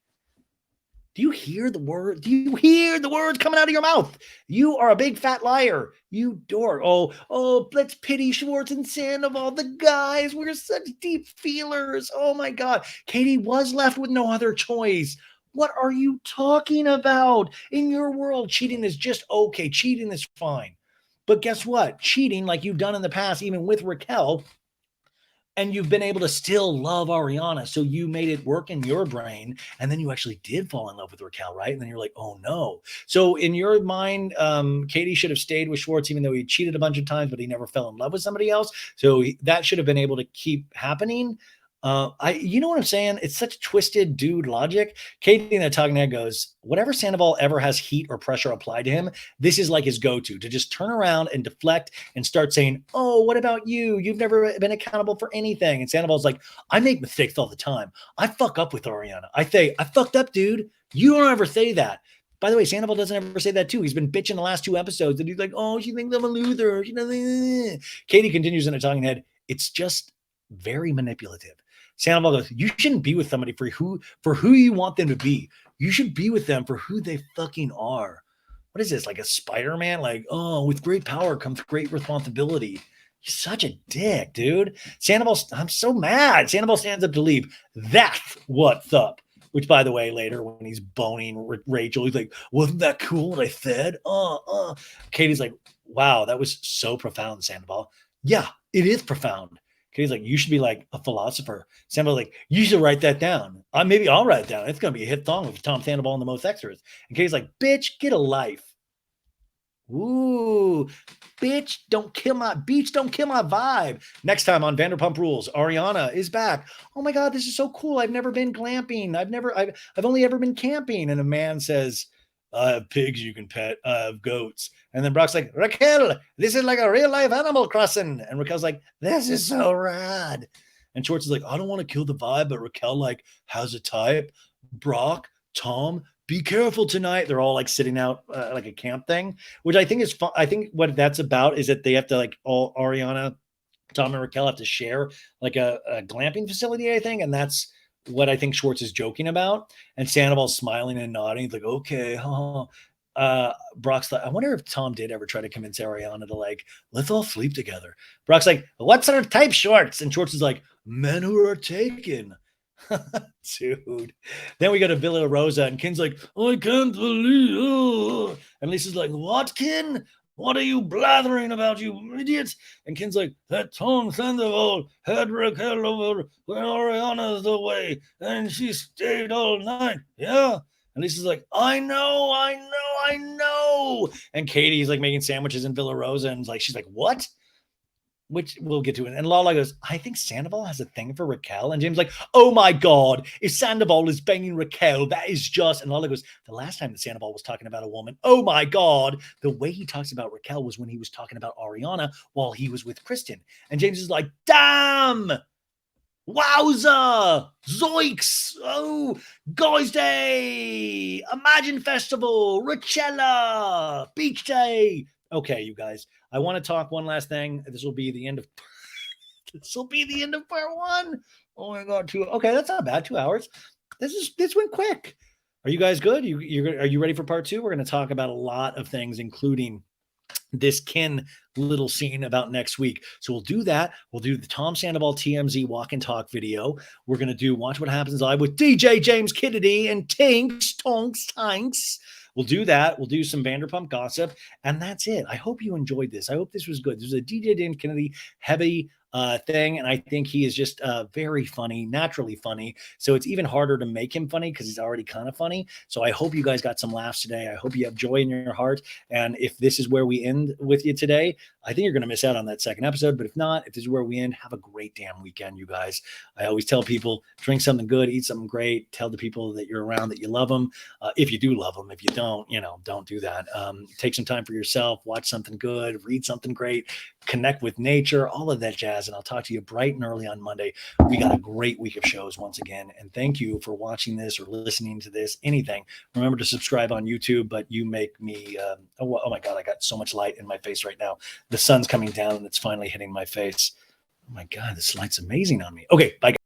Do you hear the word? Do you hear the words coming out of your mouth? You are a big fat liar. You dork. Oh, let's pity Schwartz and Sandoval, the guys. We're such deep feelers. Oh my God. Katie was left with no other choice. What are you talking about? In your world, cheating is just okay. Cheating is fine. But guess what? Cheating, like you've done in the past, even with Raquel, and you've been able to still love Ariana. So you made it work in your brain. And then you actually did fall in love with Raquel, right? And then you're like, oh no. So in your mind, Katie should have stayed with Schwartz, even though he cheated a bunch of times, but he never fell in love with somebody else. So that should have been able to keep happening. You know what I'm saying? It's such twisted dude logic. Katie in the talking head goes, whatever Sandoval ever has heat or pressure applied to him, this is like his go-to, to just turn around and deflect and start saying, oh, what about you? You've never been accountable for anything. And Sandoval's like, I make mistakes all the time. I fuck up with Ariana. I say, I fucked up, dude. You don't ever say that. By the way, Sandoval doesn't ever say that too. He's been bitching the last 2 episodes and he's like, oh, she thinks I'm a loser. Katie continues in a talking head. It's just very manipulative. Sandoval goes, you shouldn't be with somebody for who you want them to be. You should be with them for who they fucking are. What is this, like a Spider-Man? Like, oh, with great power comes great responsibility. You're such a dick, dude. Sandoval, I'm so mad. Sandoval stands up to leave. That's what's up. Which, by the way, later when he's boning Rachel, he's like, wasn't that cool what I said? Katie's like, wow, that was so profound, Sandoval. Yeah, it is profound. Katie's like, you should be like a philosopher. Sandoval's like, you should write that down. Maybe I'll write it down. It's going to be a hit song with Tom Sandoval and the Most Extras. And Katie's like, bitch, get a life. Ooh, bitch, don't kill my vibe. Next time on Vanderpump Rules, Ariana is back. Oh my God, this is so cool. I've never been glamping. I've only ever been camping. And a man says, I have pigs you can pet. I have goats. And then Brock's like, Raquel, this is like a real life Animal Crossing. And Raquel's like, this is so rad. And Schwartz is like, I don't want to kill the vibe, but Raquel like has a type. Brock, Tom, be careful tonight. They're all like sitting out like a camp thing, which I think is fun. I think what that's about is that they have to like all Ariana, Tom, and Raquel have to share like a glamping facility, I think. And that's what I think Schwartz is joking about. And Sandoval's smiling and nodding. He's like, okay. Brock's like, I wonder if Tom did ever try to convince Ariana to like, let's all sleep together. Brock's like, what's our type, Schwartz? And Schwartz is like, men who are taken. Dude. Then we go to Villa Rosa and Ken's like, I can't believe. And Lisa's like, what, Ken? What are you blathering about, you idiots? And Ken's like, that Tom Sandoval had Raquel over when Ariana's away, and she stayed all night. Yeah. And Lisa's like, I know. And Katie's like making sandwiches in Villa Rosa, and like she's like, what? Which we'll get to. And Lala goes, I think Sandoval has a thing for Raquel. And James like, oh my God, if Sandoval is banging Raquel, that is just. And Lala goes, the last time that Sandoval was talking about a woman, oh my God, the way he talks about Raquel was when he was talking about Ariana while he was with Kristen. And James is like, damn, wowza, zoinks, oh, Guys Day, Imagine Festival, Rachella, Beach Day. Okay, you guys, I want to talk one last thing. This will be the end of part one. Oh my God, okay, that's not bad. 2 hours. This went quick. Are you guys good? Are you ready for part two? We're going to talk about a lot of things, including this Ken little scene about next week. So we'll do that. We'll do the Tom Sandoval TMZ walk and talk video. We're going to do Watch What Happens Live with DJ James Kennedy and Tinks, Tonks, Tanks. We'll do that. We'll do some Vanderpump gossip. And that's it. I hope you enjoyed this. I hope this was good. This was a DJ James Kennedy heavy thing. And I think he is just very funny, naturally funny. So it's even harder to make him funny because he's already kind of funny. So I hope you guys got some laughs today. I hope you have joy in your heart. And if this is where we end with you today, I think you're going to miss out on that second episode. But if not, if this is where we end, have a great damn weekend, you guys. I always tell people, drink something good, eat something great, tell the people that you're around that you love them. If you do love them, if you don't, don't do that. Take some time for yourself, watch something good, read something great, connect with nature, all of that jazz. And I'll talk to you bright and early on Monday. We got a great week of shows once again. And thank you for watching this or listening to this, anything. Remember to subscribe on YouTube, but you make me, oh my God, I got so much light in my face right now. The sun's coming down and it's finally hitting my face. Oh my God, this light's amazing on me. Okay, bye.